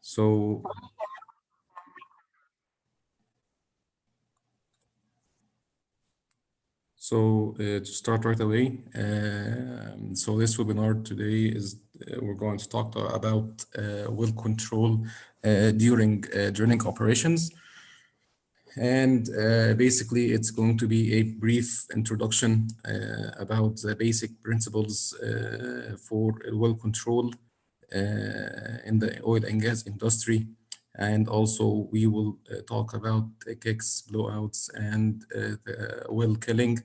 So to start right away, so this webinar today is we're going to talk about well control during drilling operations. And basically, it's going to be a brief introduction about the basic principles for well control in the oil and gas industry. And also, we will talk about kicks, blowouts, and the well killing,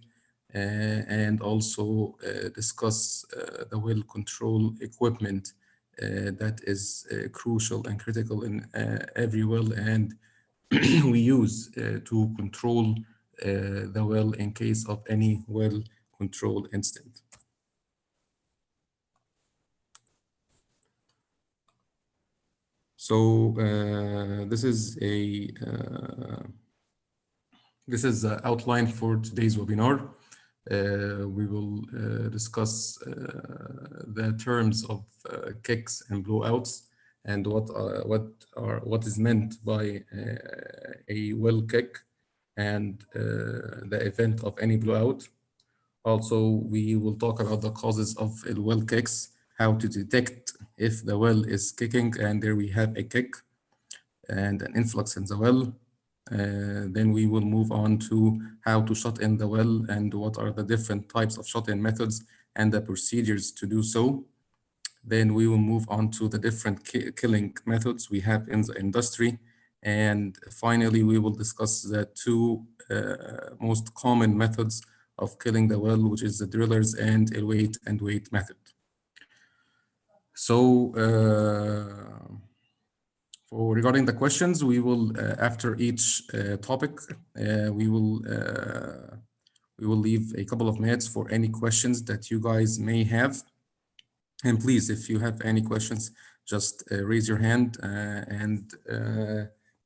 and also discuss the well control equipment that is crucial and critical in every well, and we use to control the well in case of any well control incident. So this is the outline for today's webinar. We will discuss the terms of kicks and blowouts, and what is meant by a well kick, and the event of any blowout. Also, we will talk about the causes of well kicks, how to detect if the well is kicking and there we have a kick and an influx in the well. Then we will move on to how to shut in the well and what are the different types of shut-in methods and the procedures to do so. Then we will move on to the different killing methods we have in the industry. And finally, we will discuss the two most common methods of killing the well, which is the drillers and a wait and wait method. So regarding the questions, we will after each topic, we will leave a couple of minutes for any questions that you guys may have. And please, if you have any questions, just raise your hand, and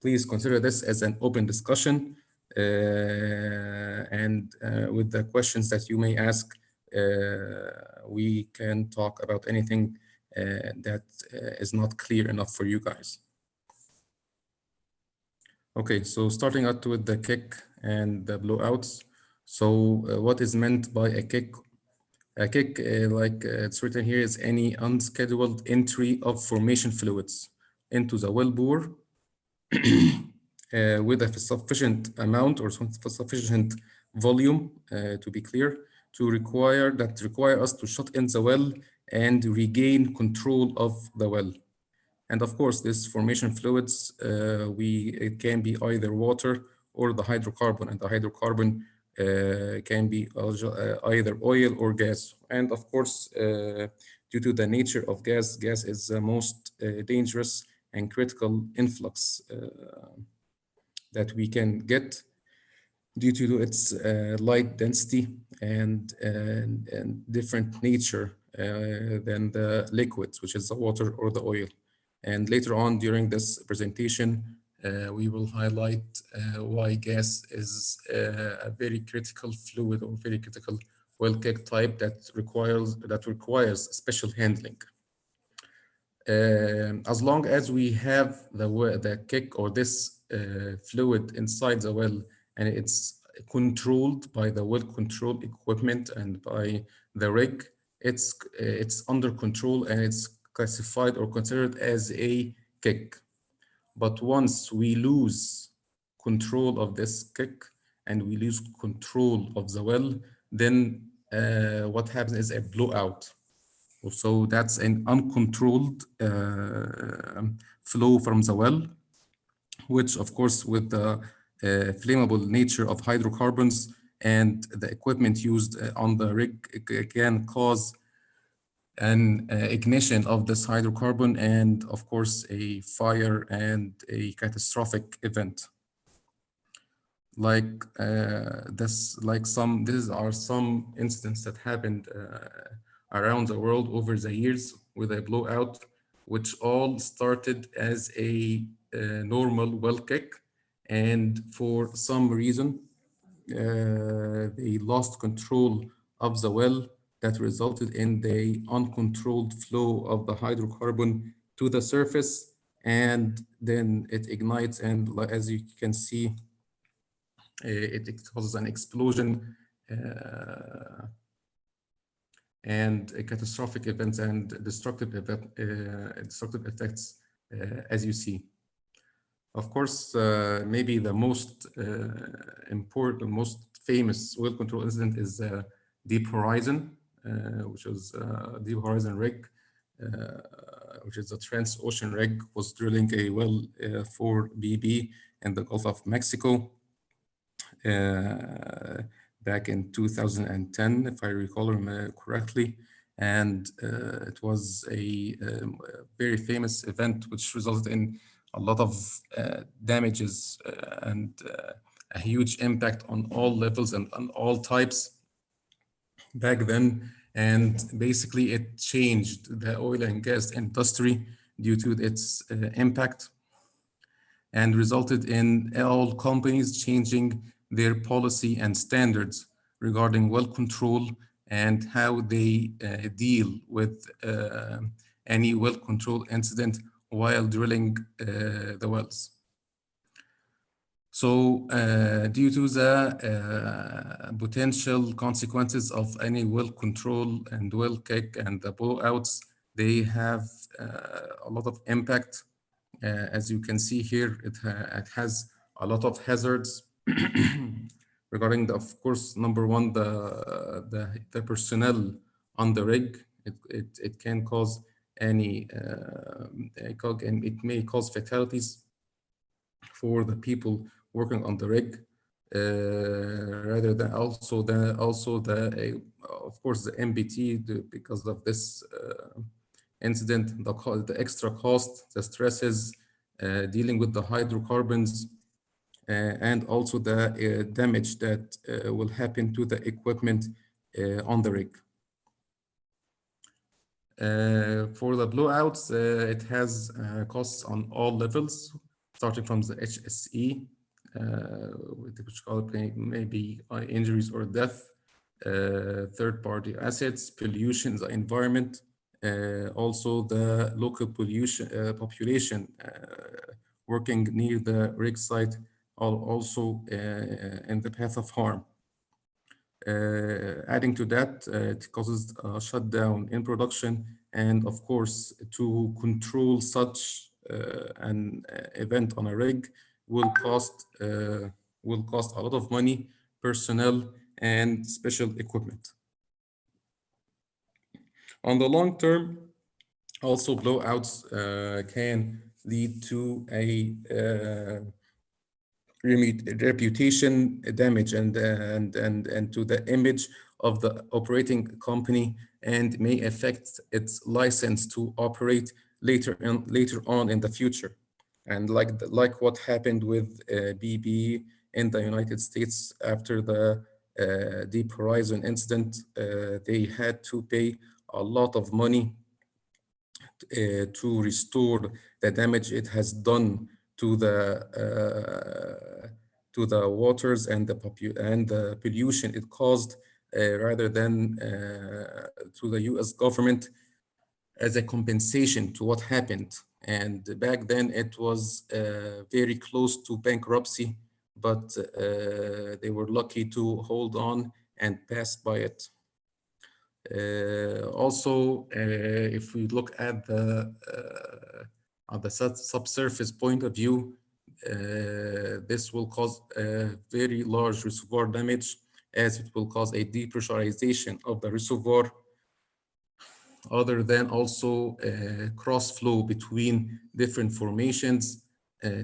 please consider this as an open discussion. And with the questions that you may ask, we can talk about anything that is not clear enough for you guys. Okay, so starting out with the kick and the blowouts. So what is meant by a kick? A kick, like it's written here, is any unscheduled entry of formation fluids into the well bore with a sufficient amount or sufficient volume, to be clear, to require us to shut in the well and regain control of the well. And of course, this formation fluids, it can be either water or the hydrocarbon, and the hydrocarbon can be either oil or gas. And of course, due to the nature of gas is the most dangerous and critical influx that we can get due to its light density and different nature than the liquids, which is the water or the oil. And later on during this presentation, we will highlight why gas is a very critical fluid or very critical well kick type that requires special handling. As long as we have the kick or this fluid inside the well, and it's controlled by the well control equipment and by the rig, it's under control and it's classified or considered as a kick. But once we lose control of this kick and we lose control of the well, then what happens is a blowout. So that's an uncontrolled flow from the well, which of course with the flammable nature of hydrocarbons and the equipment used on the rig can cause an ignition of this hydrocarbon and of course a fire and a catastrophic event. Like these are some incidents that happened around the world over the years with a blowout, which all started as a normal well kick, and for some reason they lost control of the well that resulted in the uncontrolled flow of the hydrocarbon to the surface, and then it ignites, and as you can see, it causes an explosion and a catastrophic events and destructive effects, as you see. Of course, maybe the most important, most famous oil control incident is Deep Horizon, which was Deep Horizon rig, which is a trans-ocean rig, was drilling a well for BP in the Gulf of Mexico back in 2010, if I recall correctly. And it was a very famous event which resulted in a lot of damages and a huge impact on all levels and on all types back then. And basically it changed the oil and gas industry due to its impact, and resulted in all companies changing their policy and standards regarding well control and how they deal with any well control incident while drilling the wells. So due to the potential consequences of any well control and well kick and the blowouts, they have a lot of impact. As you can see here, it has a lot of hazards regarding, of course, number one, the personnel on the rig. It can cause any, and it may cause fatalities for the people working on the rig, rather than of course, the MBT, because of this incident, the extra cost, the stresses, dealing with the hydrocarbons, and also the damage that will happen to the equipment on the rig. For the blowouts, it has costs on all levels, starting from the HSE, which maybe injuries or death, third-party assets, pollution, the environment, also the local population working near the rig site, also in the path of harm. Adding to that, it causes a shutdown in production, and of course, to control such an event on a rig will cost a lot of money, personnel, and special equipment. On the long term, also blowouts can lead to a reputation damage and to the image of the operating company, and may affect its license to operate later on in the future. And like what happened with BP in the United States after the Deep Horizon incident, they had to pay a lot of money to restore the damage it has done to the waters and the pollution it caused, rather than to the U.S. government as a compensation to what happened. And back then it was very close to bankruptcy, but they were lucky to hold on and pass by it. Also, if we look at the subsurface point of view, this will cause a very large reservoir damage, as it will cause a depressurization of the reservoir, other than also cross flow between different formations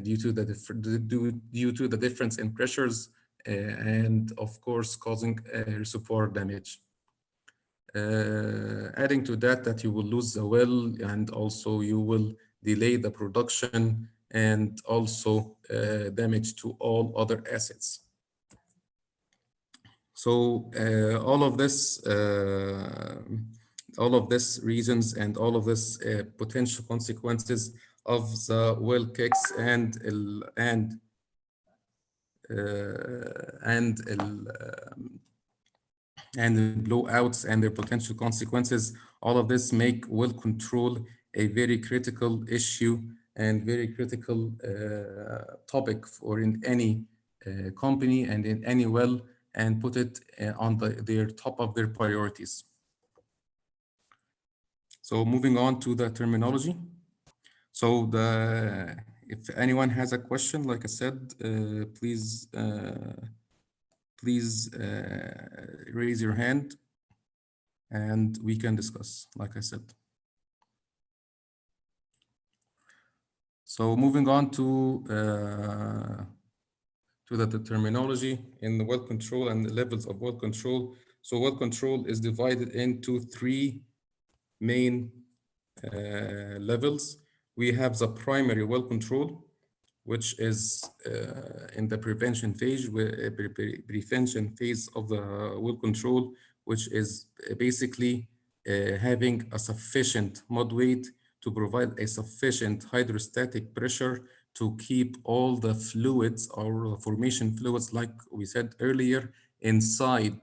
due to the difference in pressures, and of course causing reservoir damage. Adding to that you will lose the well, and also you will delay the production, and also damage to all other assets. So all of this reasons and all of this potential consequences of the well kicks and the blowouts and their potential consequences, all of this make well control a very critical issue and very critical topic for in any company and in any well, and put it on their top of their priorities. So moving on to the terminology. So if anyone has a question, like I said, please raise your hand and we can discuss, like I said. So moving on to the terminology in the well control and the levels of well control. So well control is divided into three main levels. We have the primary well control, which is in the prevention phase, prevention phase of the well control, which is basically having a sufficient mud weight to provide a sufficient hydrostatic pressure to keep all the fluids or formation fluids, like we said earlier, inside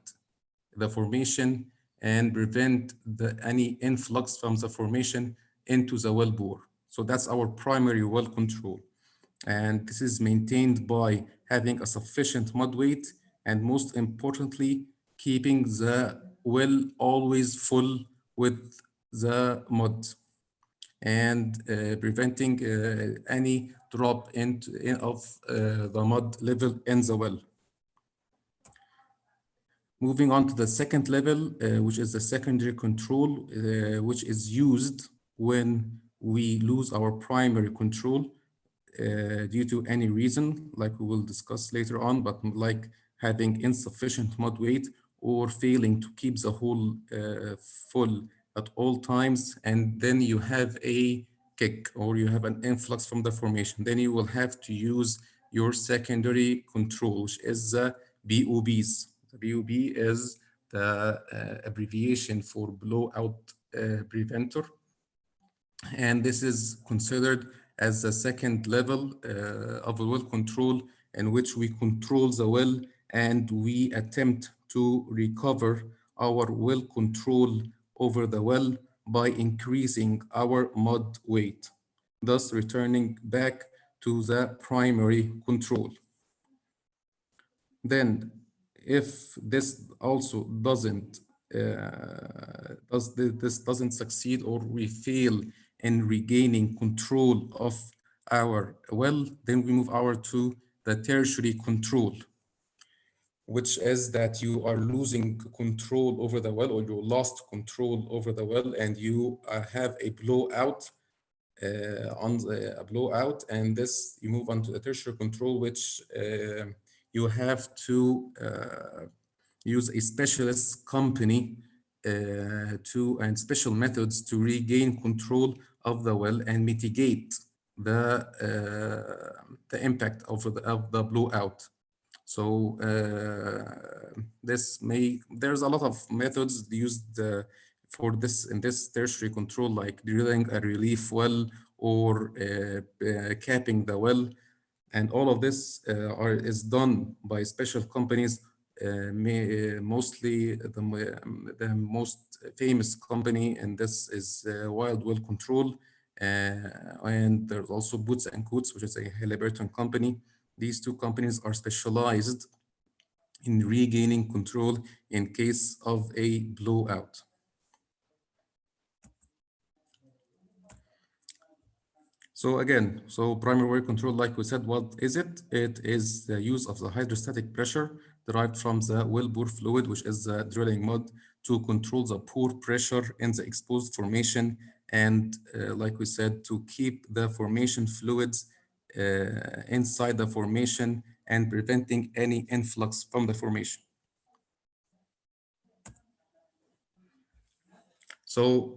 the formation and prevent any influx from the formation into the well bore. So that's our primary well control. And this is maintained by having a sufficient mud weight and, most importantly, keeping the well always full with the mud and preventing any drop of the mud level in the well. Moving on to the second level, which is the secondary control, which is used when we lose our primary control due to any reason, like we will discuss later on, but like having insufficient mud weight or failing to keep the hole full at all times, and then you have a kick or you have an influx from the formation. Then you will have to use your secondary control, which is the BOBs. The BOB is the abbreviation for blowout preventer. And this is considered as the second level of a well control, in which we control the well and we attempt to recover our well control over the well by increasing our mud weight, thus returning back to the primary control. Then, if this also doesn't succeed, or we fail in regaining control of our well, then we move over to the tertiary control, which is that you are losing control over the well, or you lost control over the well, and you have a blowout a blowout, and this you move on to the tertiary control, which you have to use a specialist company and special methods to regain control of the well and mitigate the impact of the blowout. So there's a lot of methods used for this in this tertiary control, like drilling a relief well or capping the well, and all of this is done by special companies. Mostly the most famous company in this is Wild Well Control, and there's also Boots and Coots, which is a Halliburton company. These two companies are specialized in regaining control in case of a blowout. So again, primary well control, like we said, what is it? It is the use of the hydrostatic pressure derived from the wellbore fluid, which is the drilling mud, to control the pore pressure in the exposed formation, and like we said, to keep the formation fluids inside the formation and preventing any influx from the formation. So,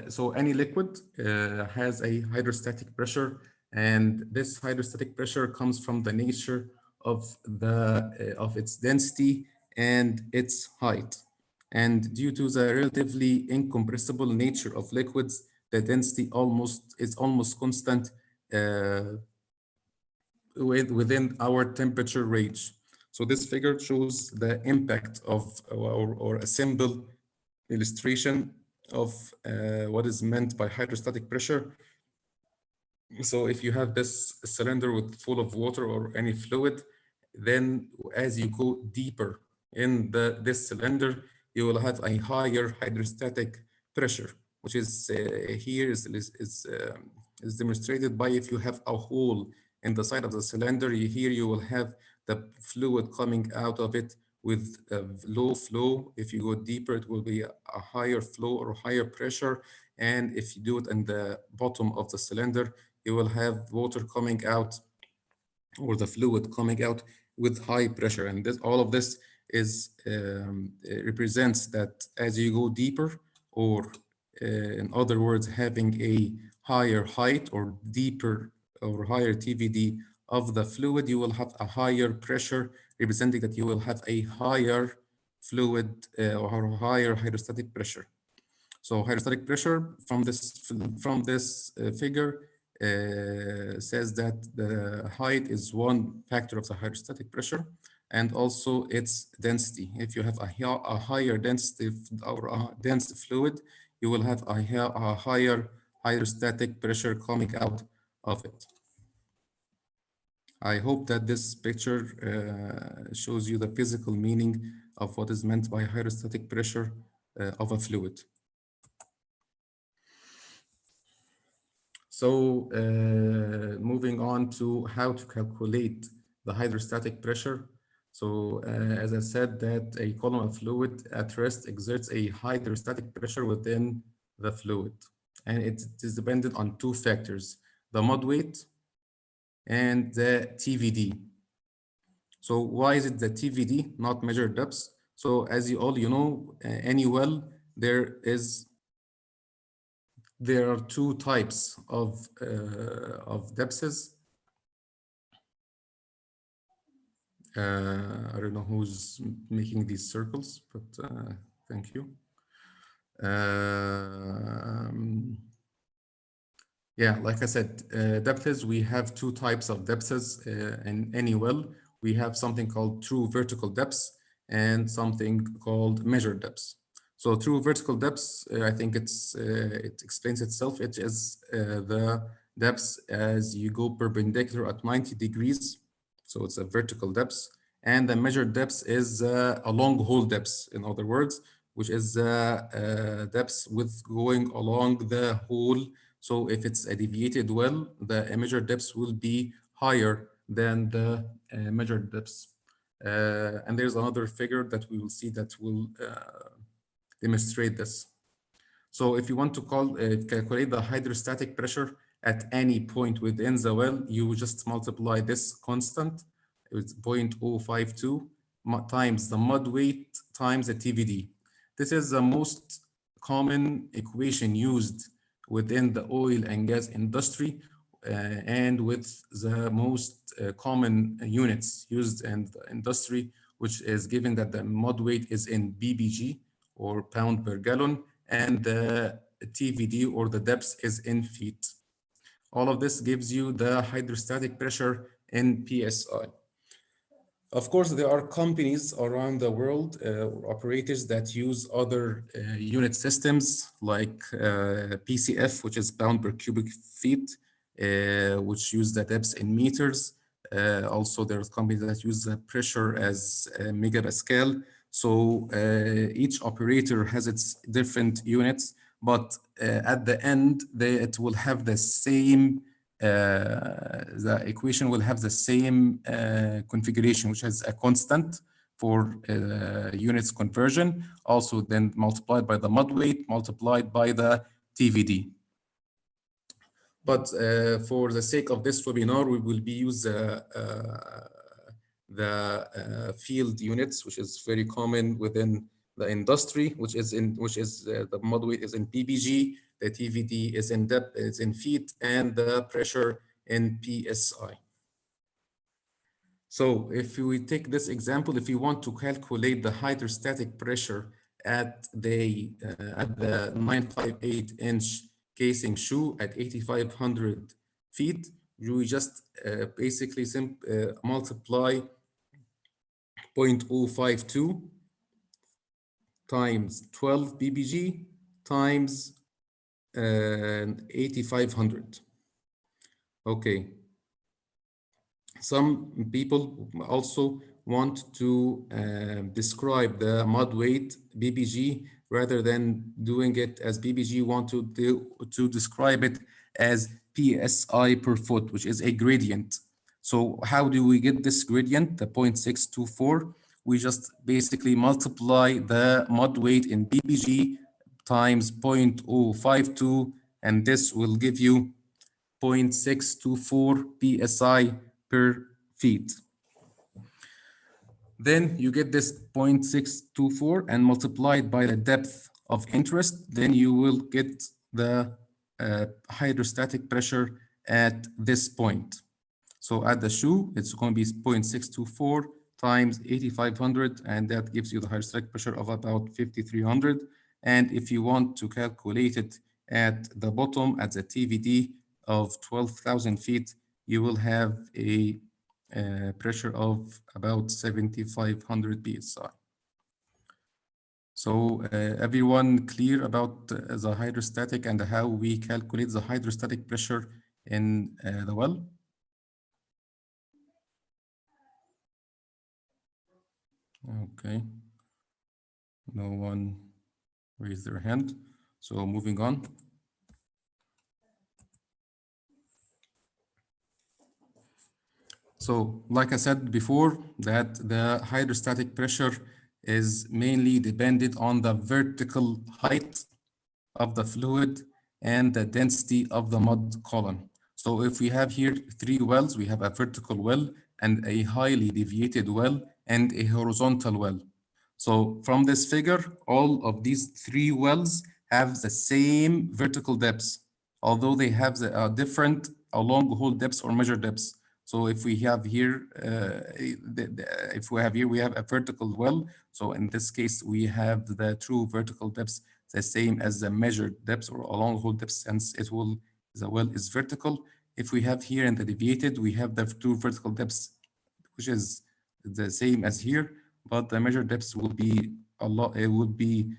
so any liquid has a hydrostatic pressure, and this hydrostatic pressure comes from the nature of its density and its height. And due to the relatively incompressible nature of liquids, the density is almost constant within our temperature range. So this figure shows the impact of, or a simple illustration of what is meant by hydrostatic pressure. So if you have this cylinder with full of water or any fluid, then as you go deeper in this cylinder, you will have a higher hydrostatic pressure, which is here is demonstrated by if you have a hole in the side of the cylinder. Here you will have the fluid coming out of it with a low flow. If you go deeper, it will be a higher flow or higher pressure. And if you do it in the bottom of the cylinder, you will have water coming out or the fluid coming out with high pressure. And this, all of this is represents that as you go deeper, or in other words, having a higher height or deeper or higher TVD of the fluid, you will have a higher pressure, representing that you will have a higher fluid or higher hydrostatic pressure. So hydrostatic pressure from this figure says that the height is one factor of the hydrostatic pressure, and also its density. If you have a higher density or a dense fluid, you will have a higher hydrostatic pressure coming out of it. I hope that this picture shows you the physical meaning of what is meant by hydrostatic pressure of a fluid. So moving on to how to calculate the hydrostatic pressure. So as I said, that a column of fluid at rest exerts a hydrostatic pressure within the fluid. And it is dependent on two factors, the mud weight and the TVD. So why is it the TVD, not measured depths? So as you all know, any well, there are two types of depths. I don't know who's making these circles, but thank you. Yeah, like I said, depths, we have two types of depths in any well. We have something called true vertical depths and something called measured depths. So true vertical depths, I think it explains itself. It is the depths as you go perpendicular at 90 degrees. So it's a vertical depth. And the measured depth is a long hole depth, in other words, which is depth with going along the hole. So if it's a deviated well, the measured depth will be higher than the measured depth. And there's another figure that we will see that will demonstrate this. So if you want to calculate the hydrostatic pressure at any point within the well, you just multiply this constant, it's 0.052 times the mud weight times the TVD. This is the most common equation used within the oil and gas industry and with the most common units used in the industry, which is given that the mud weight is in ppg or pound per gallon, and the TVD or the depth is in feet. All of this gives you the hydrostatic pressure in PSI. Of course, there are companies around the world, operators that use other unit systems like PCF, which is pound per cubic feet, which use the depth in meters. Also, there's companies that use the pressure as megapascal. So each operator has its different units, but at the end, it will have the same the equation will have the same configuration, which has a constant for units conversion, also then multiplied by the mud weight, multiplied by the TVD. But for the sake of this webinar, we will be use the field units, which is very common within the industry, which is the mud weight is in ppg, the TVD is in depth, is in feet, and the pressure in PSI. So if we take this example, if you want to calculate the hydrostatic pressure at the 958-inch casing shoe at 8,500 feet, you just basically multiply 0.052 times 12 ppg times 8,500. Okay. Some people also want to describe the mud weight BBG rather than doing it as BBG, want to describe it as PSI per foot, which is a gradient. So how do we get this gradient, the 0.624? We just basically multiply the mud weight in BBG times 0.052, and this will give you 0.624 psi per feet. Then you get this 0.624 and multiply it by the depth of interest. Then you will get the hydrostatic pressure at this point. So at the shoe, it's going to be 0.624 times 8,500, and that gives you the hydrostatic pressure of about 5,300. And if you want to calculate it at the bottom, at the TVD of 12,000 feet, you will have a pressure of about 7,500 psi. So everyone clear about the hydrostatic and how we calculate the hydrostatic pressure in the well? Okay, no one raised their hand. So moving on. So like I said before, that the hydrostatic pressure is mainly dependent on the vertical height of the fluid and the density of the mud column. So if we have here three wells, we have a vertical well and a highly deviated well and a horizontal well. So from this figure, all of these three wells have the same vertical depths, although they have the different long hole depths or measured depths. So if we have here, we have a vertical well. So in this case, we have the true vertical depths the same as the measured depths or a long hole depth, since the well is vertical. If we have here in the deviated, we have the two vertical depths, which is the same as here, but the measured depths will be it would be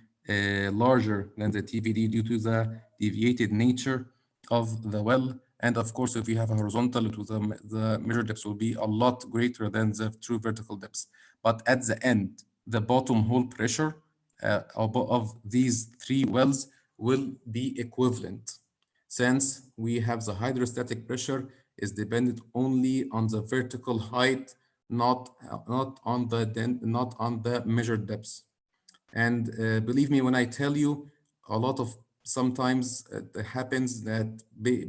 larger than the TVD due to the deviated nature of the well. And of course, if we have a horizontal, the measured depths will be a lot greater than the true vertical depths. But at the end, the bottom hole pressure of these three wells will be equivalent, since we have the hydrostatic pressure is dependent only on the vertical height, not on the measured depths. And believe me when I tell you, a lot of sometimes it happens that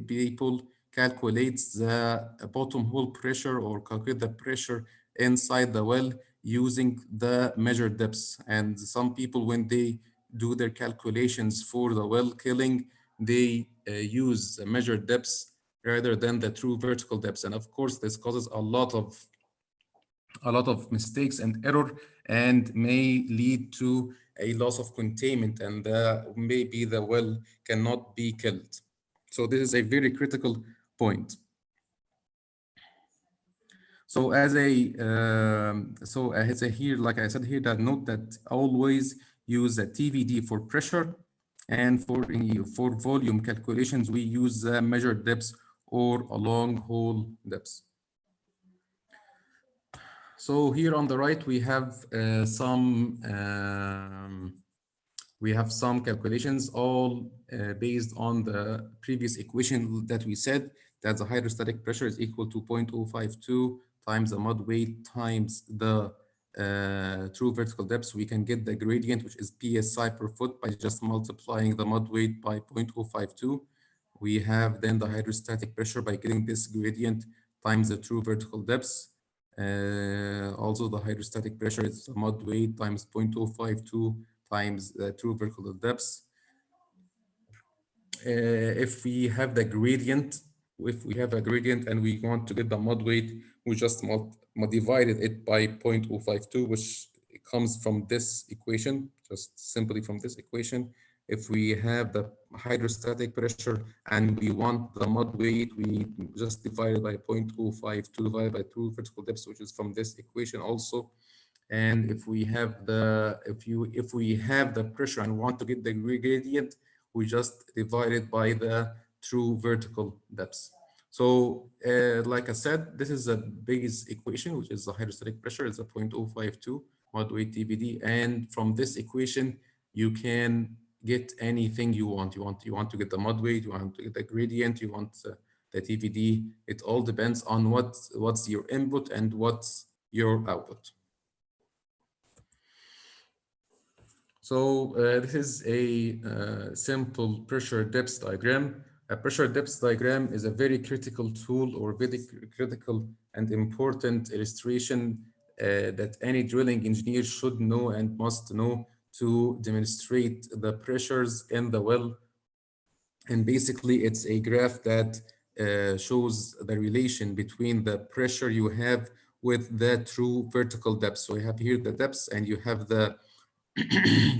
people calculate the bottom hole pressure or calculate the pressure inside the well using the measured depths. And some people, when they do their calculations for the well killing, they use the measured depths rather than the true vertical depths. And of course, this causes a lot of mistakes and error, and may lead to a loss of containment, and maybe the well cannot be killed. So this is a very critical point. So as a here, like I said here, that note that always use a TVD for pressure, and for volume calculations we use the measured depths or a long hole depths. So here on the right, we have some calculations, all based on the previous equation that we said, that the hydrostatic pressure is equal to 0.052 times the mud weight times the true vertical depth. We can get the gradient, which is psi per foot, by just multiplying the mud weight by 0.052. We have then the hydrostatic pressure by getting this gradient times the true vertical depths. Also, the hydrostatic pressure is the mud weight times 0.052 times the true vertical depths. If we have a gradient and we want to get the mud weight, we just divided it by 0.052, which comes from this equation, just simply from this equation. If we have the hydrostatic pressure and we want the mud weight, we just divide it by 0.052 divided by true vertical depths, which is from this equation also. And if we have the pressure and want to get the gradient, we just divide it by the true vertical depths. So, like I said, this is the biggest equation, which is the hydrostatic pressure, is a 0.052 mod weight TPD. And from this equation, you can get anything you want. You want to get the mod weight, you want to get the gradient, you want the TPD. It all depends on what's your input and what's your output. So this is a simple pressure depth diagram. A pressure depth diagram is a very critical tool or very critical and important illustration that any drilling engineer should know and must know to demonstrate the pressures in the well. And basically, it's a graph that shows the relation between the pressure you have with the true vertical depth. So you have here the depths and you have the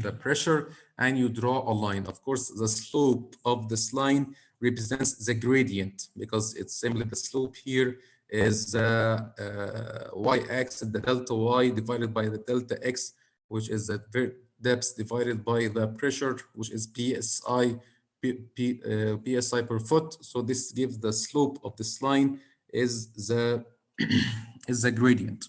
the pressure, and you draw a line. Of course, the slope of this line represents the gradient because it's simply the slope here is the y-axis, the delta y divided by the delta x, which is the depth divided by the pressure, which is psi per foot. So this gives the slope of this line is the is the gradient.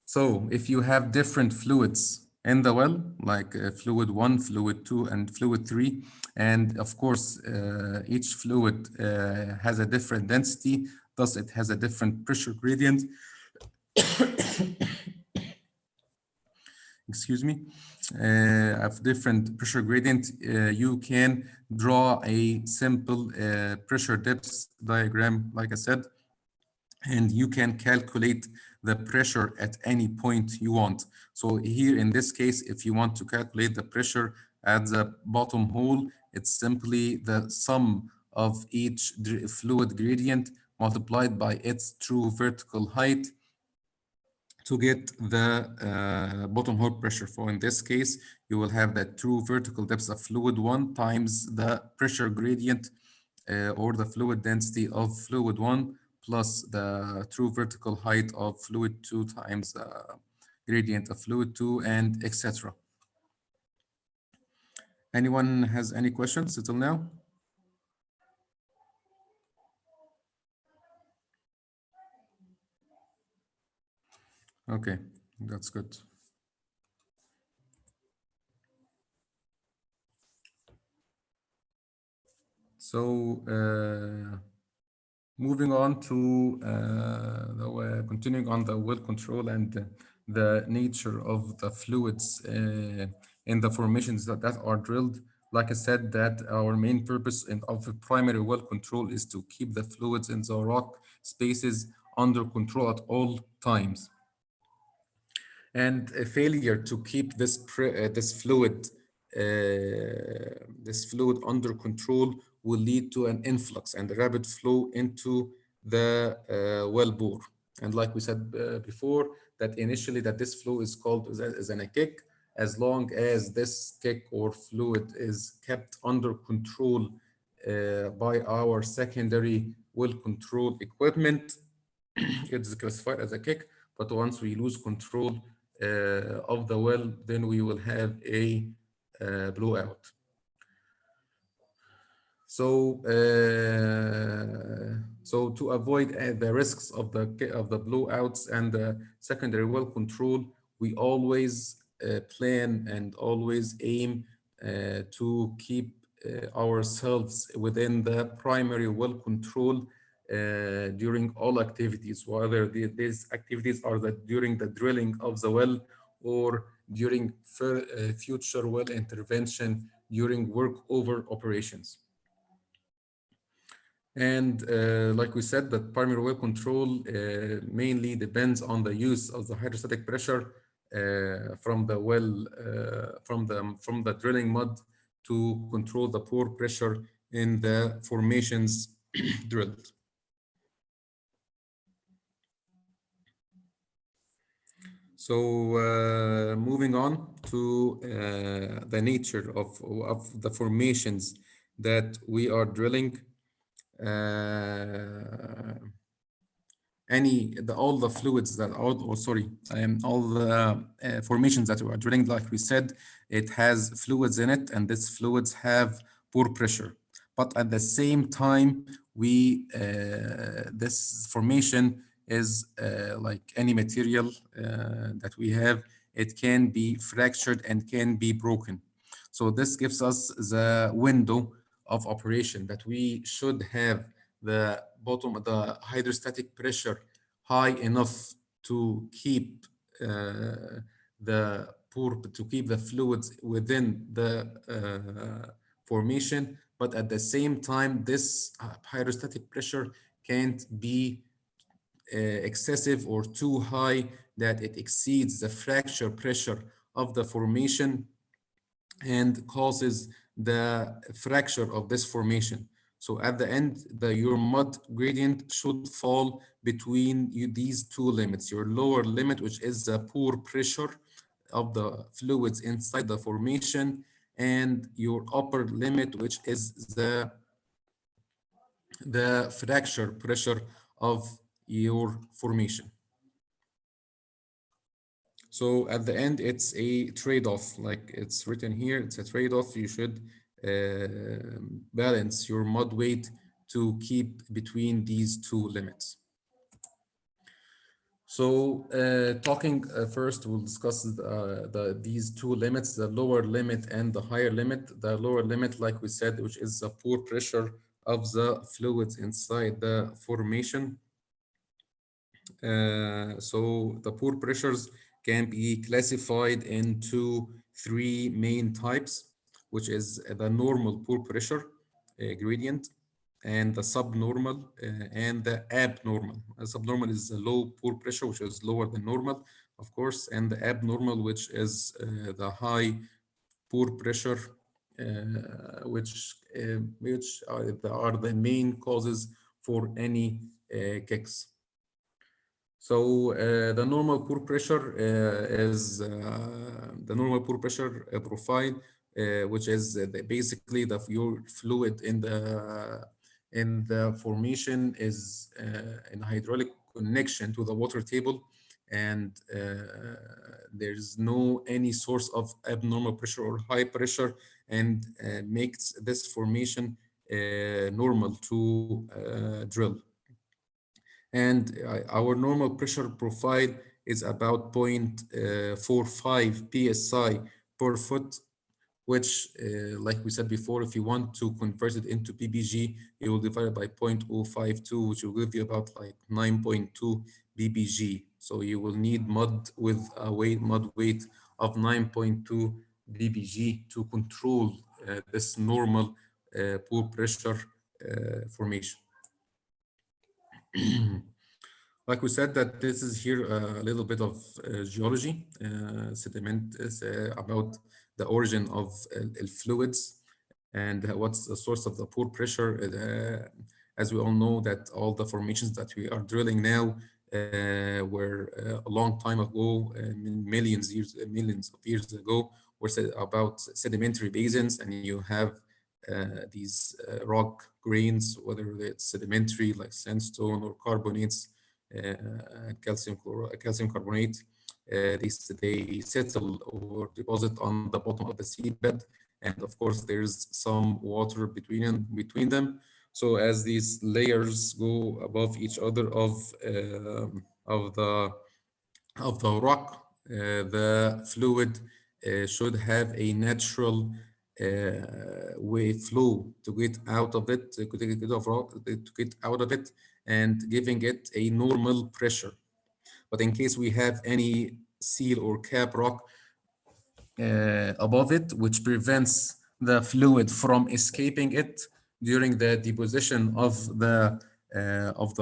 So if you have different fluids in the well, like fluid 1, fluid 2, and fluid 3, and of course, each fluid has a different density, thus it has a different pressure gradient. Excuse me, of different pressure gradient, you can draw a simple pressure depth diagram, like I said, and you can calculate the pressure at any point you want. So here in this case, if you want to calculate the pressure at the bottom hole, it's simply the sum of each fluid gradient multiplied by its true vertical height to get the bottom hole pressure. For in this case, you will have the true vertical depth of fluid 1 times the pressure gradient or the fluid density of fluid 1 plus the true vertical height of fluid 2 times the gradient of fluid 2, and etc. Anyone has any questions until now? Okay, that's good. So moving on to continuing on the well control and the nature of the fluids in the formations that are drilled. Like I said, that our main purpose of the primary well control is to keep the fluids in the rock spaces under control at all times. And a failure to keep this fluid under control will lead to an influx and a rapid flow into the well bore. And like we said before, that initially that this flow is called as a kick. As long as this kick or fluid is kept under control by our secondary well control equipment, it's classified as a kick. But once we lose control of the well, then we will have a blowout. So, so to avoid the risks of the blowouts and the secondary well control, we always plan and always aim to keep ourselves within the primary well control during all activities, whether these activities are during the drilling of the well or during future well intervention during workover operations. And like we said, that primary well control mainly depends on the use of the hydrostatic pressure from the well, from the drilling mud to control the pore pressure in the formations drilled. So moving on to the nature of the formations that we are drilling. all the fluids that all the formations that we are drilling, like we said, it has fluids in it, and these fluids have pore pressure. But at the same time, this formation is like any material that we have, it can be fractured and can be broken. So this gives us the window of operation that we should have the hydrostatic pressure high enough to keep the fluids within the formation, but at the same time, this hydrostatic pressure can't be excessive or too high that it exceeds the fracture pressure of the formation and causes the fracture of this formation. So at the end, your mud gradient should fall between these two limits, your lower limit, which is the pore pressure of the fluids inside the formation, and your upper limit, which is the fracture pressure of your formation. So at the end, it's a trade-off, like it's written here, it's a trade-off. You should balance your mud weight to keep between these two limits. So talking first, we'll discuss these two limits, the lower limit and the higher limit. The lower limit, like we said, which is the pore pressure of the fluids inside the formation. So the pore pressures can be classified into three main types, which is the normal pore pressure gradient, and the subnormal and the abnormal. Subnormal is the low pore pressure, which is lower than normal, of course, and the abnormal, which is the high pore pressure, which are the main causes for any kicks. So the normal pore pressure is the normal pore pressure profile, which is basically your fluid in the formation is in hydraulic connection to the water table, and there's no any source of abnormal pressure or high pressure, and makes this formation normal to drill. And our normal pressure profile is about 0.45 psi per foot, which, like we said before, if you want to convert it into ppg, you will divide it by 0.052, which will give you about like 9.2 ppg. So you will need mud with a mud weight of 9.2 ppg to control this normal pore pressure formation. Like we said, that this is here a little bit of geology. Sediment is about the origin of fluids and what's the source of the pore pressure. As we all know, that all the formations that we are drilling now were a long time ago, millions of years ago, were about sedimentary basins, and you have these rock grains, whether it's sedimentary like sandstone or carbonates, calcium carbonate. They settle or deposit on the bottom of the seabed, and of course there's some water between them. So as these layers go above each other of the rock, the fluid should have a natural flow to get out of it, to get out of it, and giving it a normal pressure. But in case we have any seal or cap rock above it, which prevents the fluid from escaping it during the deposition of the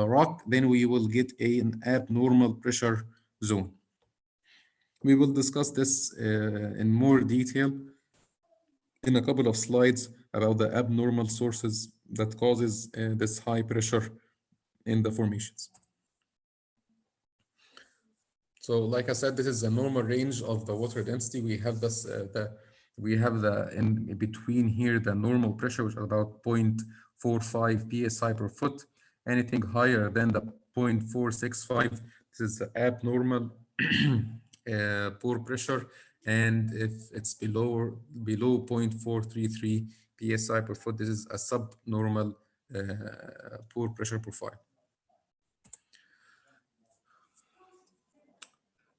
rock, then we will get an abnormal pressure zone. We will discuss this in more detail in a couple of slides about the abnormal sources that causes this high pressure in the formations. So like I said, this is the normal range of the water density. We have this, in between here, the normal pressure, which is about 0.45 psi per foot. Anything higher than the 0.465, this is abnormal pore pressure, and if it's below 0.433 psi per foot, this is a subnormal pore pressure profile.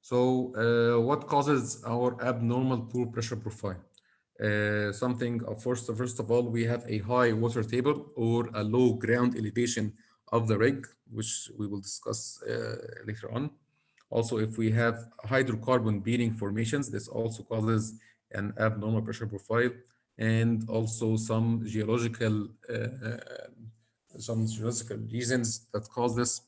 So what causes our abnormal pore pressure profile? First of all, we have a high water table or a low ground elevation of the rig, which we will discuss later on. Also, if we have hydrocarbon bearing formations, this also causes an abnormal pressure profile, and also some geological reasons that cause this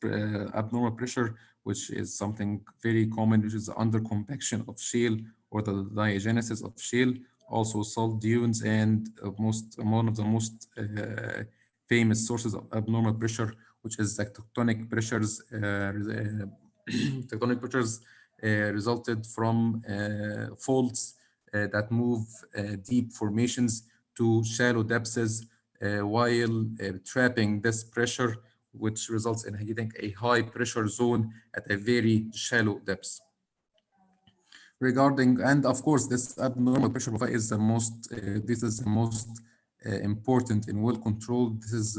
abnormal pressure, which is something very common, which is the underconvection of shale or the diagenesis of shale, also salt dunes, and one of the most famous sources of abnormal pressure, which is the tectonic pressures. Tectonic pressures resulted from faults that move deep formations to shallow depths while trapping this pressure, which results in hitting a high pressure zone at a very shallow depth. And of course, this abnormal pressure profile is this is the most important in well control. This is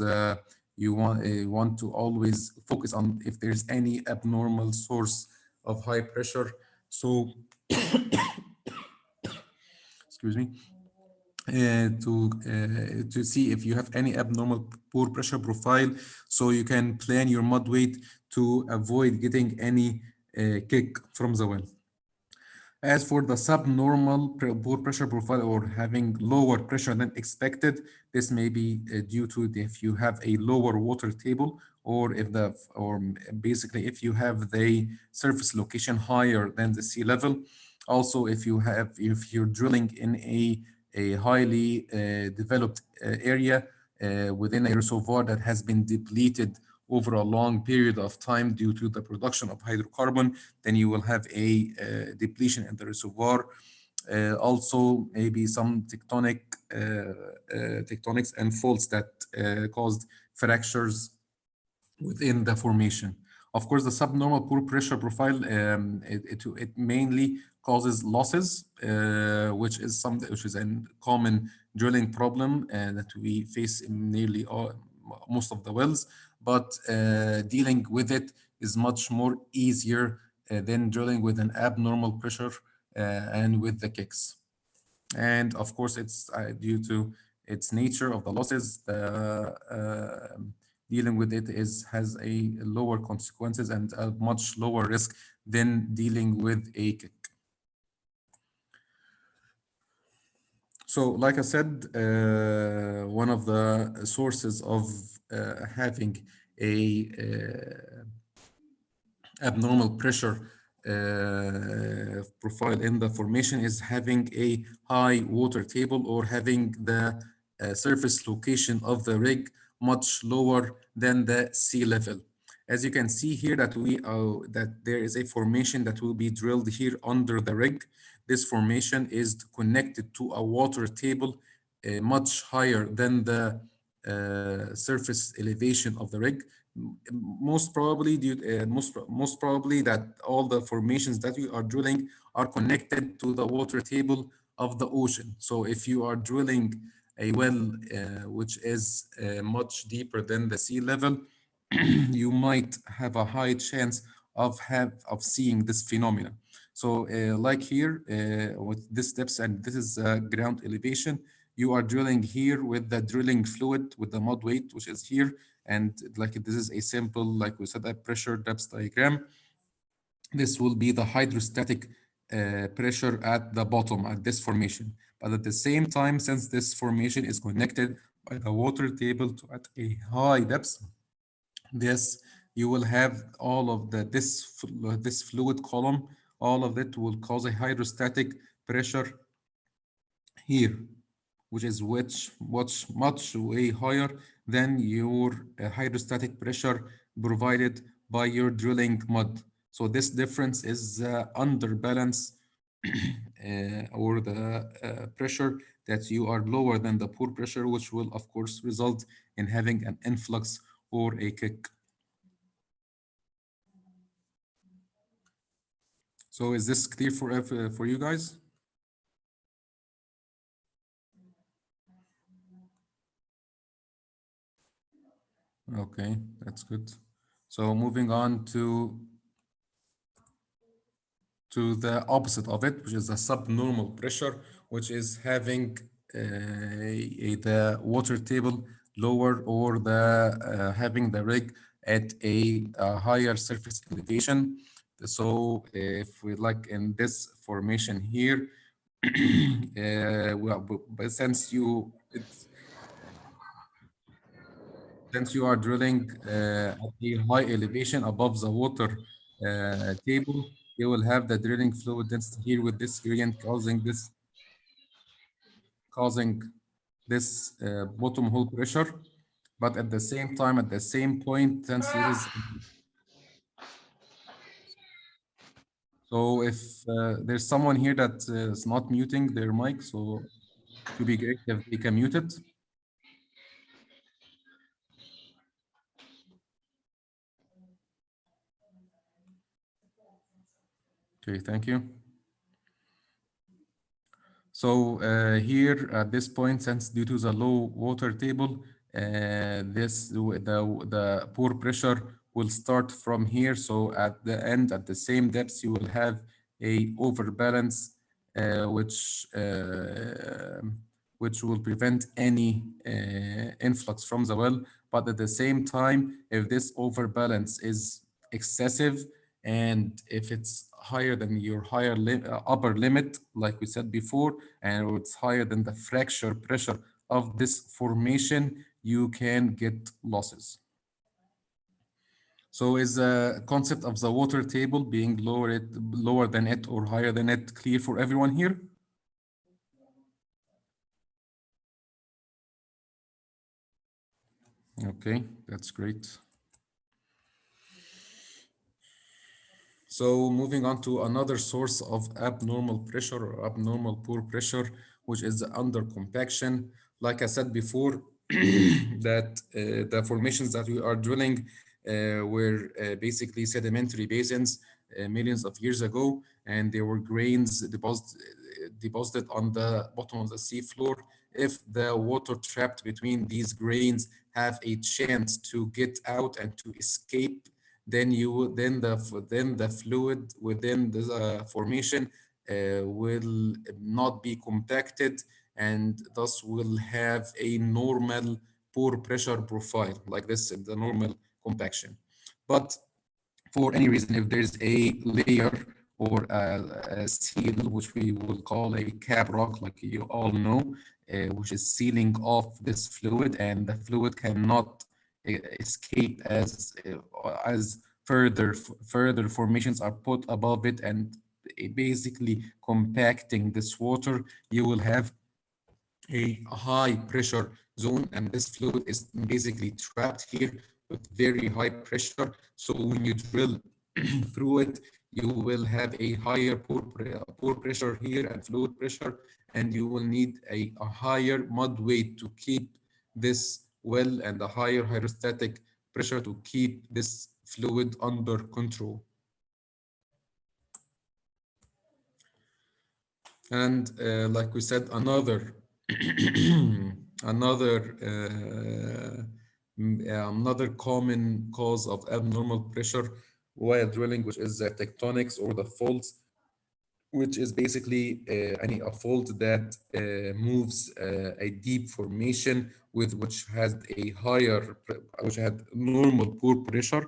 you want to always focus on if there's any abnormal source of high pressure. So, excuse me, to see if you have any abnormal pore pressure profile, so you can plan your mud weight to avoid getting any kick from the well. As for the subnormal pore pressure profile or having lower pressure than expected, this may be due to if you have a lower water table, or basically if you have the surface location higher than the sea level. Also, if you're drilling in a highly developed area within a reservoir that has been depleted over a long period of time due to the production of hydrocarbon, then you will have a depletion in the reservoir. Also, maybe some tectonics and faults that caused fractures within the formation. Of course, the subnormal pore pressure profile, it mainly causes losses, which is a common drilling problem that we face in nearly most of the wells. But dealing with it is much more easier than drilling with an abnormal pressure and with the kicks. And of course, it's due to its nature of the losses. Dealing with it has a lower consequences and a much lower risk than dealing with a kick. So, like I said, one of the sources of having a abnormal pressure profile in the formation is having a high water table or having the surface location of the rig much lower than the sea level. As you can see here that there is a formation that will be drilled here under the rig. This formation is connected to a water table much higher than the surface elevation of the rig. Most probably that all the formations that you are drilling are connected to the water table of the ocean. So if you are drilling a well which is much deeper than the sea level, you might have a high chance of seeing this phenomena. So like here with this depth, and this is ground elevation, you are drilling here with the drilling fluid with the mud weight, which is here, and like this is a simple, like we said, a pressure depth diagram. This will be the hydrostatic pressure at the bottom at this formation. But at the same time, since this formation is connected by the water table at a high depth, you will have all of this fluid column, all of it will cause a hydrostatic pressure here, which is much way higher than your hydrostatic pressure provided by your drilling mud. So this difference is under balance or the pressure that you are lower than the pore pressure, which will of course result in having an influx or a kick. So is this clear for you guys? Okay, that's good. So moving on to the opposite of it, which is the subnormal pressure, which is having the water table lower, or the having the rig at a higher surface elevation. So if we like in this formation here, well, but since you are drilling at a high elevation above the water table, you will have the drilling fluid density here with this gradient causing this bottom hole pressure. But at the same time, at the same point, since this is so, if there's someone here that is not muting their mic, so it would be great if they can mute it. Okay, thank you. So here at this point, since due to the low water table, the pore pressure will start from here. So at the end, at the same depth, you will have a overbalance, which will prevent any influx from the well. But at the same time, if this overbalance is excessive, and if it's higher than your upper limit, like we said before, and it's higher than the fracture pressure of this formation, you can get losses. So is the concept of the water table being lower than it or higher than it clear for everyone here? Okay, that's great. So moving on to another source of abnormal pressure or abnormal pore pressure, which is the under compaction. Like I said before, that the formations that we are drilling were basically sedimentary basins millions of years ago, and there were grains deposited on the bottom of the sea floor. If the water trapped between these grains have a chance to get out and to escape, then the fluid within the formation will not be compacted, and thus will have a normal pore pressure profile like this in the normal compaction. But for any reason, if there's a layer or a seal, which we will call a cap rock, like you all know, which is sealing off this fluid, and the fluid cannot escape as further formations are put above it, and basically compacting this water, you will have a high pressure zone, and this fluid is basically trapped here with very high pressure. So when you drill through it, you will have a higher pore pressure here and fluid pressure, and you will need a higher mud weight to keep this well, and a higher hydrostatic pressure to keep this fluid under control. And like we said, another common cause of abnormal pressure while drilling, which is the tectonics or the faults, which is basically a fault that moves a deep formation with which has which had normal pore pressure,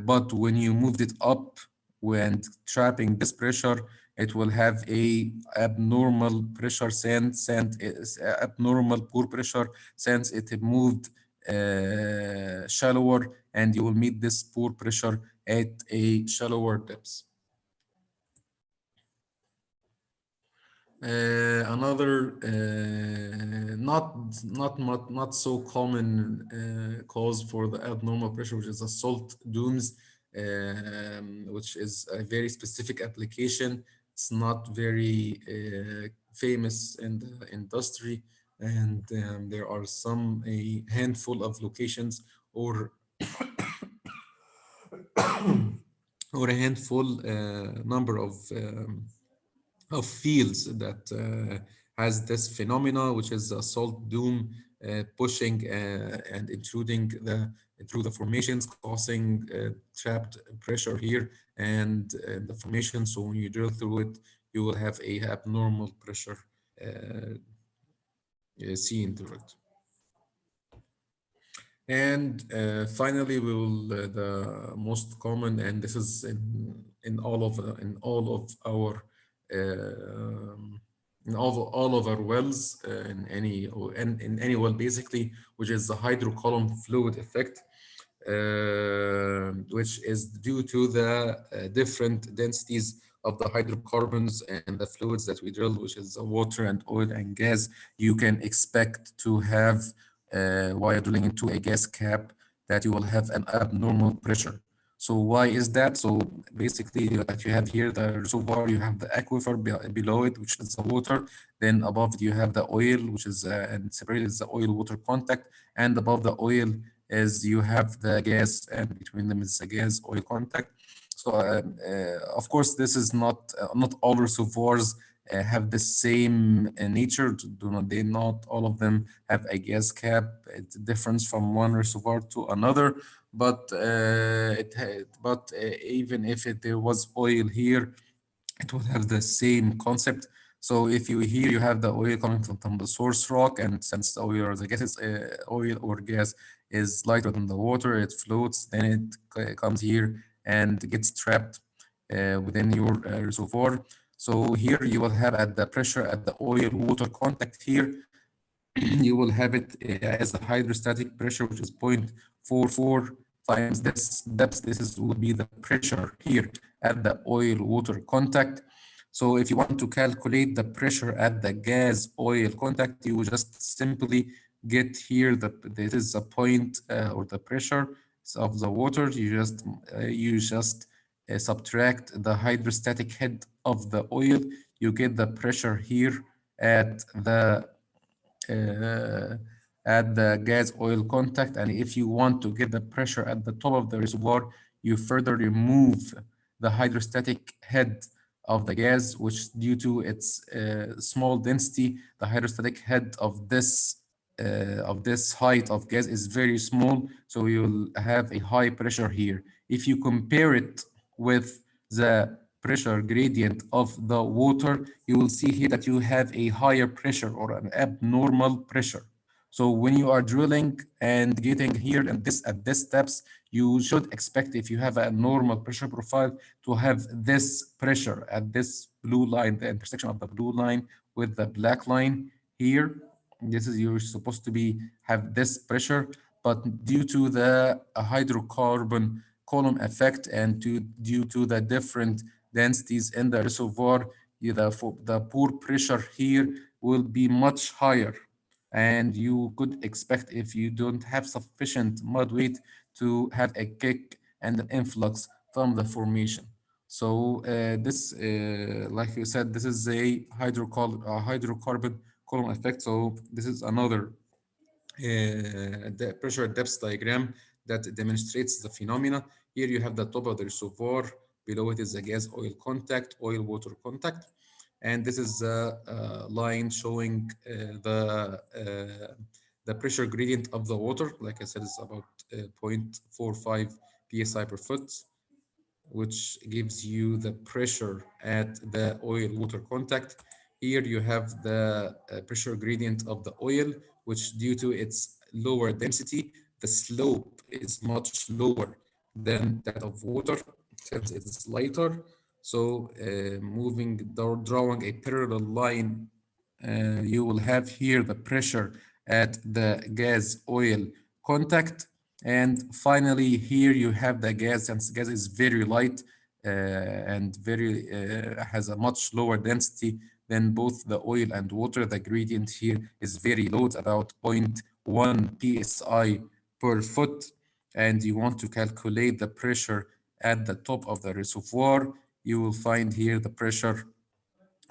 but when you moved it up when trapping this pressure, it will have a abnormal pressure abnormal pore pressure, since it moved shallower, and you will meet this pore pressure at a shallower depth. Another not so common cause for the abnormal pressure, which is the salt domes, which is a very specific application. It's not very famous in the industry, and there are a handful of locations or or a handful number of fields that has this phenomena, which is a salt dome pushing and intruding through the formations, causing trapped pressure here and the formation. So when you drill through it, you will have a abnormal pressure uh, seen through it. And finally, we will the most common, and this is in all of our all of our wells in any well basically, which is the hydrocolumn fluid effect, which is due to the different densities of the hydrocarbons and the fluids that we drill, which is the water and oil and gas. You can expect to have while drilling into a gas cap that you will have an abnormal pressure. So why is that? So basically, that you have here the reservoir, you have the aquifer below it, which is the water. Then above it, you have the oil, which is and separated is the oil-water contact. And above the oil is you have the gas, and between them is the gas-oil contact. So of course, this is not all reservoirs have the same nature. Do not they not all of them have a gas cap? It differs from one reservoir to another, but even if there was oil here, it will have the same concept. So if you here you have the oil coming from the source rock, and since the oil or the gas is oil or gas is lighter than the water, it floats. Then it comes here and gets trapped within your reservoir. So here you will have at the pressure at the oil water contact here, you will have it as a hydrostatic pressure, which is 0.44 times this depth. This is will be the pressure here at the oil water contact. So if you want to calculate the pressure at the gas oil contact, you just simply get here this is the point or the pressure of the water. You just subtract the hydrostatic head of the oil. You get the pressure here at uh, the gas oil contact. And if you want to get the pressure at the top of the reservoir, you further remove the hydrostatic head of the gas, which due to its small density, the hydrostatic head of this height of gas is very small, so you'll have a high pressure here. If you compare it with the pressure gradient of the water, you will see here that you have a higher pressure or an abnormal pressure. So when you are drilling and getting here and this at this steps, you should expect, if you have a normal pressure profile, to have this pressure at this blue line, the intersection of the blue line with the black line here. This is you're supposed to be have this pressure, but due to the hydrocarbon column effect and due to the different densities in the reservoir, the pore pressure here will be much higher, and you could expect, if you don't have sufficient mud weight, to have a kick and an influx from the formation. So this, like you said, this is a hydrocarbon column effect. So this is another the pressure depth diagram that demonstrates the phenomena. Here you have the top of the reservoir, below it is the gas oil contact, oil water contact, and this is a line showing the pressure gradient of the water. Like I said, it's about 0.45 psi per foot, which gives you the pressure at the oil water contact. Here you have the pressure gradient of the oil, which due to its lower density, the slope is much lower than that of water since it is lighter. So drawing a parallel line, you will have here the pressure at the gas oil contact. And finally, here you have the gas, since gas is very light and very has a much lower density than both the oil and water. The gradient here is very low, it's about 0.1 psi per foot. And you want to calculate the pressure at the top of the reservoir, you will find here the pressure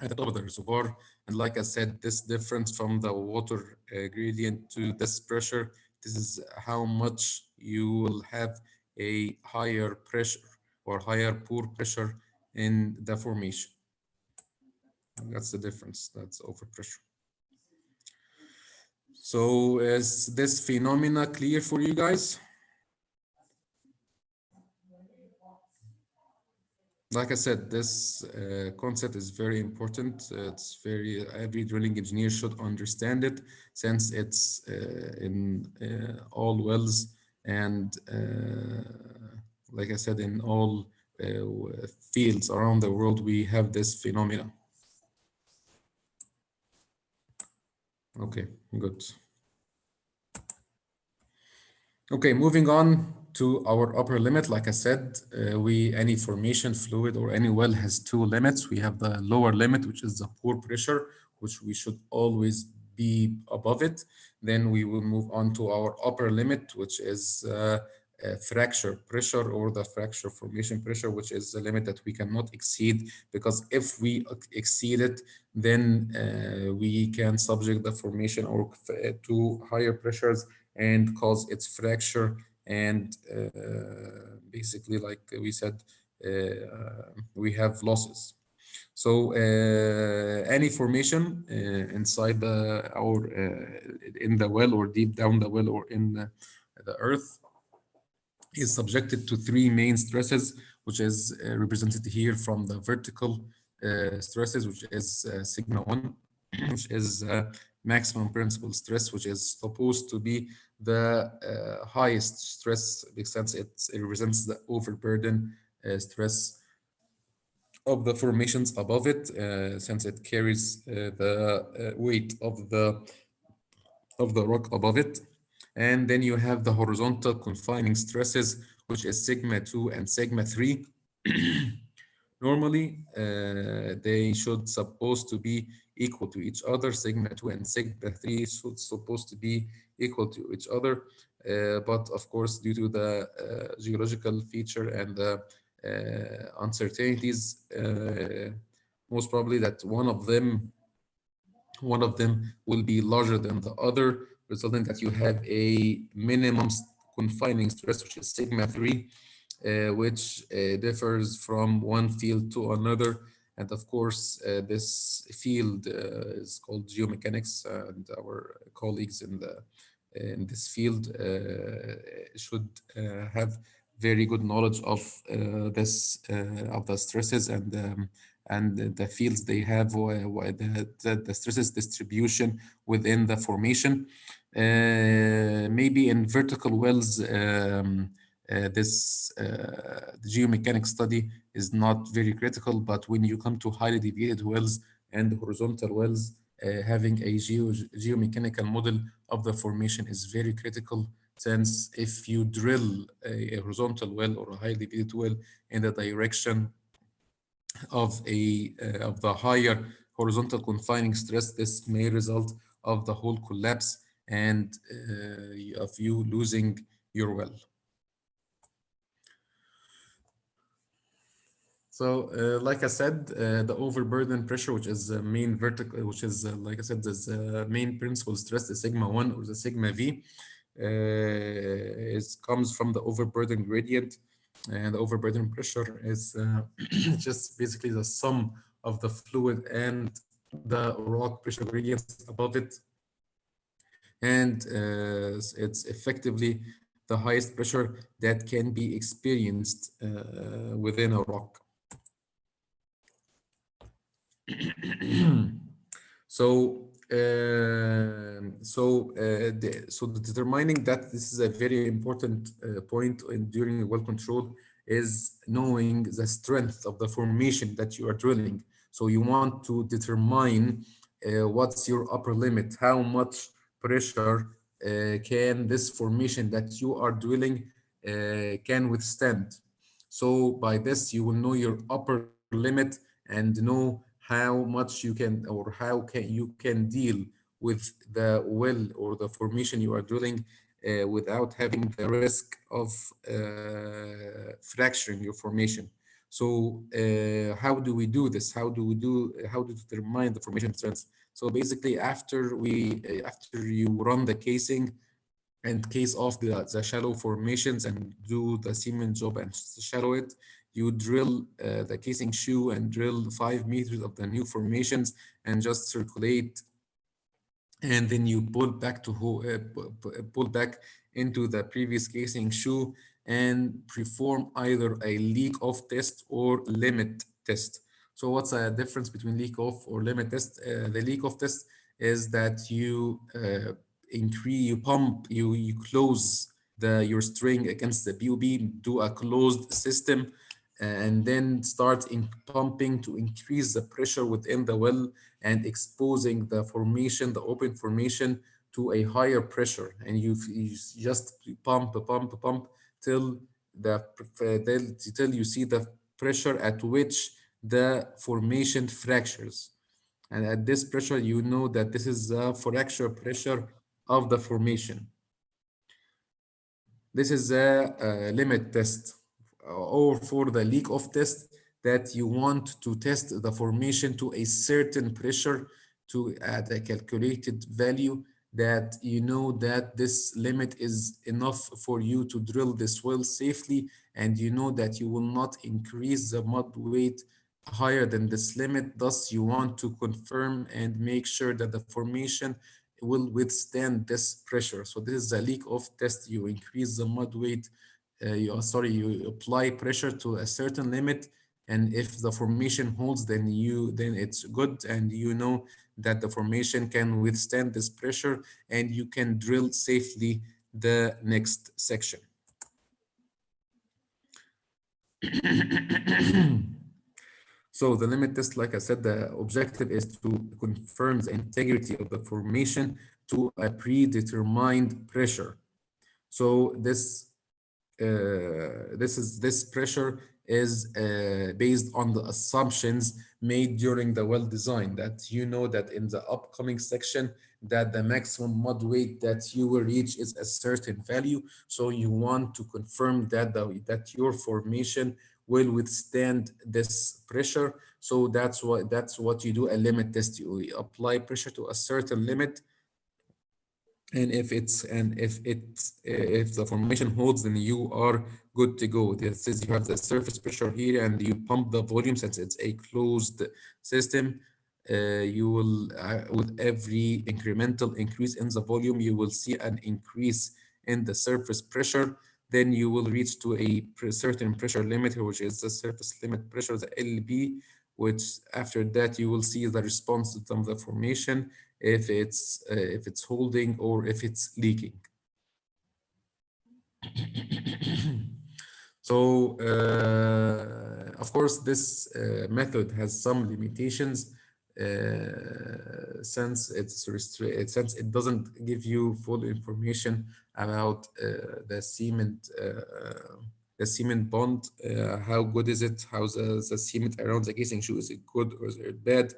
at the top of the reservoir. And like I said, this difference from the water gradient to this pressure, this is how much you will have a higher pressure or higher pore pressure in the formation. That's the difference. That's overpressure. So is this phenomena clear for you guys? Like I said, this concept is very important. It's every drilling engineer should understand it, since it's in all wells and like I said, in all fields around the world, we have this phenomena. Okay, good. Okay, moving on to our upper limit. Like I said, any formation fluid or any well has two limits. We have the lower limit, which is the pore pressure, which we should always be above it. Then we will move on to our upper limit, which is fracture pressure, or the fracture formation pressure, which is the limit that we cannot exceed, because if we exceed it, then we can subject the formation or to higher pressures and cause its fracture. And basically, like we said, we have losses. So any formation inside in the well, or deep down the well, or in the earth, is subjected to three main stresses, which is represented here from the vertical stresses, which is sigma 1, which is maximum principal stress, which is supposed to be the highest stress, because it represents the overburden stress of the formations above it, since it carries the weight of the rock above it. And then you have the horizontal confining stresses, which is sigma 2 and sigma 3. Normally, they should supposed to be equal to each other. Sigma 2 and sigma 3 should supposed to be equal to each other. But of course, due to the geological feature and the uncertainties, most probably that one of them will be larger than the other, resulting that you have a minimum confining stress, which is sigma 3, which differs from one field to another. And of course, this field is called geomechanics, and our colleagues in this field should have very good knowledge of of the stresses and the fields they have, the stresses distribution within the formation. Maybe in vertical wells, the geomechanics study is not very critical, but when you come to highly deviated wells and horizontal wells, having a geomechanical model of the formation is very critical, since if you drill a horizontal well or a highly deviated well in the direction of the higher horizontal confining stress, this may result of the whole collapse and of you losing your well. So, like I said, the overburden pressure, which is the main vertical, which is like I said, the main principal stress, the sigma 1 or the sigma v, comes from the overburden gradient. And the overburden pressure is just basically the sum of the fluid and the rock pressure gradients above it. And it's effectively the highest pressure that can be experienced within a rock. So, determining that, this is a very important point during well control, is knowing the strength of the formation that you are drilling. So you want to determine what's your upper limit, how much pressure can this formation that you are drilling can withstand. So by this, you will know your upper limit and know how much you can, or how you can deal with the well or the formation you are drilling without having the risk of fracturing your formation. So how do we do this? How do determine the formation strength? So basically, after you run the casing and case off the shallow formations and do the cement job and shallow it, you drill the casing shoe and drill 5 meters of the new formations and just circulate, and then you pull back pull back into the previous casing shoe and perform either a leak off test or limit test. So what's the difference between leak off or limit test? The leak off test is that you you close your string against the BOP, do a closed system, and then start pumping to increase the pressure within the well and exposing the formation, the open formation, to a higher pressure. And you just pump till till you see the pressure at which the formation fractures. And at this pressure, you know that this is the fracture pressure of the formation. This is a limit test, or for the leak off test, that you want to test the formation to a certain pressure to at a calculated value, that you know that this limit is enough for you to drill this well safely, and you know that you will not increase the mud weight higher than this limit. Thus, you want to confirm and make sure that the formation will withstand this pressure. So this is a leak off test. You increase the mud weight, you apply pressure to a certain limit, and if the formation holds, then it's good, and you know that the formation can withstand this pressure, and you can drill safely the next section. So the limit test, like I said, the objective is to confirm the integrity of the formation to a predetermined pressure. So this pressure is based on the assumptions made during the well design, that you know that in the upcoming section that the maximum mud weight that you will reach is a certain value. So you want to confirm that that your formation will withstand this pressure. So that's what you do a limit test. You apply pressure to a certain limit, and if the formation holds, then you are good to go. This is, you have the surface pressure here, and you pump the volume. Since it's a closed system, you will with every incremental increase in the volume, you will see an increase in the surface pressure. Then you will reach to a certain pressure limit, which is the surface limit pressure, the LB, which after that you will see the response of the formation, if it's holding or if it's leaking. So of course this method has some limitations, since it doesn't give you full information about the cement bond. How good is it? How the cement around the casing shoe, is it good or is it bad?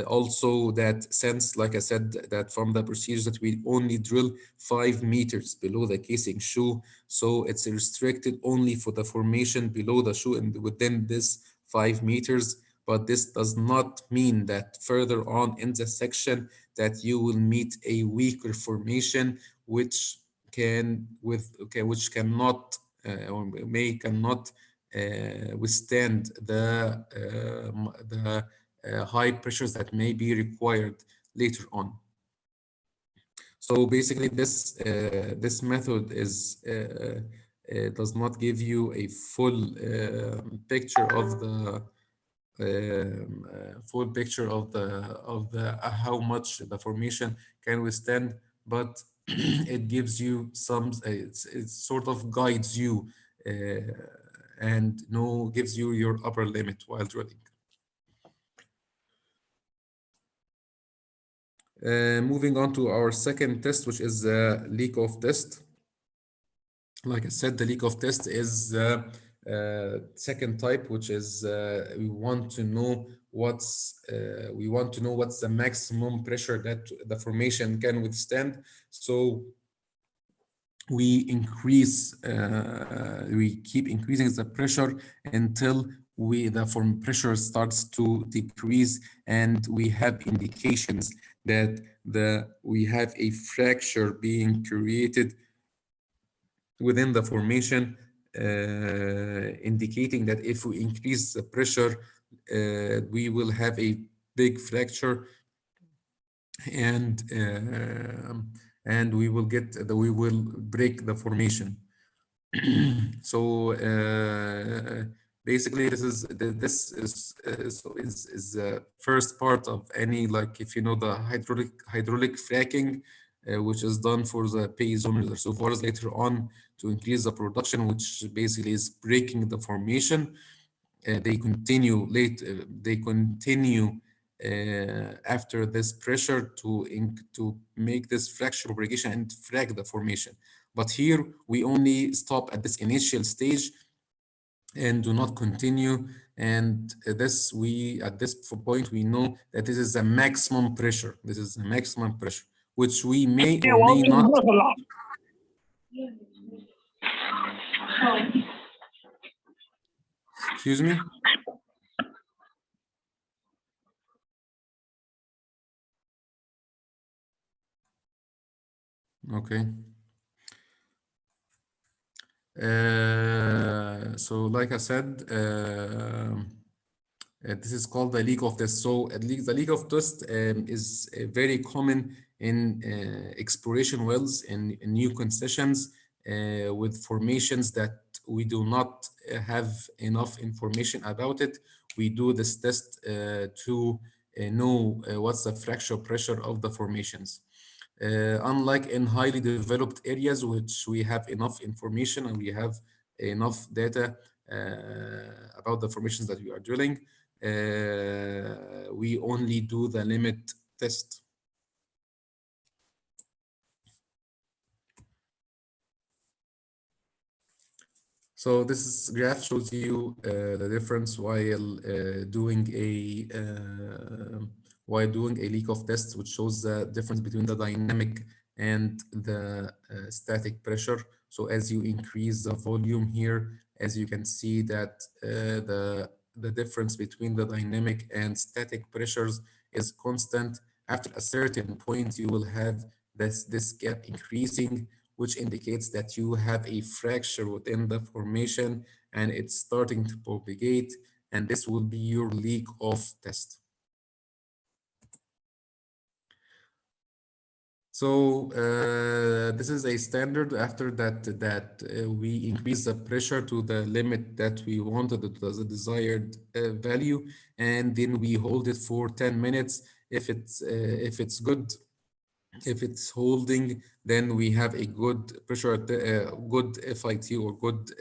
Also, that sense, like I said, that from the procedures that we only drill 5 meters below the casing shoe, so it's restricted only for the formation below the shoe and within this 5 meters. But this does not mean that further on in the section that you will meet a weaker formation, which cannot cannot withstand the high pressures that may be required later on. So basically, this method does not give you a full picture of the how much the formation can withstand, but it gives you some. It sort of guides you and gives you your upper limit while drilling. Moving on to our second test, which is the leak-off test. Like I said, the leak-off test is the second type, which is we want to know what's the maximum pressure that the formation can withstand. So we keep increasing the pressure until the pressure starts to decrease, and we have indications that we have a fracture being created within the formation, indicating that if we increase the pressure, we will have a big fracture, and we will we will break the formation. So basically, this is the first part of any, like, if you know the hydraulic fracking, which is done for the pay zone reservoirs later on to increase the production, which basically is breaking the formation. They continue after this pressure to make this fracture propagation and frac the formation. But here we only stop at this initial stage and do not continue. And this we at this point we know that this is the maximum pressure. This is the maximum pressure, which we may or may not. Excuse me. Okay. So like I said, this is called the leak of test. So the leak of test is very common in exploration wells in new concessions with formations that we do not have enough information about it. We do this test to know what's the fracture pressure of the formations. Unlike in highly developed areas, which we have enough information and we have enough data about the formations that we are drilling, we only do the limit test. So this graph shows you the difference while doing a leak of test, which shows the difference between the dynamic and the static pressure. So as you increase the volume here, as you can see that the difference between the dynamic and static pressures is constant. After a certain point, you will have this gap increasing, which indicates that you have a fracture within the formation and it's starting to propagate, and this will be your leak off test. So this is a standard. After that we increase the pressure to the limit that we wanted, to the desired value, and then we hold it for 10 minutes. If it's good, if it's holding, then we have a good pressure, good FIT, or good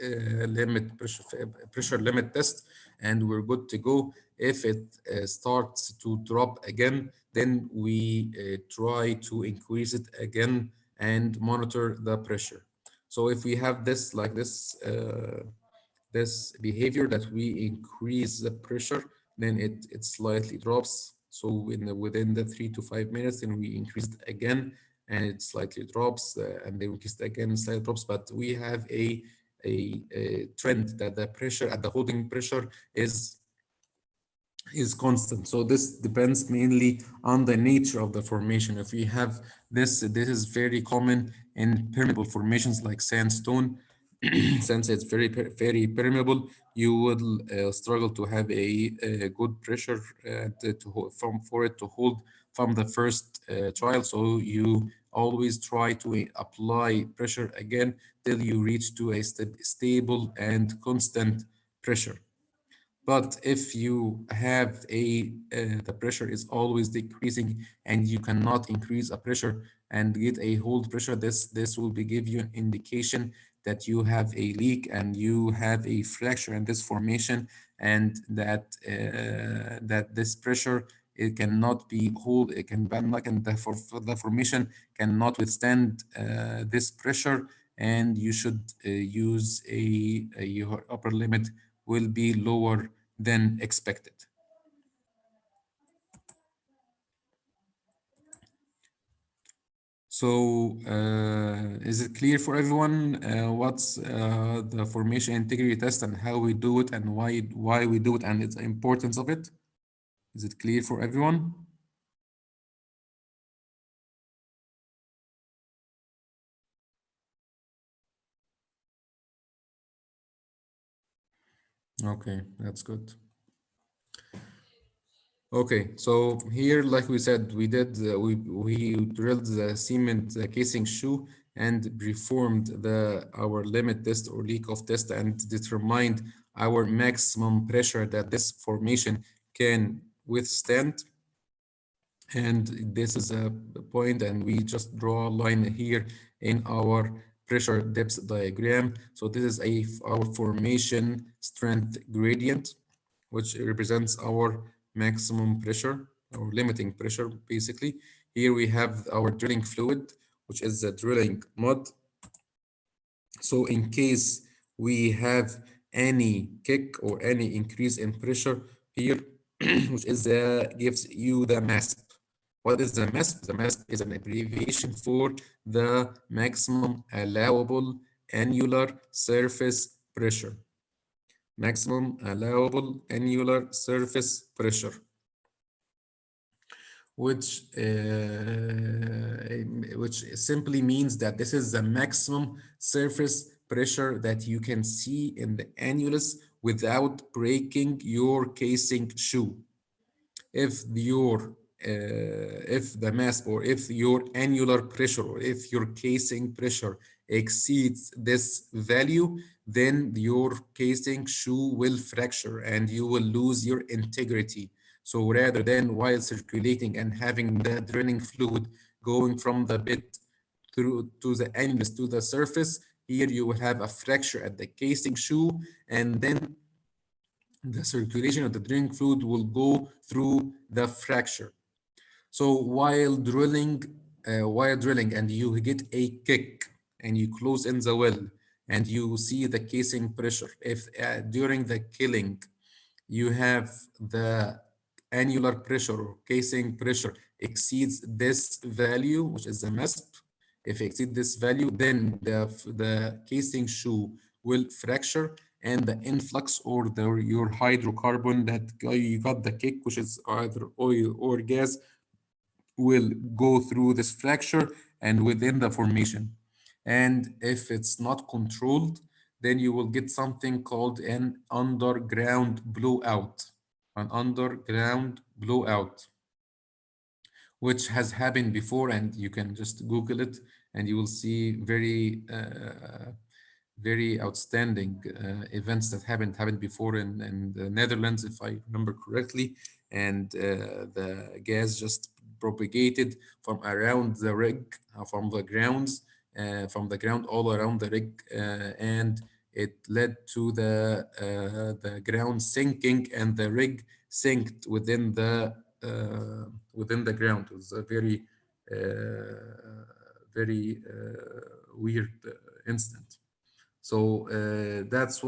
pressure limit test, and we're good to go. If it starts to drop again, then we try to increase it again and monitor the pressure. So if we have this like this behavior that we increase the pressure, then it slightly drops. So within the 3 to 5 minutes, then we increase it again, and it slightly drops, and then we increase it again, slightly drops. But we have a trend that the pressure at the holding pressure is constant. So this depends mainly on the nature of the formation. If we have this is very common in permeable formations like sandstone. Since it's very permeable, you will struggle to have a good pressure for it to hold from the first trial. So you always try to apply pressure again till you reach to a stable and constant pressure. But if you have the pressure is always decreasing and you cannot increase a pressure and get a hold pressure, this will give you an indication that you have a leak and you have a fracture in this formation, and that this pressure, it cannot be hold, it can like, and the formation cannot withstand this pressure, and you should use your upper limit will be lower than expected. So is it clear for everyone what's the formation integrity test and how we do it and why we do it and its importance of it? Is it clear for everyone? Okay, that's good. Okay, so here, like we said, we drilled the cement casing shoe and performed the our limit test or leak off test and determined our maximum pressure that this formation can withstand. And this is a point, and we just draw a line here in our pressure depth diagram. So this is our formation strength gradient, which represents our maximum pressure or limiting pressure, basically. Here we have our drilling fluid, which is the drilling mud. So in case we have any kick or any increase in pressure here, which is gives you the MASP. What is the MASP? The MASP is an abbreviation for the maximum allowable annular surface pressure. Maximum allowable annular surface pressure, which simply means that this is the maximum surface pressure that you can see in the annulus without breaking your casing shoe. If the mass or if your annular pressure or if your casing pressure exceeds this value, then your casing shoe will fracture and you will lose your integrity. So rather than while circulating and having the drilling fluid going from the bit through to the annulus to the surface, here you will have a fracture at the casing shoe, and then the circulation of the drilling fluid will go through the fracture. So while drilling and you get a kick and you close in the well and you see the casing pressure, if during the killing you have the annular pressure or casing pressure exceeds this value, which is the MASP, if it exceeds this value, then the casing shoe will fracture, and the influx or your hydrocarbon that you got the kick, which is either oil or gas, will go through this fracture and within the formation. And if it's not controlled, then you will get something called an underground blowout. An underground blowout, which has happened before, and you can just Google it and you will see very outstanding events that happened before in the Netherlands, if I remember correctly. And the gas just propagated from around the rig, from the ground all around the rig, and it led to the ground sinking, and the rig sinked within the ground. It was a very weird incident. So that's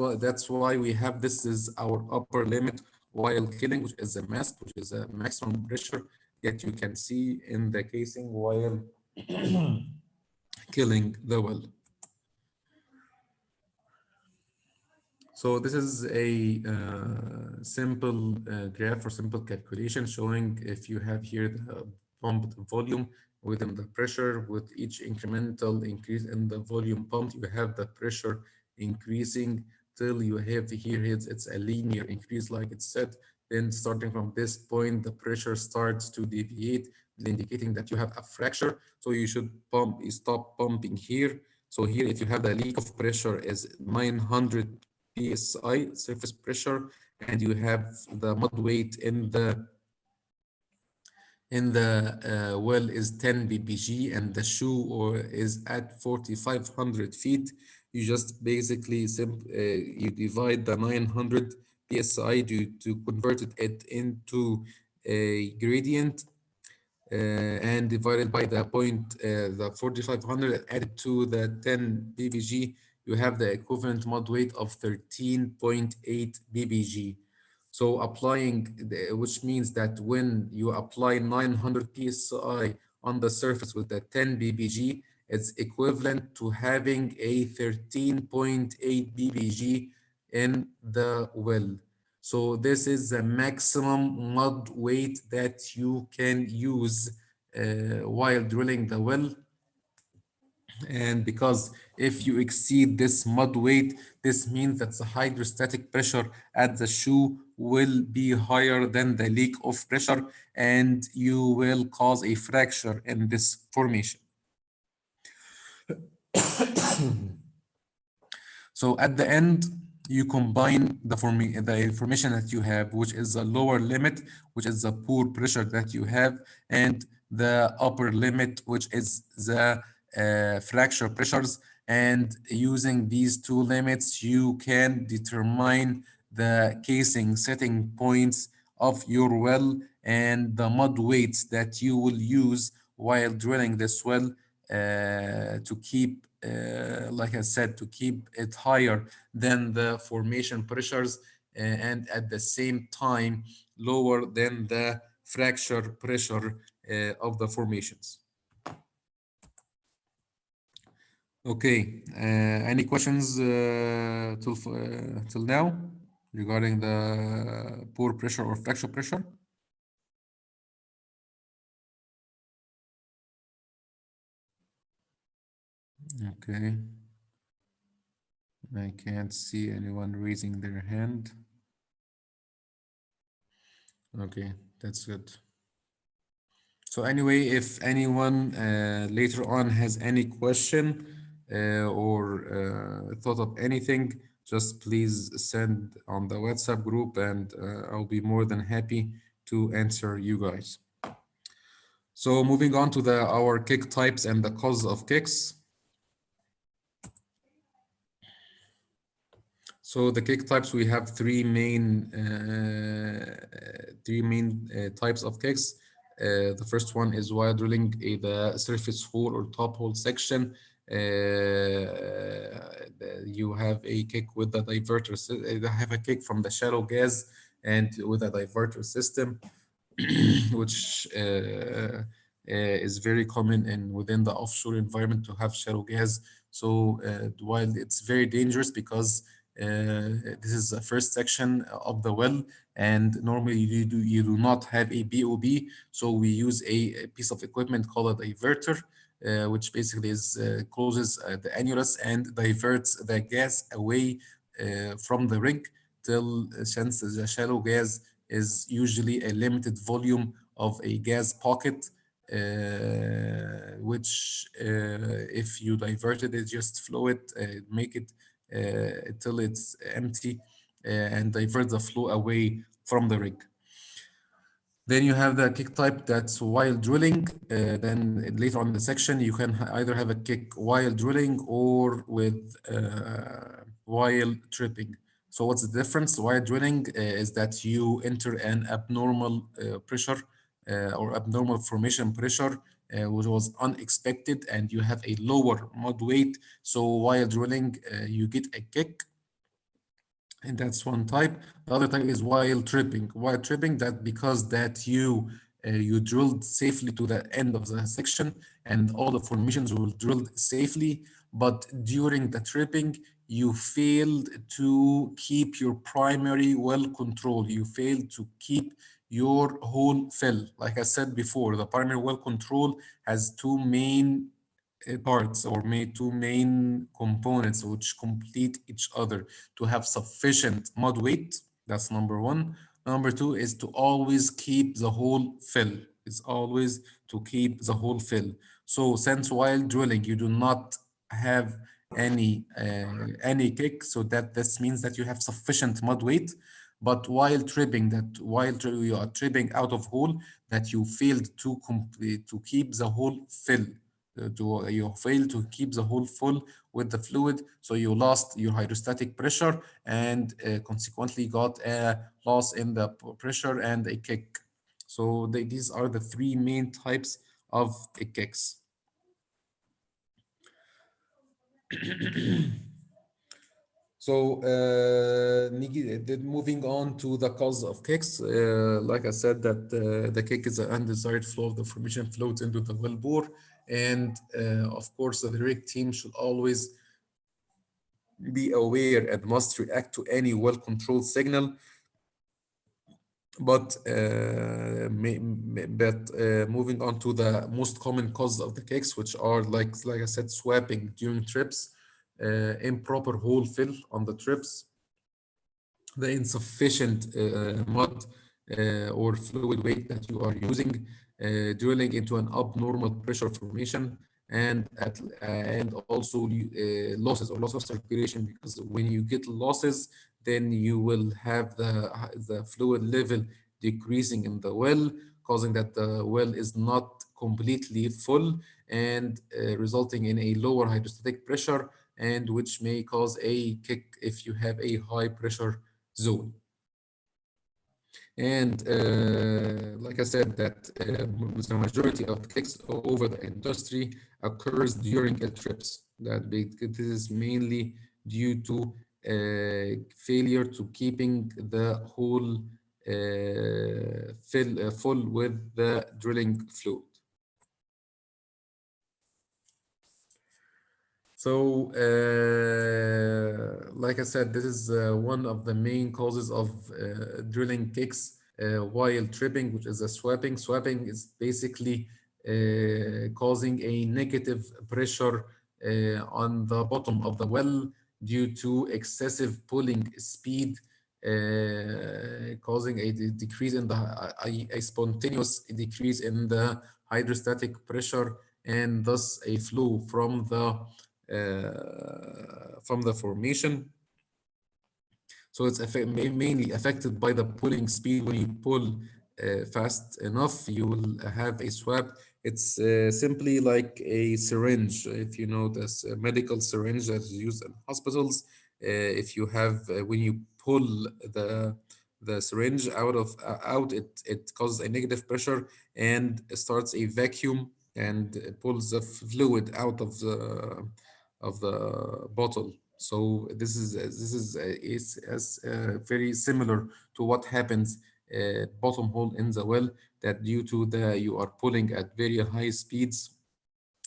why we have this is our upper limit while killing, which is a MASP, which is a maximum pressure that you can see in the casing while killing the well. So this is a simple graph or simple calculation showing if you have here the pumped volume within the pressure. With each incremental increase in the volume pumped, you have the pressure increasing till you have here it's a linear increase, like it said. Then starting from this point, the pressure starts to deviate, indicating that you have a fracture. So you should stop pumping here. So here, if you have the leak of pressure is 900 psi surface pressure, and you have the mud weight in the well is 10 ppg, and the shoe or is at 4,500 feet, you just basically you divide the 900 psi to convert it into a gradient, and divided by the the 4,500 added to the 10 ppg, you have the equivalent mud weight of 13.8 ppg. So which means that when you apply 900 psi on the surface with the 10 ppg, it's equivalent to having a 13.8 ppg in the well. So this is the maximum mud weight that you can use while drilling the well. And because if you exceed this mud weight, this means that the hydrostatic pressure at the shoe will be higher than the leak of pressure, and you will cause a fracture in this formation. So at the end, you combine the information that you have, which is the lower limit, which is the poor pressure that you have, and the upper limit, which is the fracture pressures. And using these two limits, you can determine the casing setting points of your well and the mud weights that you will use while drilling this well to keep, like I said, to keep it higher than the formation pressures and at the same time lower than the fracture pressure of the formations. Okay, any questions till now regarding the pore pressure or fracture pressure? Okay, I can't see anyone raising their hand. Okay, that's good. So anyway, if anyone later on has any question or thought of anything, just please send on the WhatsApp group and I'll be more than happy to answer you guys. So moving on to our kick types and the cause of kicks. So the kick types, we have three main types of kicks. The first one is while drilling the surface hole or top hole section. You have a kick with the diverter. Have a kick from the shallow gas and with a diverter system, which is very common within the offshore environment to have shallow gas. So while it's very dangerous because this is the first section of the well, and normally you do not have a BOB, so we use a piece of equipment called a diverter, which basically closes the annulus and diverts the gas away from the rig till since the shallow gas is usually a limited volume of a gas pocket, which if you divert it, just flow it, make it till it's empty, and divert the flow away from the rig. Then you have the kick type that's while drilling. Then later on in the section, you can either have a kick while drilling or with while tripping. So what's the difference? While drilling is that you enter an abnormal pressure or abnormal formation pressure, which was unexpected, and you have a lower mud weight. So while drilling, you get a kick, and that's one type. The other type is while tripping. While tripping, that because that you drilled safely to the end of the section and all the formations were drilled safely, but during the tripping you failed to keep your primary well control. You failed to keep your hole fill. Like I said before, the primary well control has two main parts or two main components which complete each other: to have sufficient mud weight, that's number one. Number two is to always keep the hole fill, is always to keep the hole fill. So since while drilling you do not have any kick, so that this means that you have sufficient mud weight. But while tripping, you are tripping out of hole, that you failed to complete to keep the hole fill, you fail to keep the hole full with the fluid, so you lost your hydrostatic pressure and consequently got a loss in the pressure and a kick. So these are the three main types of kicks. So moving on to the cause of kicks, like I said, that the kick is an undesired flow of the formation floats into the well bore, and of course the rig team should always be aware and must react to any well-controlled signal But moving on to the most common causes of the kicks, which are like I said, swapping during trips, improper hole fill on the trips, the insufficient mud or fluid weight that you are using, drilling into an abnormal pressure formation, and also losses or loss of circulation. Because when you get losses, then you will have the fluid level decreasing in the well, causing that the well is not completely full, and resulting in a lower hydrostatic pressure, and which may cause a kick if you have a high pressure zone. And like I said, that the majority of kicks over the industry occurs during trips. This is mainly due to failure to keeping the hole full with the drilling fluid. So, like I said, this is one of the main causes of drilling kicks while tripping, which is a swapping. Swapping is basically causing a negative pressure on the bottom of the well due to excessive pulling speed, causing a decrease in a spontaneous decrease in the hydrostatic pressure, and thus a flow from the formation. So it's mainly affected by the pulling speed. When you pull fast enough, you will have a swap. It's simply like a syringe. If you know this medical syringe that is used in hospitals, if you have when you pull the syringe out, it causes a negative pressure and starts a vacuum and pulls the fluid out of the bottle. So is as very similar to what happens bottom hole in the well, that due to the you are pulling at very high speeds,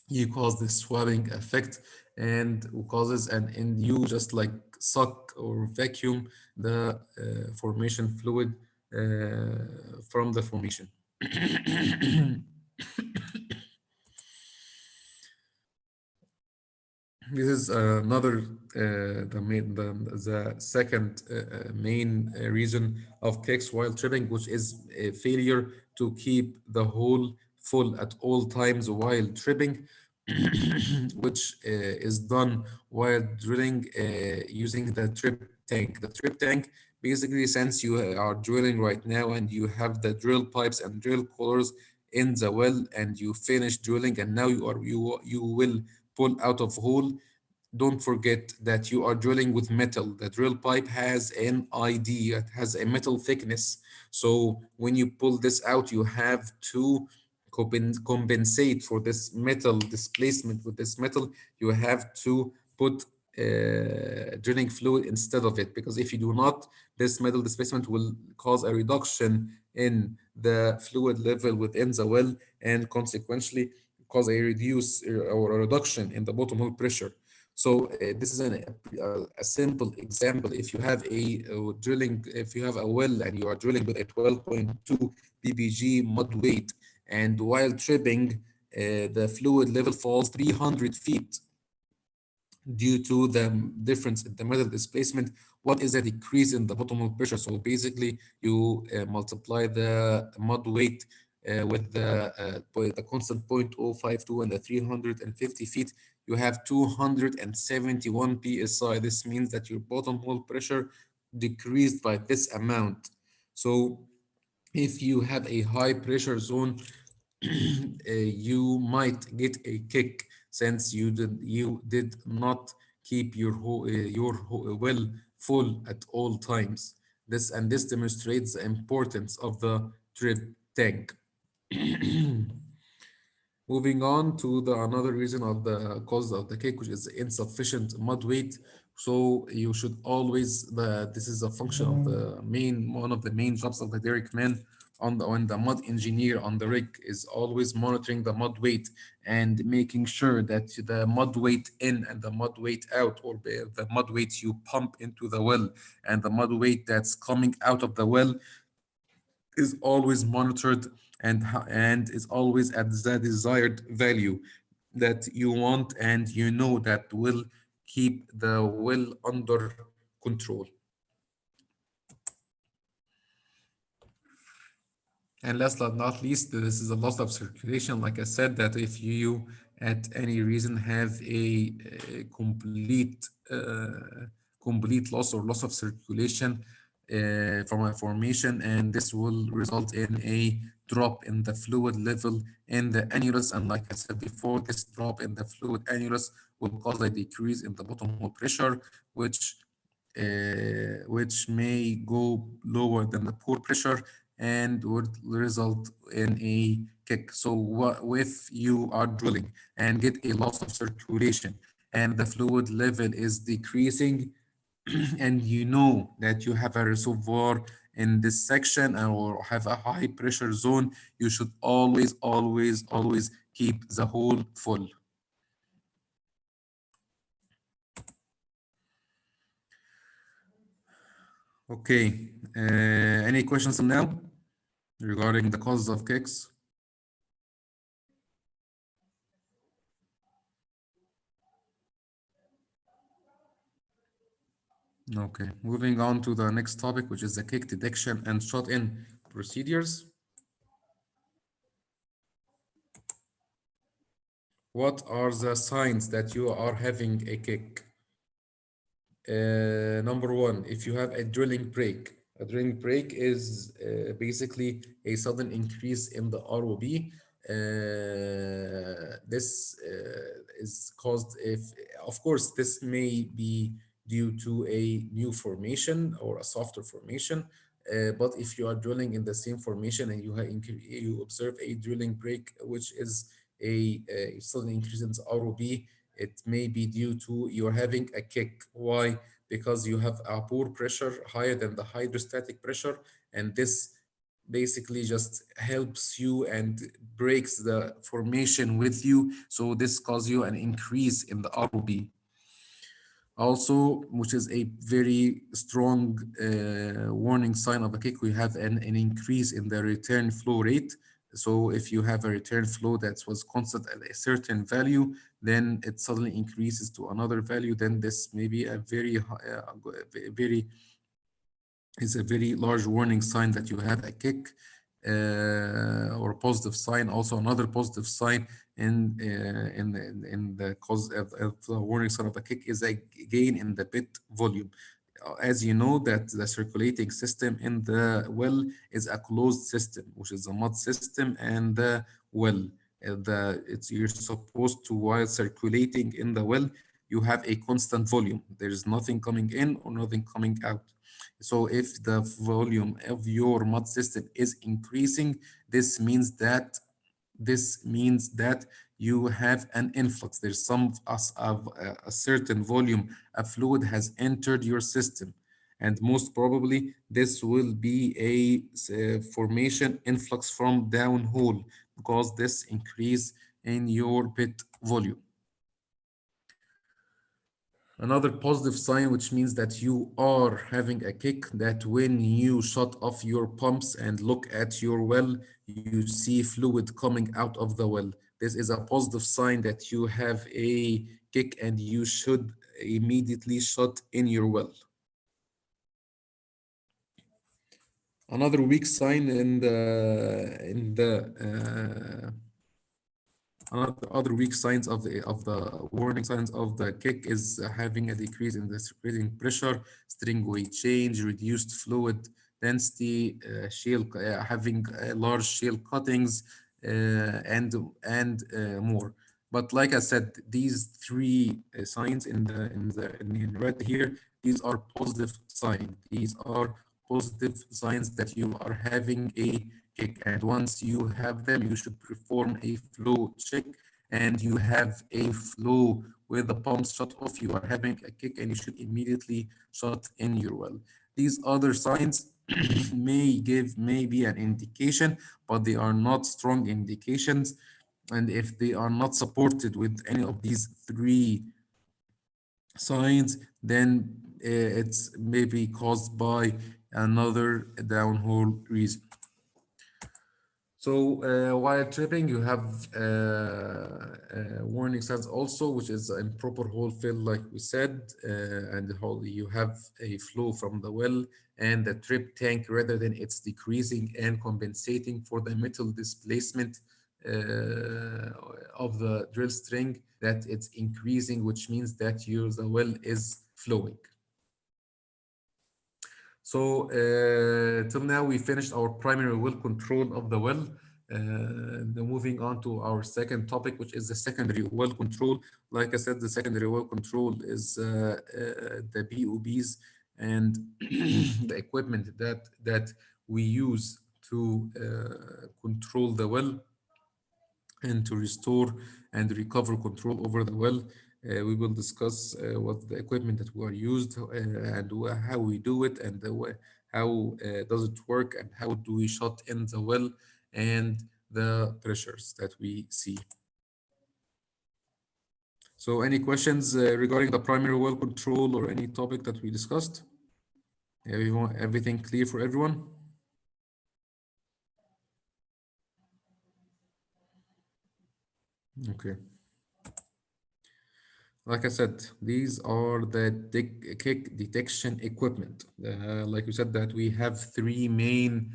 you cause the swabbing effect, and causes and you just like suck or vacuum the formation fluid from the formation. This is another the second main reason of kicks while tripping, which is a failure to keep the hole full at all times while tripping, which is done while drilling using the trip tank. The trip tank, basically, since you are drilling right now and you have the drill pipes and drill collars in the well, and you finish drilling, and now you will pull out of hole. Don't forget that you are drilling with metal. The drill pipe has an ID, it has a metal thickness. So when you pull this out, you have to compensate for this metal displacement. With this metal, you have to put drilling fluid instead of it, because if you do not, this metal displacement will cause a reduction in the fluid level within the well, and consequently cause a reduction in the bottom hole pressure. So this is a simple example. If you have if you have a well and you are drilling with a 12.2 ppg mud weight, and while tripping, the fluid level falls 300 feet due to the difference in the metal displacement, what is the decrease in the bottom hole pressure? So basically, you multiply the mud weight with the constant 0.052 and the 350 feet, you have 271 psi. This means that your bottom hole pressure decreased by this amount. So if you have a high pressure zone, you might get a kick, since you did not keep well full at all times. This demonstrates the importance of the trip tank. Moving on to the another reason of the cause of the cake, which is insufficient mud weight. So you should always this is a function of the main one of the main jobs of the derrick man on the mud engineer on the rig, is always monitoring the mud weight and making sure that the mud weight in and the mud weight out, or the mud weight you pump into the well and the mud weight that's coming out of the well, is always monitored and is always at the desired value that you want, and you know that will keep the well under control. And last but not least, this is a loss of circulation. Like I said, that if you at any reason have a complete loss or loss of circulation from a formation, and this will result in a drop in the fluid level in the annulus. And like I said before, this drop in the fluid annulus will cause a decrease in the bottom hole pressure, which may go lower than the pore pressure and would result in a kick. So what if you are drilling and get a loss of circulation and the fluid level is decreasing and you know that you have a reservoir in this section or have a high pressure zone, you should always keep the hole full. Okay, any questions now regarding the causes of kicks? Okay, moving on to the next topic, which is the kick detection and shot-in procedures. What are the signs that you are having a kick? Number one, if you have a drilling break is basically a sudden increase in the ROB. This is caused if, of course, this may be due to a new formation or a softer formation. But if you are drilling in the same formation and you observe a drilling break, which is a sudden increase in the ROB, it may be due to you're having a kick. Why? Because you have a pore pressure higher than the hydrostatic pressure, and this basically just helps you and breaks the formation with you. So this causes you an increase in the ROB. Also, which is a very strong warning sign of a kick, we have an increase in the return flow rate. So if you have a return flow that was constant at a certain value, then it suddenly increases to another value, then this may be a very is a very large warning sign that you have a kick, or positive sign. Also, another positive sign in the cause of the warning sign of a kick is a gain in the bit volume. As you know, that the circulating system in the well is a closed system, which is a mud system, and the well, you're supposed to, while circulating in the well, you have a constant volume. There is nothing coming in or nothing coming out. So if the volume of your mud system is increasing, this means that you have an influx. There's some of a certain volume of fluid has entered your system, and most probably this will be a formation influx from downhole because this increase in your pit volume. Another positive sign, which means that you are having a kick, that when you shut off your pumps and look at your well, you see fluid coming out of the well. This is a positive sign that you have a kick and you should immediately shut in your well. Another weak sign other weak signs of the warning signs of the kick is having a decrease in the circulating pressure, string weight change, reduced fluid density, having large shale cuttings, and more. But like I said, these three signs in red here, these are positive signs. These are positive signs that you are having a kick. And once you have them, you should perform a flow check, and you have a flow with the pumps shut off, you are having a kick, and you should immediately shut in your well. These other signs may be an indication, but they are not strong indications. And if they are not supported with any of these three signs, then it's maybe caused by another downhole reason. So while tripping, you have warning signs also, which is improper hole fill, like we said, and you have a flow from the well and the trip tank rather than it's decreasing and compensating for the metal displacement of the drill string that it's increasing, which means that the well is flowing. So till now we finished our primary well control of the well. Then moving on to our second topic, which is the secondary well control. Like I said, the secondary well control is the BOBs and the equipment that we use to control the well and to restore and recover control over the well. We will discuss what the equipment that were used and how we do it and how does it work and how do we shut in the well and the pressures that we see. So any questions regarding the primary well control or any topic that we discussed? Everything clear for everyone? Okay. Like I said, these are the kick detection equipment. Like we said, that we have three main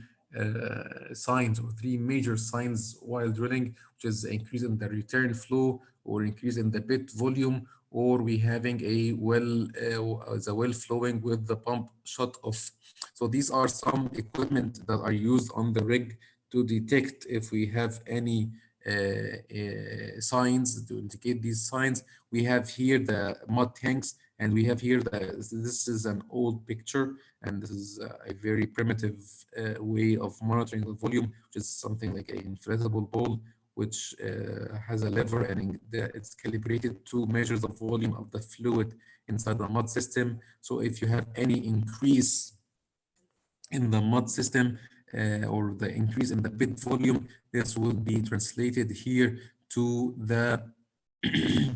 signs or three major signs while drilling, which is increase in the return flow or increase in the bit volume, or we having a well, the well flowing with the pump shut off. So these are some equipment that are used on the rig to detect if we have any signs to indicate these signs. We have here the mud tanks, and we have here this is an old picture, and this is a very primitive way of monitoring the volume, which is something like an inflatable ball, which has a lever and it's calibrated to measure the volume of the fluid inside the mud system. So if you have any increase in the mud system or the increase in the bit volume, this will be translated here to the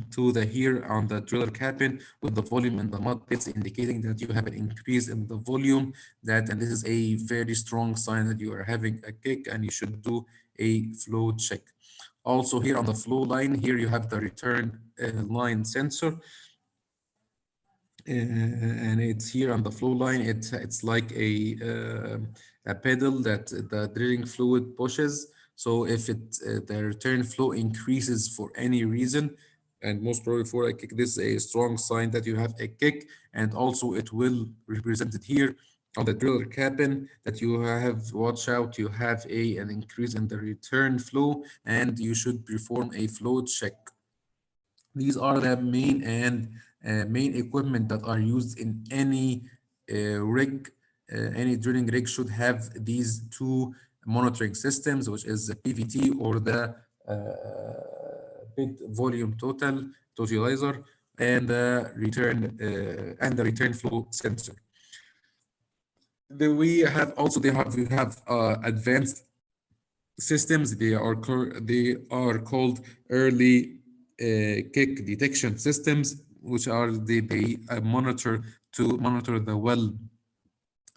to the here on the driller cabin with the volume in the mud pits, indicating that you have an increase in the volume. And this is a very strong sign that you are having a kick, and you should do a flow check. Also here on the flow line, here you have the return line sensor. And it's here on the flow line. It's like a pedal that the drilling fluid pushes. So if the return flow increases for any reason, and most probably for a kick, this is a strong sign that you have a kick. And also it will represent it here on the driller cabin that you have, watch out, you have an increase in the return flow, and you should perform a flow check. These are the main equipment that are used in any rig. Any drilling rig should have these two monitoring systems, which is the PVT or the bit volume totalizer, and the return flow sensor. Then we have also we have advanced systems. They are called early kick detection systems, which are they monitor the well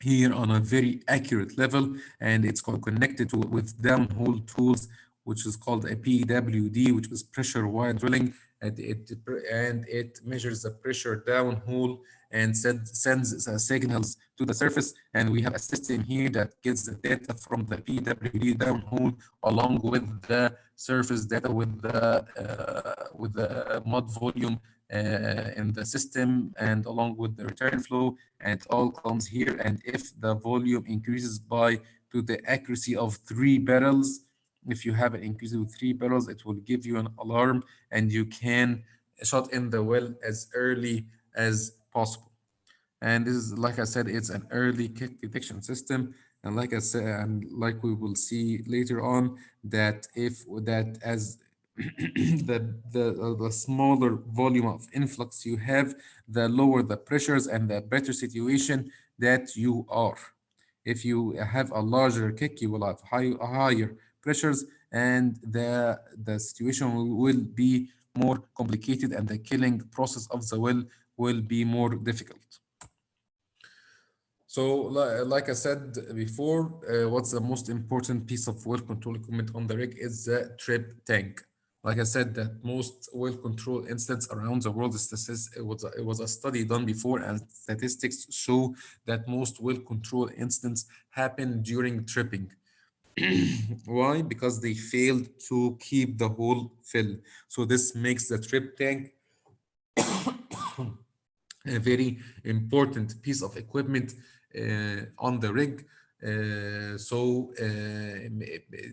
here on a very accurate level, and it's connected with downhole tools, which is called a PWD, which is pressure while drilling, and it measures the pressure downhole and sends signals to the surface. And we have a system here that gets the data from the PWD downhole along with the surface data with the mud volume in the system and along with the return flow, and it all comes here. And if the volume increases to the accuracy of 3 barrels, if you have an increase of 3 barrels, it will give you an alarm, and you can shut in the well as early as possible. And this is, like I said, it's an early kick detection system. And like I said, and like we will see later on, that if that as the smaller volume of influx you have, the lower the pressures and the better situation that you are. If you have a larger kick, you will have higher pressures, and the situation will be more complicated, and the killing process of the well will be more difficult. So, like I said before, what's the most important piece of well control equipment on the rig is the trip tank. Like I said, that most well control incidents around the world, it was a study done before, and statistics show that most well control incidents happen during tripping. Why? Because they failed to keep the hole filled. So this makes the trip tank a very important piece of equipment on the rig.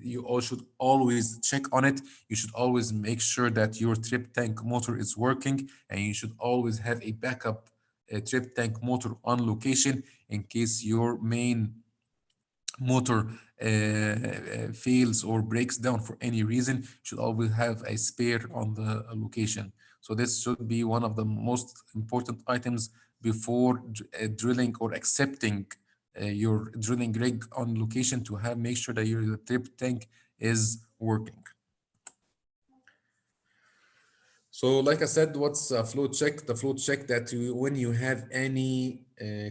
You all should always check on it. You should always make sure that your trip tank motor is working, and you should always have a backup trip tank motor on location in case your main motor fails or breaks down for any reason. You should always have a spare on the location. So this should be one of the most important items before drilling or accepting your drilling rig on location, to have make sure that your trip tank is working. So, like I said, what's a flow check? The flow check that when you have any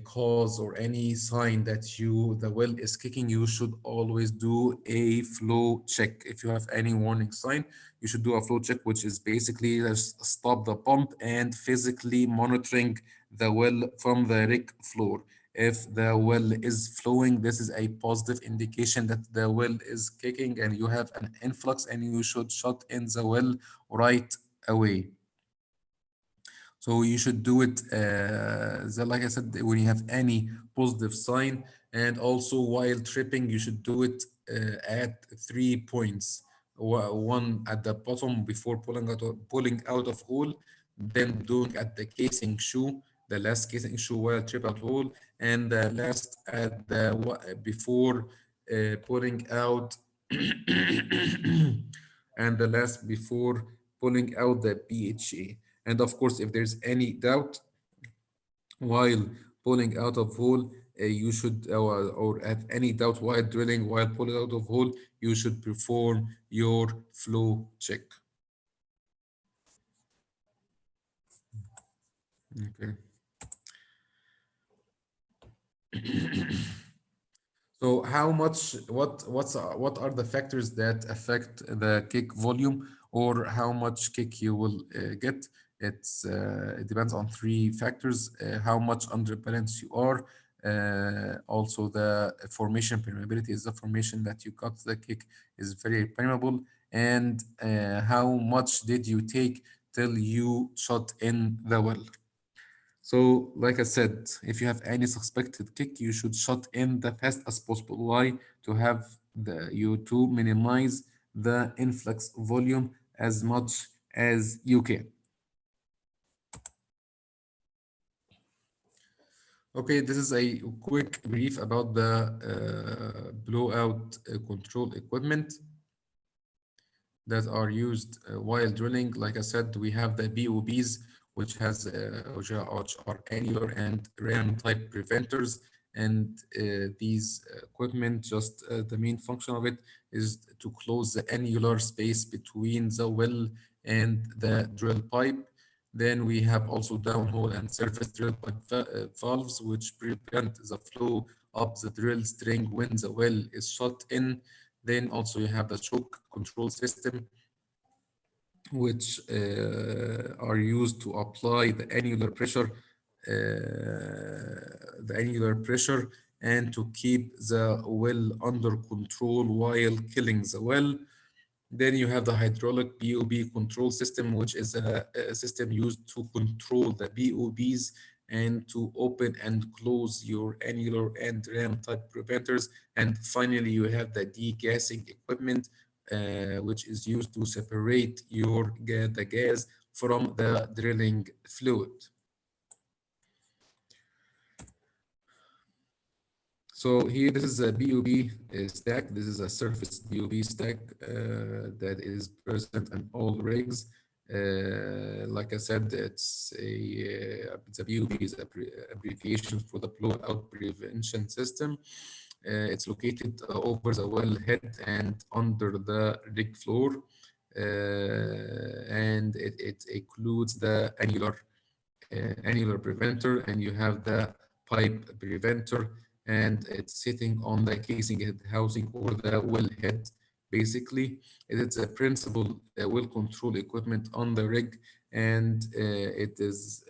cause or any sign that the well is kicking, you should always do a flow check. If you have any warning sign, you should do a flow check, which is basically just stop the pump and physically monitoring the well from the rig floor. If the well is flowing, this is a positive indication that the well is kicking and you have an influx, and you should shut in the well right away. So you should do it, like I said, when you have any positive sign. And also while tripping, you should do it at 3 points. One at the bottom before pulling out of hole, then doing at the casing shoe, the last casing shoe while trip out hole, and the last at the before pulling out and the last before pulling out the PHA. And of course, if there's any doubt while pulling out of hole, you should, or have any doubt while drilling, while pulling out of hole, you should perform your flow check. Okay. So how much, what are the factors that affect the kick volume, or how much kick you will get? It depends on three factors: how much under balance you are, also the formation permeability, is the formation that you cut the kick is very permeable, and how much did you take till you shot in the well. So, like I said, if you have any suspected kick, you should shut in the fast as possible. Why? To have you to minimize the influx volume as much as you can. Okay, this is a quick brief about the blowout control equipment that are used while drilling. Like I said, we have the BOBs, which are annular and ram type preventers. And these equipment, just the main function of it is to close the annular space between the well and the drill pipe. Then we have also downhole and surface drill pipe valves, which prevent the flow up the drill string when the well is shut in. Then also you have the choke control system, which are used to apply the annular pressure, and to keep the well under control while killing the well. Then you have the hydraulic BOB control system, which is a system used to control the BOBs and to open and close your annular and ram type preventers. And finally, you have the degassing equipment, which is used to separate the gas from the drilling fluid. So here, this is a BOB stack. This is a surface BOB stack that is present in all rigs. Like I said, the BOB is abbreviation for the blowout prevention system. It's located over the well head and under the rig floor, and it includes the annular preventer, and you have the pipe preventer, and it's sitting on the casing head housing or the well head. Basically, it is a principal well control equipment on the rig, and it is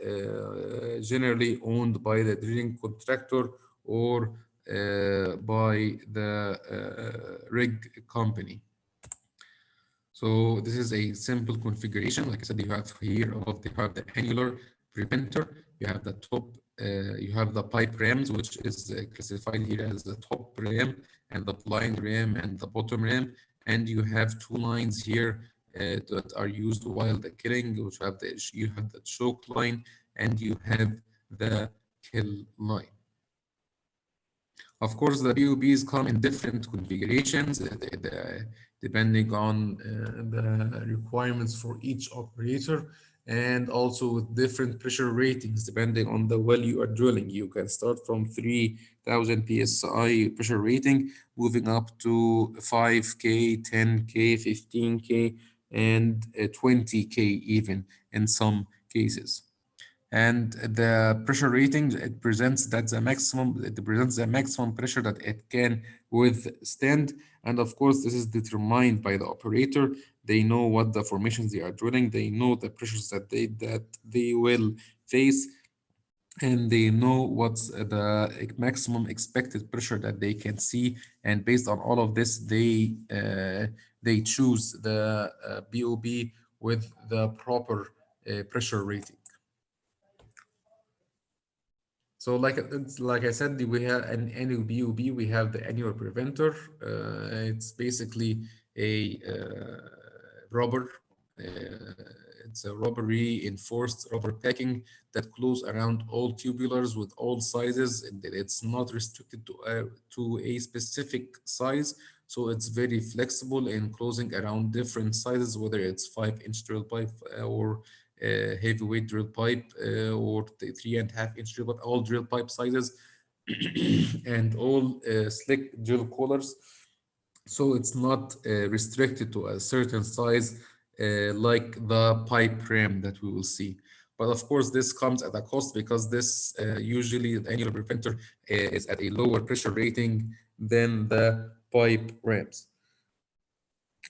generally owned by the drilling contractor or by the rig company. So this is a simple configuration. Like I said, you have here above, you have the annular preventer, you have the top, you have the pipe rams, which is classified here as the top ram and the blind ram and the bottom ram. And you have two lines here that are used while the killing, which have you have the choke line and you have the kill line. Of course, the POBs come in different configurations depending on the requirements for each operator, and also with different pressure ratings depending on the well you are drilling. You can start from 3000 psi pressure rating, moving up to 5K, 10K, 15K, and 20K even in some cases. And the pressure rating, it presents that the maximum, it presents the maximum pressure that it can withstand. And of course, this is determined by the operator. They know what the formations they are drilling, they know the pressures that they will face, and they know what's the maximum expected pressure that they can see. And based on all of this, they choose the BOB with the proper pressure rating. So like I said, we have an annual BOB, we have the annual preventer. It's basically a rubber. It's a rubber reinforced rubber packing that close around all tubulars with all sizes. It's not restricted to a specific size, so it's very flexible in closing around different sizes, whether it's 5-inch drill pipe or heavyweight drill pipe or the 3.5-inch drill pipe, all drill pipe sizes, and all slick drill collars. So it's not restricted to a certain size like the pipe ram that we will see. But of course, this comes at a cost because this usually the annular preventer is at a lower pressure rating than the pipe rams.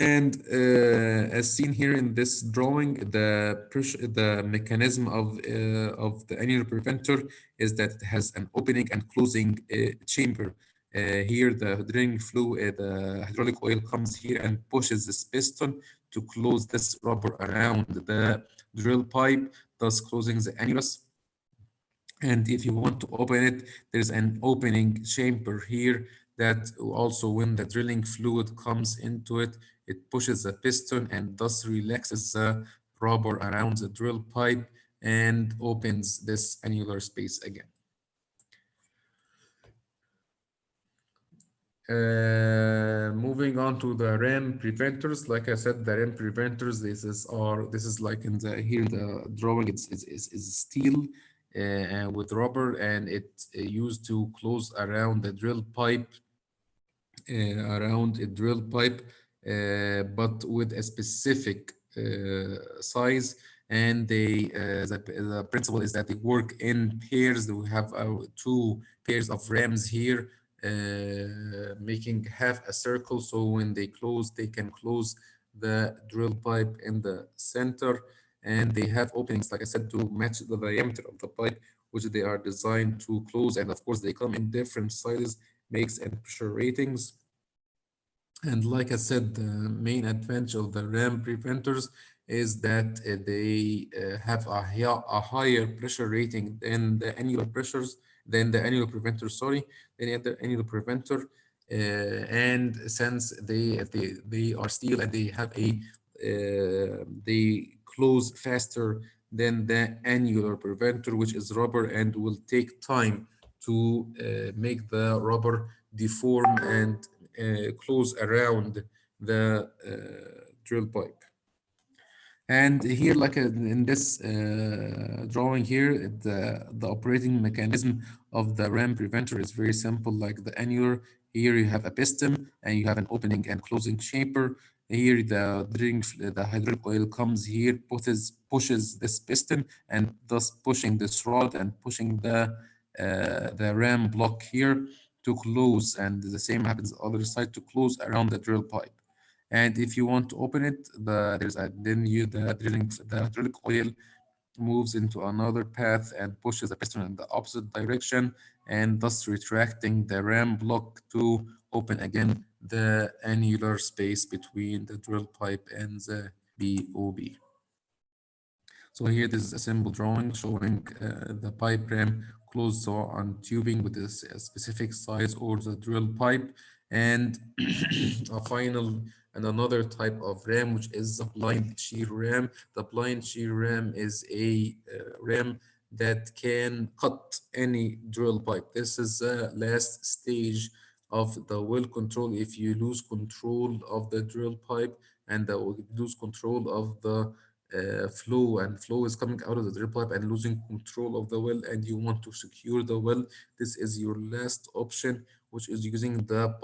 And as seen here in this drawing, the mechanism of the annular preventer is that it has an opening and closing chamber. Here, the drilling fluid, the hydraulic oil comes here and pushes this piston to close this rubber around the drill pipe, thus closing the annulus. And if you want to open it, there's an opening chamber here that also, when the drilling fluid comes into it, it pushes the piston and thus relaxes the rubber around the drill pipe and opens this annular space again. Moving on to the ram preventers. Like I said, the ram preventers, this is like in the here in the drawing, is steel with rubber, and it's used to close around the drill pipe, around a drill pipe, but with a specific size. And the principle is that they work in pairs. We have two pairs of rams here, making half a circle. So when they close, they can close the drill pipe in the center. And they have openings, like I said, to match the diameter of the pipe, which they are designed to close. And of course, they come in different sizes, makes and pressure ratings. And like I said, the main advantage of the ram preventers is that they have a higher pressure rating than the annular pressures, than the annular preventer, sorry, than the annular preventer. And since they are steel and they have they close faster than the annular preventer, which is rubber and will take time to make the rubber deform and close around the drill pipe. And here, like in this drawing here, the operating mechanism of the ram preventer is very simple. Like the annular, here you have a piston and you have an opening and closing chamber. Here the hydraulic oil comes here, pushes this piston, and thus pushing this rod and pushing the the ram block here to close, and the same happens on the other side to close around the drill pipe. And if you want to open it, then you the hydraulic oil moves into another path and pushes the piston in the opposite direction, and thus retracting the ram block to open again the annular space between the drill pipe and the BOB. So here this is a simple drawing showing the pipe ram closed on tubing with a specific size or the drill pipe, and a final and another type of ram, which is the blind shear ram. The blind shear ram is a ram that can cut any drill pipe. This is the last stage of the well control. If you lose control of the drill pipe and lose control of the flow, and flow is coming out of the drill pipe and losing control of the well, and you want to secure the well, this is your last option, which is using the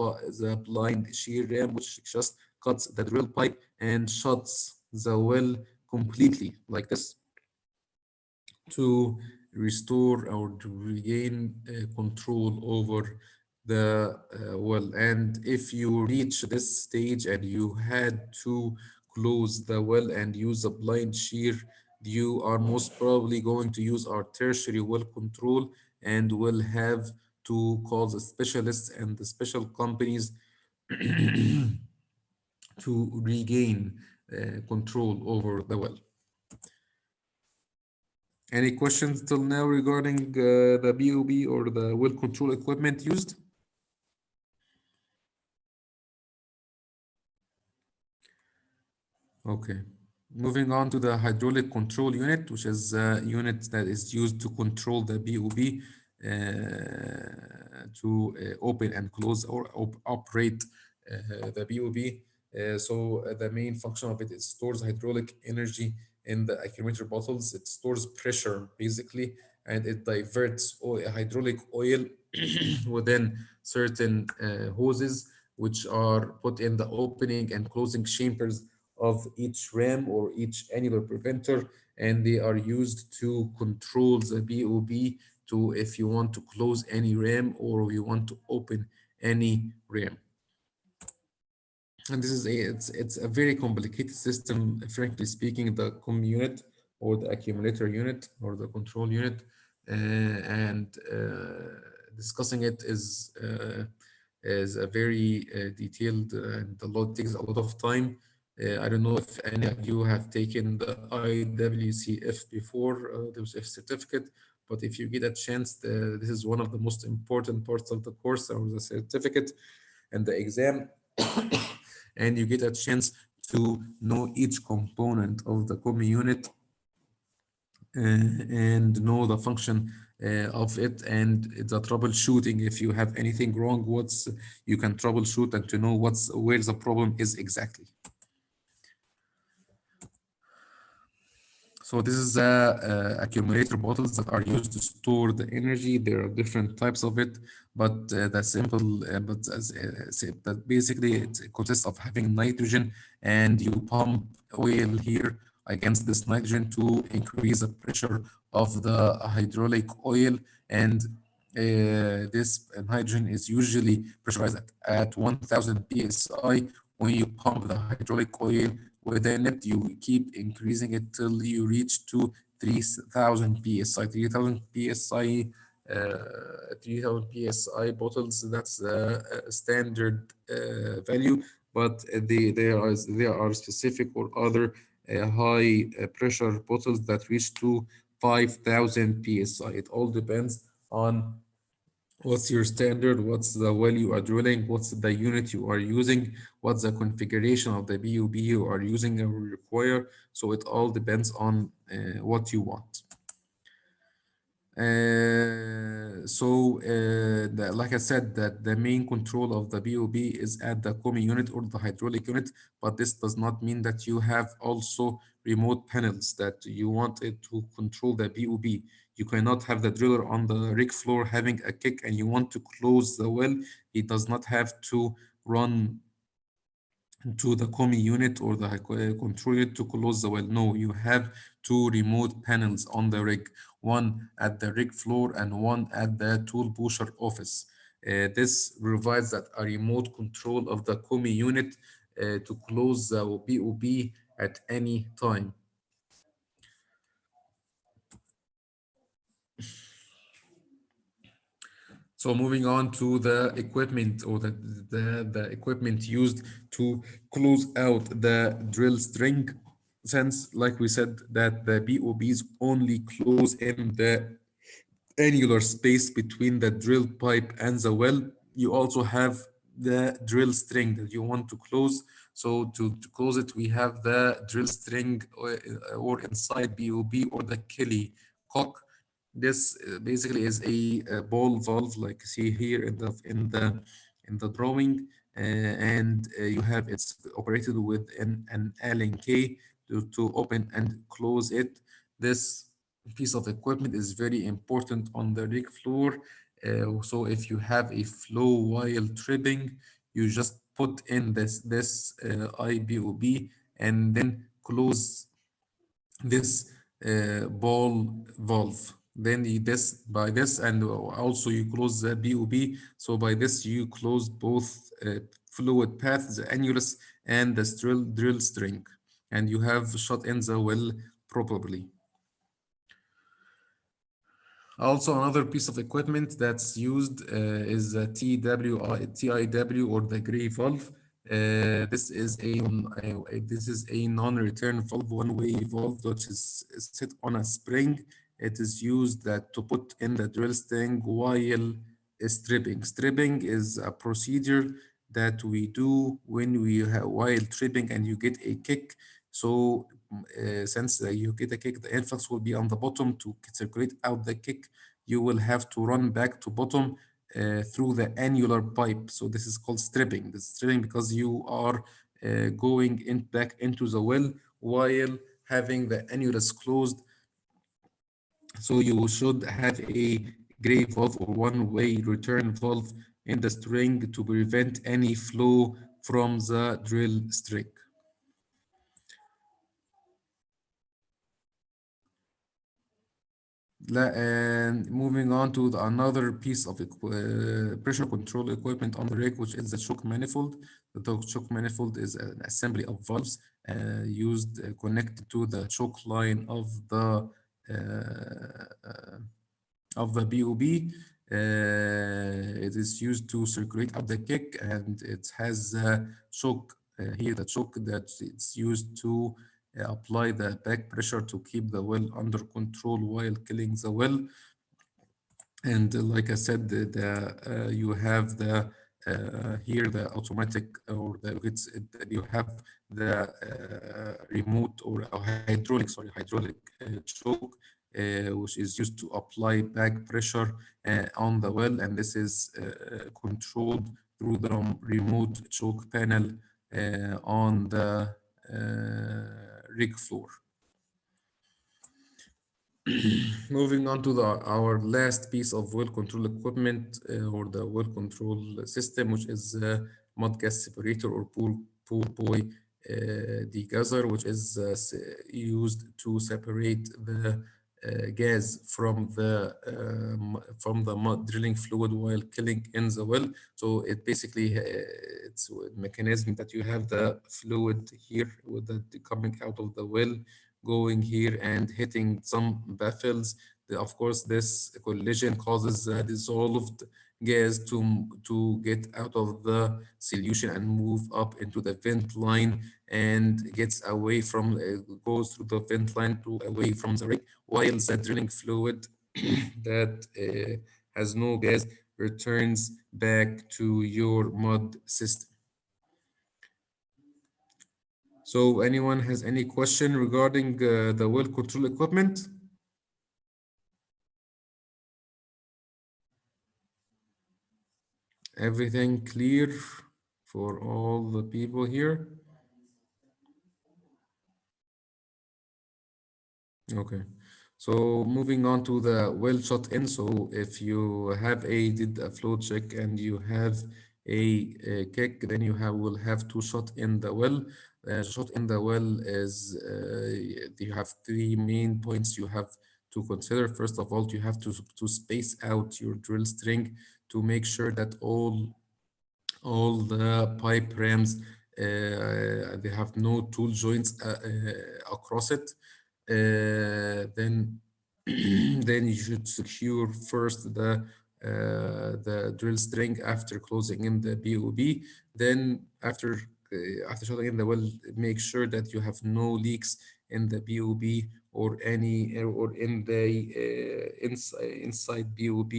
blind shear ram, which just cuts the drill pipe and shuts the well completely like this to restore or to regain control over the well. And if you reach this stage and you had to close the well and use a blind shear, you are most probably going to use our tertiary well control and will have to call the specialists and the special companies to regain control over the well. Any questions till now regarding the BOB or the well control equipment used? Okay. Moving on to the hydraulic control unit, which is a unit that is used to control the BOB to open and close or operate the BOB. So the main function of it is stores hydraulic energy in the accumulator bottles. It stores pressure basically, and it diverts hydraulic oil within certain hoses, which are put in the opening and closing chambers of each ram or each annular preventer, and they are used to control the BOB to if you want to close any ram or you want to open any ram. And this is it's a very complicated system, frankly speaking. The COM unit or the accumulator unit or the control unit, and discussing it is a very detailed and takes a lot of time. I don't know if any of you have taken the IWCF before, the WCF certificate, but if you get a chance, this is one of the most important parts of the course or the certificate and the exam. And you get a chance to know each component of the COM unit and know the function of it and the troubleshooting. If you have anything wrong, you can troubleshoot and to know where the problem is exactly. So this is accumulator bottles that are used to store the energy. There are different types of it, but the simple, that basically it consists of having nitrogen, and you pump oil here against this nitrogen to increase the pressure of the hydraulic oil, and this nitrogen is usually pressurized at 1000 psi. When you pump the hydraulic oil within it, you keep increasing it till you reach to 3000 psi. 3000 psi bottles, that's a standard value, but there are specific or other high pressure bottles that reach to 5000 psi. It all depends on what's your standard, what's the well you are drilling, what's the unit you are using, what's the configuration of the BOB you are using or require. So it all depends on what you want. Like I said, that the main control of the BOB is at the COM unit or the hydraulic unit, but this does not mean that you have also remote panels that you want it to control the BOB. You cannot have the driller on the rig floor having a kick and you want to close the well. It does not have to run to the COM unit or the control unit to close the well. No, you have two remote panels on the rig, one at the rig floor and one at the tool pusher office. This provides that a remote control of the COMI unit to close the BOP at any time. So moving on to the equipment or the equipment used to close out the drill string. Since, like we said, that the BOPs only close in the annular space between the drill pipe and the well, you also have the drill string that you want to close. So to close it, we have the drill string or inside BOP or the Kelly cock. This basically is a ball valve, like you see here in the drawing, and you have it's operated with an Allen key to open and close it. This piece of equipment is very important on the rig floor. So if you have a flow while tripping, you just put in this IBOB and then close this ball valve. Then this by this, and also you close the BOB. So by this you close both fluid path, the annulus and the drill string, and you have shut in the well properly. Also, another piece of equipment that's used is a TIW or the gray valve. This is a non-return valve, one-way valve, which is set on a spring. It is used to put in the drill string while stripping. Stripping is a procedure that we do when we while tripping and you get a kick. So since you get a kick, the influx will be on the bottom. To circulate out the kick, you will have to run back to bottom through the annular pipe. So this is called stripping. This is stripping because you are going back into the well while having the annulus closed. So you should have a gray valve or one-way return valve in the string to prevent any flow from the drill string. And moving on to another piece of pressure control equipment on the rig, which is the choke manifold. The choke manifold is an assembly of valves used connected to the choke line of the BOB. It is used to circulate up the kick, and it has a choke here, the choke that it's used to apply the back pressure to keep the well under control while killing the well. And like I said, you have here the automatic or you have the remote or hydraulic choke, which is used to apply back pressure on the well, and this is controlled through the remote choke panel on the rig floor. Moving on to our last piece of well control equipment or the well control system, which is mud gas separator or pool buoy degasser, which is used to separate the gas from the mud drilling fluid while killing in the well. So it basically it's a mechanism that you have the fluid here with coming out of the well, going here and hitting some baffles. Of course, this collision causes dissolved gas to get out of the solution and move up into the vent line and gets away from, goes through the vent line to away from the rig, while the drilling fluid that has no gas returns back to your mud system. So anyone has any question regarding the well control equipment? Everything clear for all the people here? Okay. So moving on to the well shut in. So if you did a flow check and you have a kick, then will have to shut in the well. Shot in the well is you have three main points you have to consider. First of all, you have to space out your drill string to make sure that all the pipe rams they have no tool joints across it. Then then you should secure first the drill string after closing in the BOB. Then after shutting in the well, make sure that you have no leaks in the BOB or any or in the inside BOB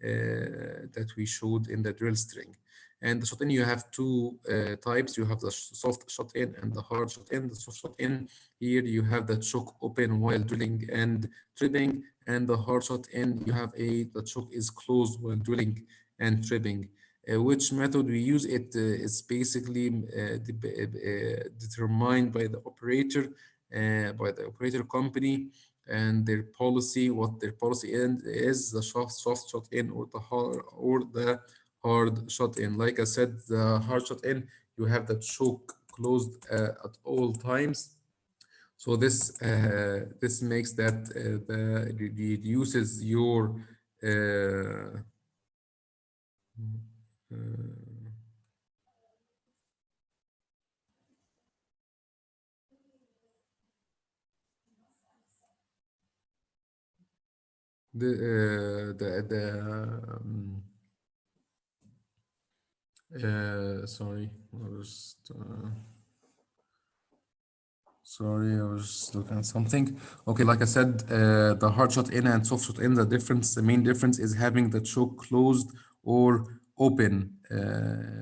that we showed in the drill string. And the shot in, you have two types. You have the soft shot in and the hard shot in. The soft shot in, here you have the choke open while drilling and tripping, and the hard shot in, you have the choke is closed while drilling and tripping. Which method we use it is basically determined by the operator company and their policy. What their policy is the soft shot in or the hard shot in. Like I said, the hard shot in, you have the choke closed at all times. So this makes that reduces your uh, sorry, I was looking at something. Okay, like I said, the hard shot in and soft shot in, the main difference is having the choke closed or open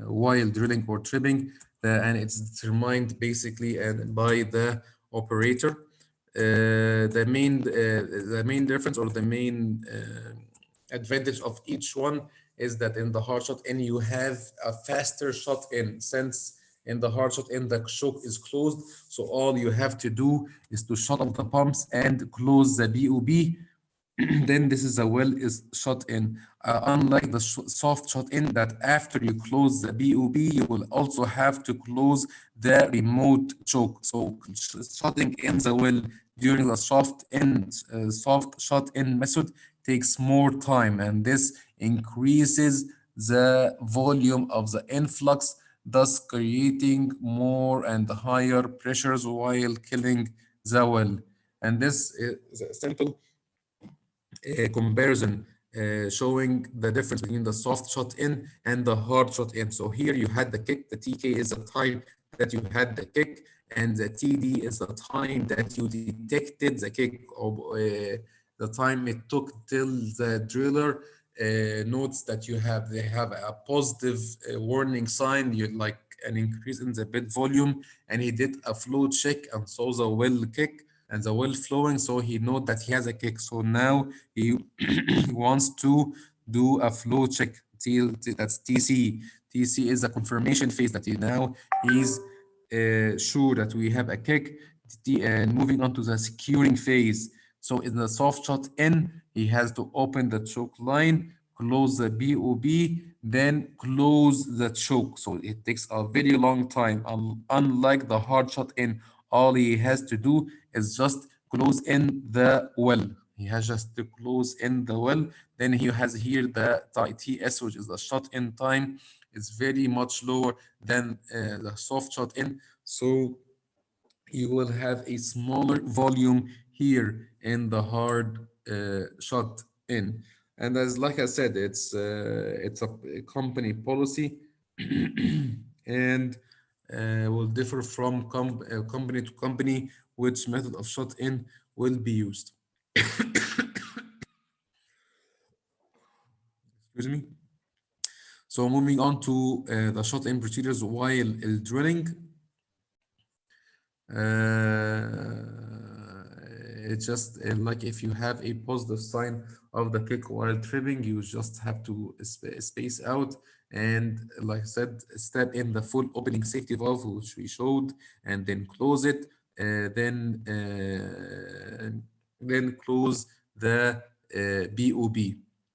while drilling or tripping, and it's determined basically and by the operator. The main difference or the main advantage of each one is that in the hard shot in you have a faster shot in, since in the hard shot in the choke is closed, so all you have to do is to shut off the pumps and close the BOB. Then this is a well is shut in. Unlike the soft shut in, that after you close the BOB, you will also have to close the remote choke. So shutting in the well during the soft shut in method takes more time, and this increases the volume of the influx, thus creating more and higher pressures while killing the well. And this is a simple comparison showing the difference between the soft shot in and the hard shot in. So here you had the kick, the TK is the time that you had the kick, and the TD is the time that you detected the kick, or the time it took till the driller notes that they have a positive warning sign, you like an increase in the bed volume, and he did a flow check and saw the well kick and the well flowing, so he know that he has a kick. So now he wants to do a flow check. That's TC. TC is a confirmation phase that he now he's sure that we have a kick. And moving on to the securing phase. So in the soft shot in, he has to open the choke line, close the BOB, then close the choke. So it takes a very long time. Unlike the hard shot in, all he has to do is just close in the well. He has just to close in the well. Then he has here the TS, which is the shot in time. It's very much lower than the soft shot in. So you will have a smaller volume here in the hard shot in. And as like I said, it's a company policy and will differ from company to company which method of shot in will be used. Excuse me. So moving on to the shot in procedures while drilling. It's just like if you have a positive sign of the kick while tripping, you just have to space out and, like I said, step in the full opening safety valve, which we showed, and then close it. Then close the BOB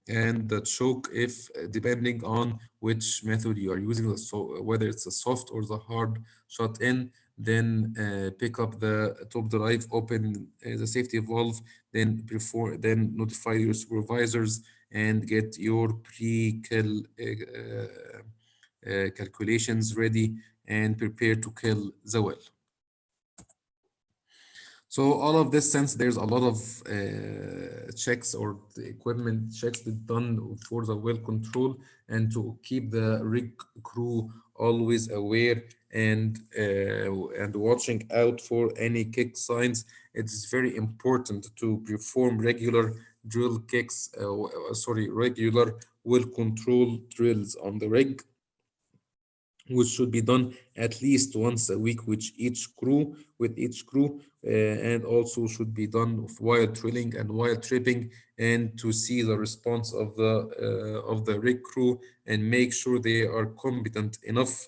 and the choke if depending on which method you are using, so whether it's a soft or the hard shot in, then pick up the top drive, open the safety valve, then notify your supervisors and get your calculations ready and prepare to kill the well. So all of this, since there's a lot of checks or the equipment checks that done for the well control and to keep the rig crew always aware and watching out for any kick signs, it's very important to perform regular drill kicks, regular well control drills on the rig, which should be done at least once a week with each crew, and also should be done while drilling and while tripping, and to see the response of the rig crew and make sure they are competent enough,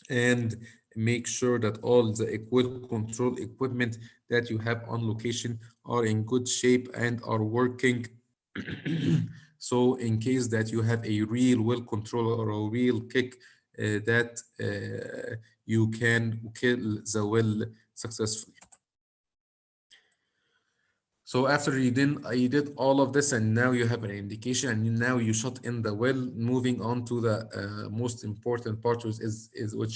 and make sure that all the well control equipment that you have on location are in good shape and are working. So in case that you have a real well control or a real kick, that you can kill the well successfully. So after you did all of this, and now you have an indication, and now you shot in the well. Moving on to the most important part, which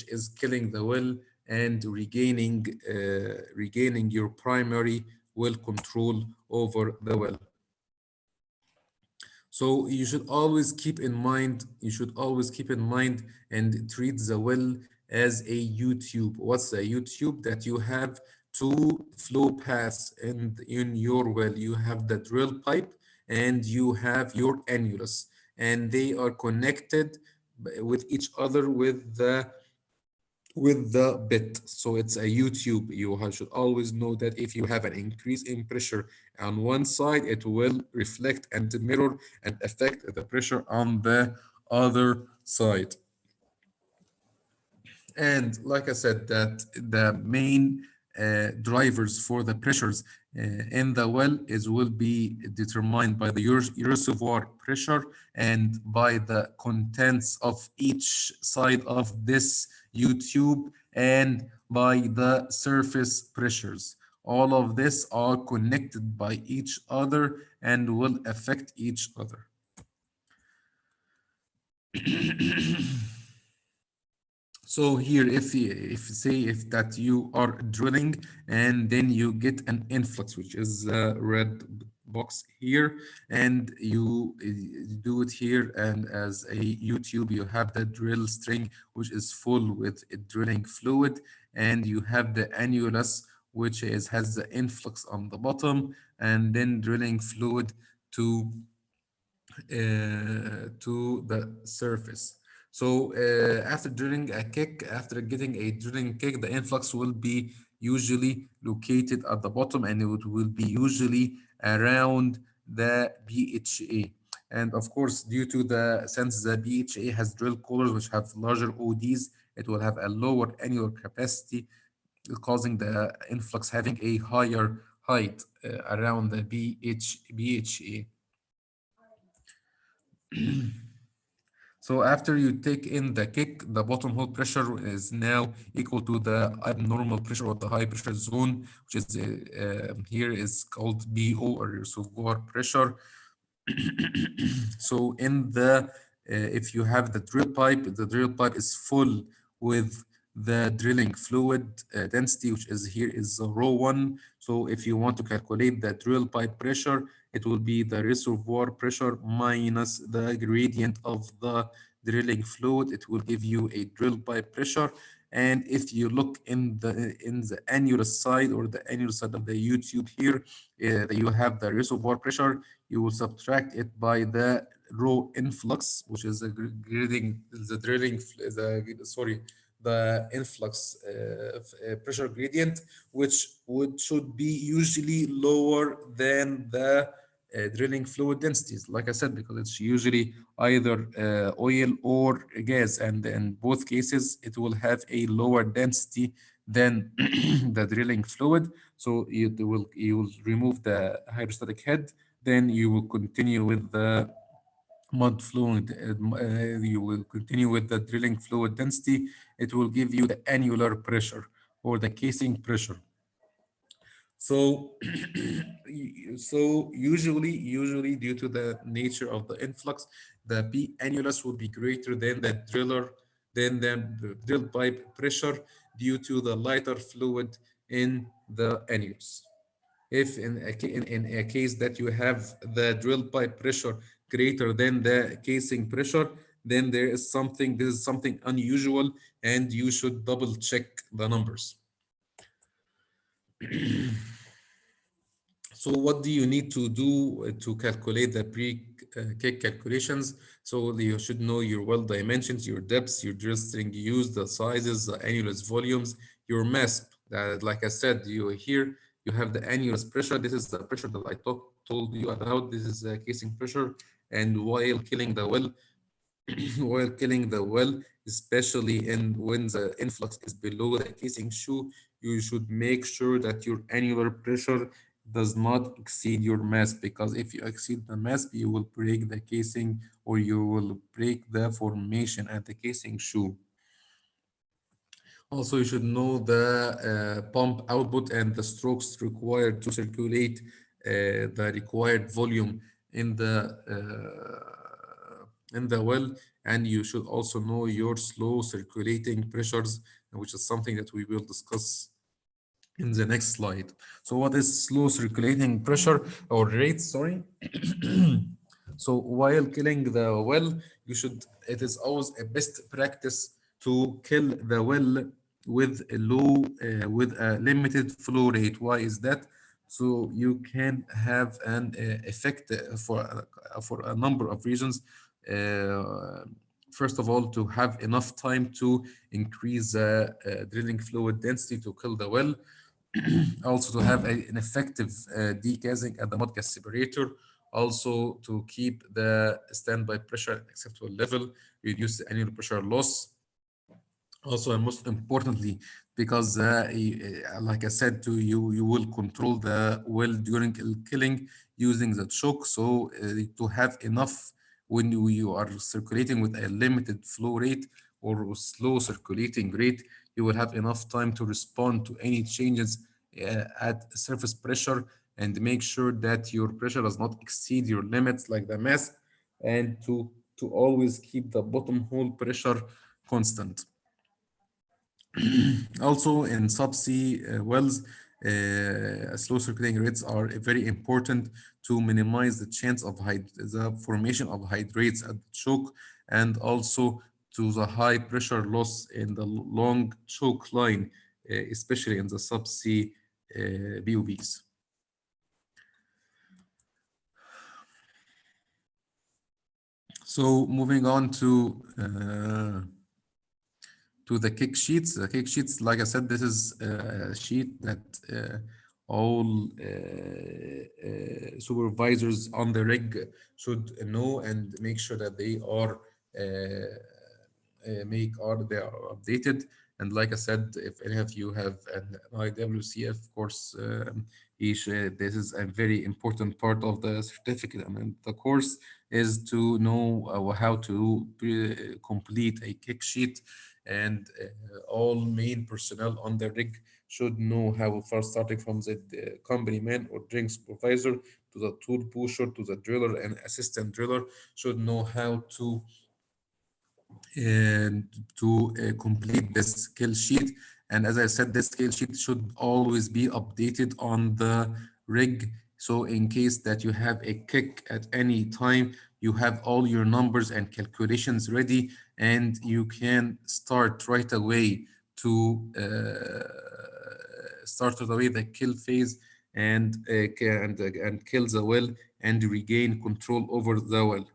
is killing the well and regaining your primary well control over the well. So you should always keep in mind and treat the well as a U-tube. What's a U-tube? That you have two flow paths in your well. You have the drill pipe and you have your annulus, and they are connected with each other with the bit. So it's a U-tube. Should always know that if you have an increase in pressure on one side, it will reflect and mirror and affect the pressure on the other side. And like I said, that the main drivers for the pressures in the well will be determined by the reservoir pressure and by the contents of each side of this U-tube and by the surface pressures. All of this are connected by each other and will affect each other. So here, if that you are drilling and then you get an influx, which is a red box here, and you do it here, and as a U-tube, you have the drill string, which is full with drilling fluid, and you have the annulus, which has the influx on the bottom, and then drilling fluid to the surface. So after getting a drilling kick, the influx will be usually located at the bottom, and it will be usually around the BHA. And of course, since the BHA has drill collars which have larger ODs, it will have a lower annular capacity, causing the influx having a higher height around the BHA. So after you take in the kick, the bottom hole pressure is now equal to the abnormal pressure or the high pressure zone, which is here is called BO, or reservoir pressure. So if you have the drill pipe is full with the drilling fluid density, which is here is rho 1. So if you want to calculate the drill pipe pressure, it will be the reservoir pressure minus the gradient of the drilling fluid. It will give you a drill pipe pressure. And if you look in the annulus side, or the annulus side of the U-tube here, you have the reservoir pressure. You will subtract it by the rho influx, which is the influx pressure gradient, which should be usually lower than the drilling fluid densities, like I said, because it's usually either oil or gas, and in both cases it will have a lower density than the drilling fluid. So you will remove the hydrostatic head, then you will continue with the mud fluid, you will continue with the drilling fluid density, it will give you the annular pressure or the casing pressure. So, so usually due to the nature of the influx, the P annulus will be greater than the drill pipe pressure due to the lighter fluid in the annulus. If in a case that you have the drill pipe pressure greater than the casing pressure, then this is something unusual, and you should double check the numbers. So what do you need to do to calculate the pre-kick calculations? So you should know your well dimensions, your depths, your drill string used, the sizes, the annulus volumes, your mass. That, like I said, you have the annulus pressure. This is the pressure that told you about. This is the casing pressure. And while killing the well, while killing the well, especially when the influx is below the casing shoe, you should make sure that your annular pressure does not exceed your mass, because if you exceed the mass, you will break the casing or you will break the formation at the casing shoe. Also, you should know the pump output and the strokes required to circulate the required volume in the well, and you should also know your slow circulating pressures, which is something that we will discuss in the next slide. So what is slow circulating pressure or rate, sorry? So while killing the well, it is always a best practice to kill the well with a limited flow rate. Why is that? So you can have an effect for a number of reasons. Uh, First of all, to have enough time to increase the drilling fluid density to kill the well. Also, to have an effective degassing at the mud gas separator. Also, to keep the standby pressure at acceptable level, reduce the annual pressure loss. Also, and most importantly, because like I said to you, you will control the well during killing using the choke. So to have enough when you are circulating with a limited flow rate or slow circulating rate, you will have enough time to respond to any changes at surface pressure, and make sure that your pressure does not exceed your limits like the mass, and to always keep the bottom hole pressure constant. Also, in subsea wells, slow circulating rates are very important to minimize the chance of the formation of hydrates at the choke, and also to the high pressure loss in the long choke line, especially in the subsea BOBs. So moving on to the kick sheets. The kick sheets, like I said, this is a sheet that all supervisors on the rig should know and make sure that they are they are updated. And like I said, if any of you have an IWC, of course, this is a very important part of the certificate. I mean, the course is to know how to complete a kick sheet, and all main personnel on the rig should know how, first starting from the company man or drilling supervisor to the tool pusher to the driller and assistant driller, should know how to and complete this skill sheet. And as I said, this skill sheet should always be updated on the rig. So in case that you have a kick at any time, you have all your numbers and calculations ready, and you can start right away to start right away the kill phase, and and kill the well and regain control over the well.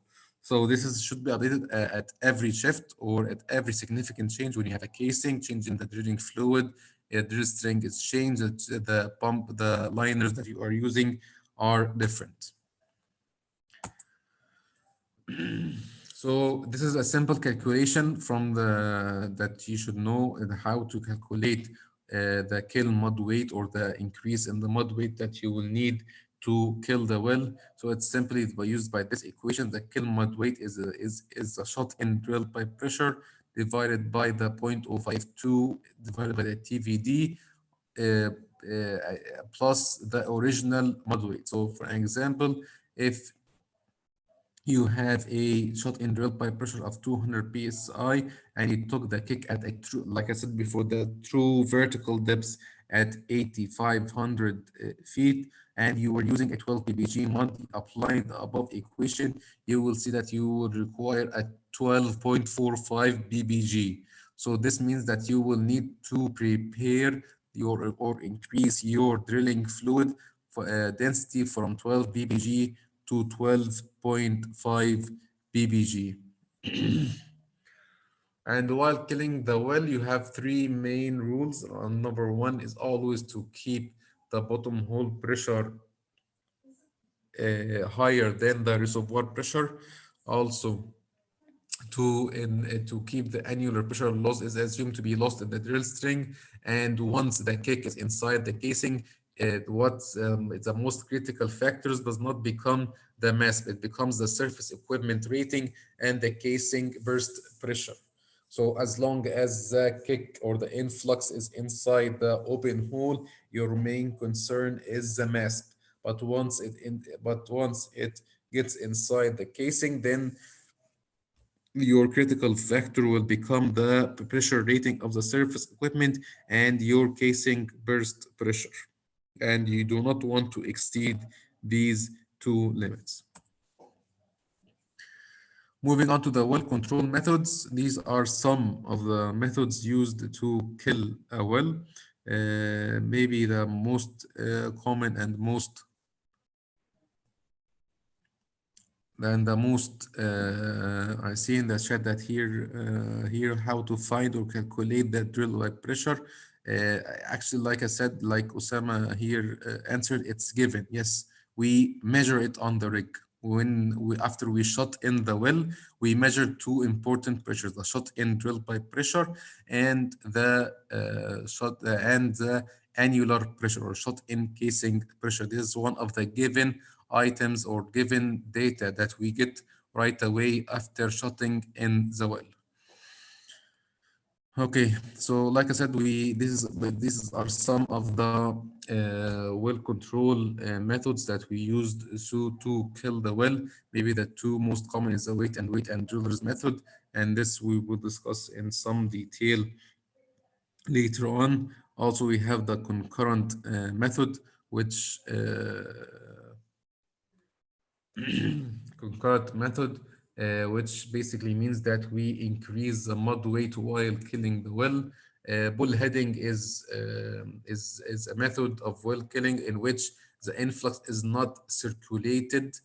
So this should be updated at every shift or at every significant change. When you have a casing, change in the drilling fluid, drill string is changed, the pump, the liners that you are using are different. So this is a simple calculation from that you should know how to calculate the kill mud weight or the increase in the mud weight that you will need to kill the well. So it's simply by used by this equation. The kill mud weight is a shot in drill pipe pressure divided by the 0.052 divided by the TVD uh, plus the original mud weight. So for example, if you have a shot in drill pipe pressure of 200 psi and you took the kick at a true, like I said before, the true vertical depths at 8500 feet, and you were using a 12 ppg mud, applying the above equation, you will see that you would require a 12.45 ppg. So this means that you will need to prepare your or increase your drilling fluid for, density from 12 ppg to 12.5 ppg. And while killing the well, you have three main rules. Number one is always to keep the bottom hole pressure higher than the reservoir pressure. Also, to keep the annular pressure loss is assumed to be lost in the drill string, and once the kick is inside the casing, what's the most critical factors does not become the mass, it becomes the surface equipment rating and the casing burst pressure. So as long as the kick or the influx is inside the open hole, your main concern is the mass. But once it gets inside the casing, then your critical factor will become the pressure rating of the surface equipment and your casing burst pressure. And you do not want to exceed these two limits. Moving on to the well control methods, these are some of the methods used to kill a well. Maybe the most common and most And the most I see in the chat that here how to find or calculate the drill pipe pressure. Actually, like I said, like Osama here answered, it's given. Yes, we measure it on the rig. After we shot in the well, we measure two important pressures: the shot in drill pipe pressure and the annular pressure or shot in casing pressure. This is one of the given items or given data that we get right away after shutting in the well. Okay, so like I said, these are some of the well control methods that we used to kill the well. Maybe the two most common is the weight and drillers method, and this we will discuss in some detail later on. Also, we have the concurrent method, which concurrent method, which basically means that we increase the mud weight while killing the well. Bullheading is a method of well killing in which the influx is not circulated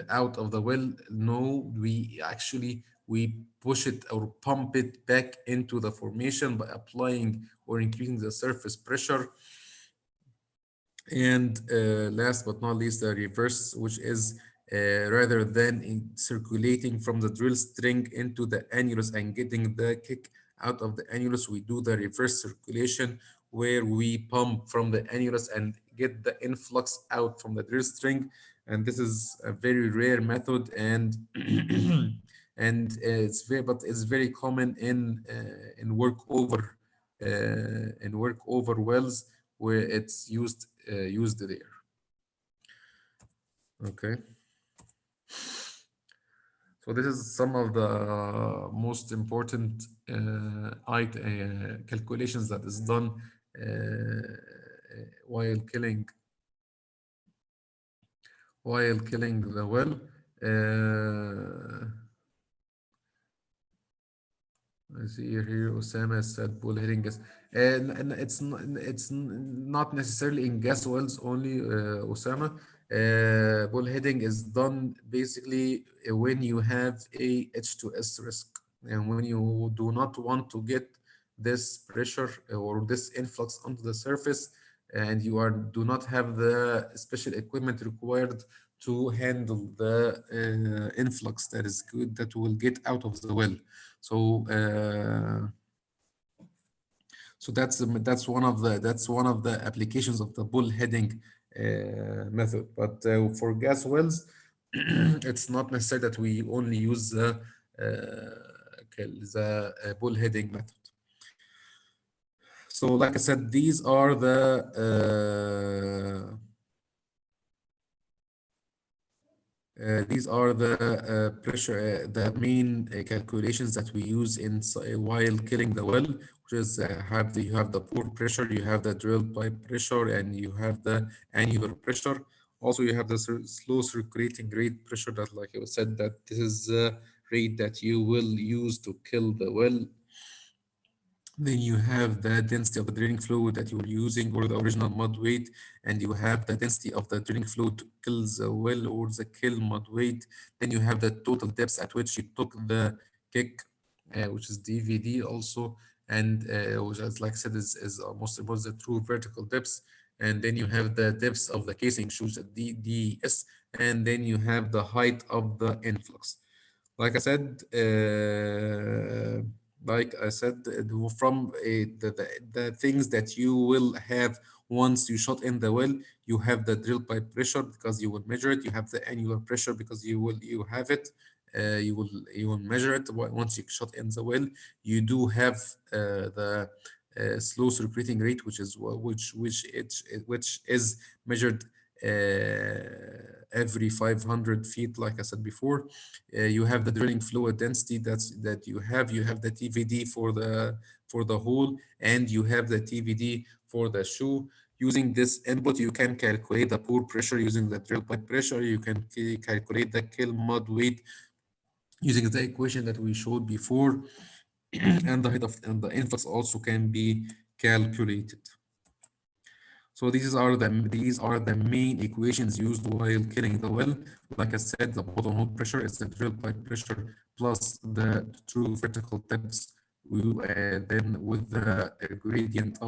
out of the well. No, we push it or pump it back into the formation by applying or increasing the surface pressure. And last but not least, the reverse, which is rather than circulating from the drill string into the annulus and getting the kick out of the annulus, we do the reverse circulation where we pump from the annulus and get the influx out from the drill string. And this is a very rare method, and it's very common in work over wells where it's used there. Okay. So this is some of the most important calculations that is done while killing the well. I see here Osama said bullheading gas, and it's not necessarily in gas wells only, Osama. Bullheading is done basically when you have a H2S risk, and when you do not want to get this pressure or this influx onto the surface, and do not have the special equipment required to handle the influx that is good that will get out of the well. So that's one of the applications of the bullheading method. But for gas wells, it's not necessary that we only use the bullheading method. So, like I said, these are the pressure, the main calculations that we use in while killing the well, which is you have the pore pressure, you have the drill pipe pressure, and you have the annular pressure. Also, you have the slow circulating rate pressure that, like I said, that this is the rate that you will use to kill the well. Then you have the density of the drilling fluid that you're using or the original mud weight, and you have the density of the drilling fluid to kill the well or the kill mud weight. Then you have the total depth at which you took the kick, which is DVD also, and which, as like I said, is most important the true vertical depth. And then you have the depth of the casing, shows the DDS, and then you have the height of the influx. Like I said, from the things that you will have once you shot in the well, you have the drill pipe pressure because you will measure it. You have the annular pressure because you have it. You will measure it once you shot in the well. You do have the slow circulating rate, which is measured every 500 feet, like I said before. You have the drilling fluid density that you have the TVD for the hole, and you have the TVD for the shoe. Using this input, you can calculate the pore pressure using the drill pipe pressure. You can calculate the kill mud weight using the equation that we showed before, and the height of and the influx also can be calculated. So these are the main equations used while killing the well. Like I said, the bottom hole pressure is the drill pipe pressure plus the true vertical depth. Then with the gradient uh,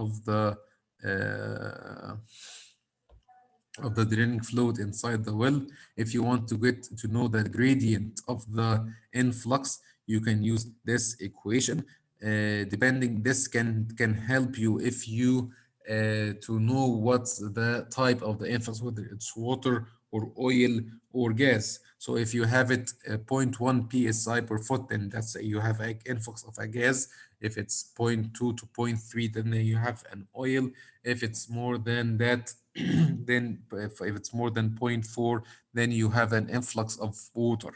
of the draining fluid inside the well. If you want to get to know the gradient of the influx, you can use this equation. Depending, this can help you if you to know what's the type of the influx, whether it's water or oil or gas. So if you have it 0.1 psi per foot, then that's you have an influx of a gas. If it's zero point 0.2 to zero point 0.3, then you have an oil. If it's more than that, then if it's more than zero point 0.4, then you have an influx of water.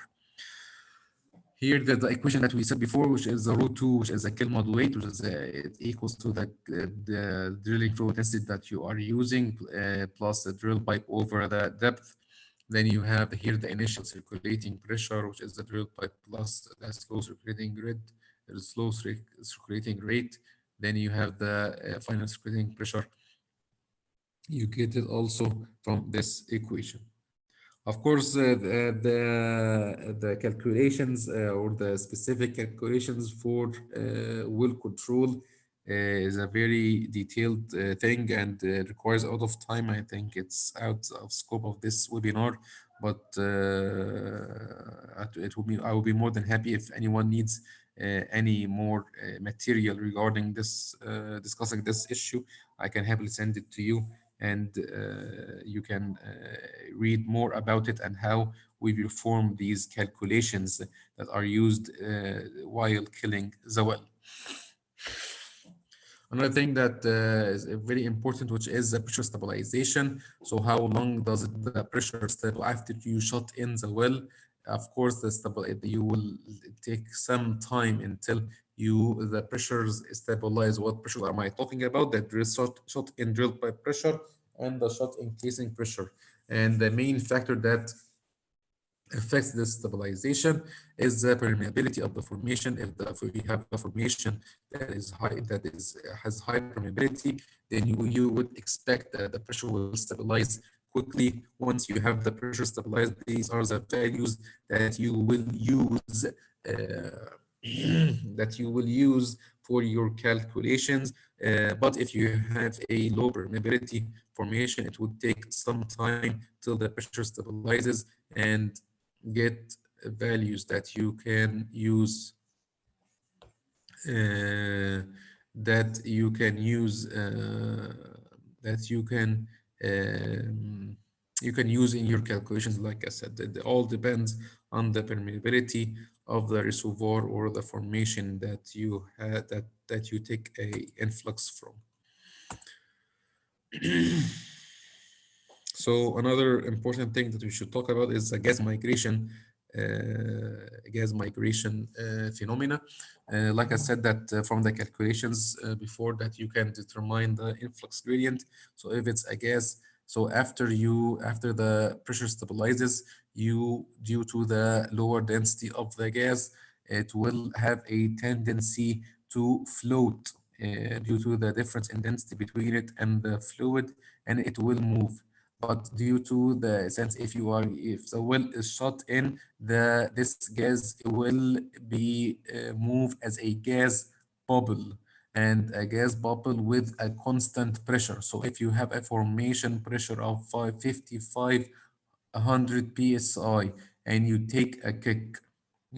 Here, the equation that we said before, which is the root 2, which is a kill mud weight, which is it equals to the drilling fluid density that you are using, plus the drill pipe over the depth. Then you have here the initial circulating pressure, which is the drill pipe plus the slow circulating rate. Then you have the final circulating pressure. You get it also from this equation. Of course, the calculations or the specific calculations for well control is a very detailed thing and requires a lot of time. I think it's out of scope of this webinar, but I will be more than happy if anyone needs any more material regarding this discussing this issue. I can happily send it to you, and you can read more about it and how we perform these calculations that are used while killing the well. Another thing that is very important, which is the pressure stabilization. So how long does the pressure stabilize after you shot in the well? Of course, you will take some time until the pressures stabilize. What pressure am I talking about? The drill shot in drill pipe pressure and the shot in casing pressure. And the main factor that affects this stabilization is the permeability of the formation. If we have a formation that is high, has high permeability, then you would expect that the pressure will stabilize quickly. Once you have the pressure stabilized, these are the values that you will use for your calculations. But if you have a low permeability formation, it would take some time till the pressure stabilizes and get values that you can use that you can use that you can um, you can use in your calculations. Like I said, it all depends on the permeability of the reservoir or the formation that you had that you take a influx from. So another important thing that we should talk about is the gas migration phenomena. Like I said, that from the calculations before, that you can determine the influx gradient. So if it's a gas, so after the pressure stabilizes, you due to the lower density of the gas, it will have a tendency to float due to the difference in density between it and the fluid, and it will move. But due to the sense, if the well is shut in, this gas will be move as a gas bubble, and a gas bubble with a constant pressure. So if you have a formation pressure of 555 100 psi and you take a kick,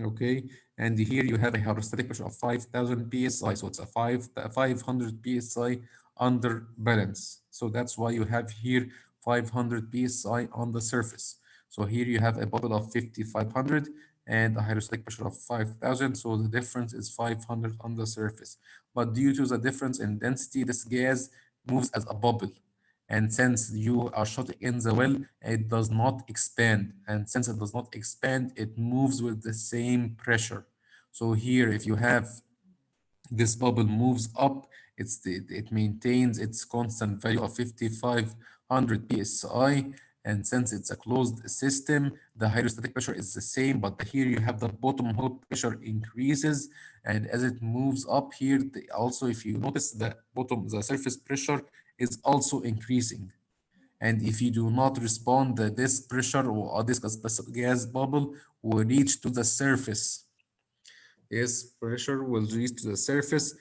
okay, and here you have a hydrostatic pressure of 5000 psi, so it's a 500 psi under balance. So that's why you have here 500 psi on the surface. So here you have a bubble of 5500 and a hydrostatic pressure of 5000, so the difference is 500 on the surface. But due to the difference in density, this gas moves as a bubble. And since you are shutting in the well, it does not expand. And since it does not expand, it moves with the same pressure. So here, if you have this bubble moves up, it maintains its constant value of 5500 psi. And since it's a closed system, the hydrostatic pressure is the same, but here you have the bottom hole pressure increases. And as it moves up here, also, if you notice, the surface pressure is also increasing. And if you do not respond, this pressure or this gas bubble will reach to the surface. Yes, pressure will reach to the surface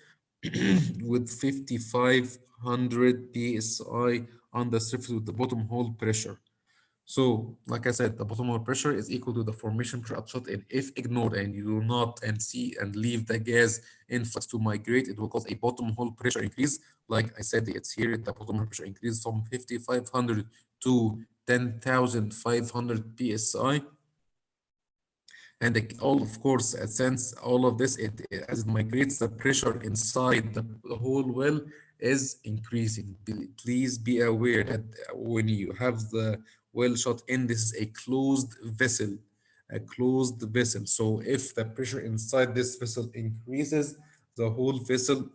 with 5500 psi on the surface with the bottom hole pressure. So, like I said, the bottom hole pressure is equal to the formation pressure upshot, and if ignored and you do not and see and leave the gas influx to migrate, it will cause a bottom hole pressure increase. Like I said, it's here the bottom hole pressure increase from 5500 to 10,500 psi. And all, of course, since all of this, as it migrates, the pressure inside the whole well is increasing. Please be aware that when you have the well shut in, this is a closed vessel, a closed vessel. So if the pressure inside this vessel increases, the whole vessel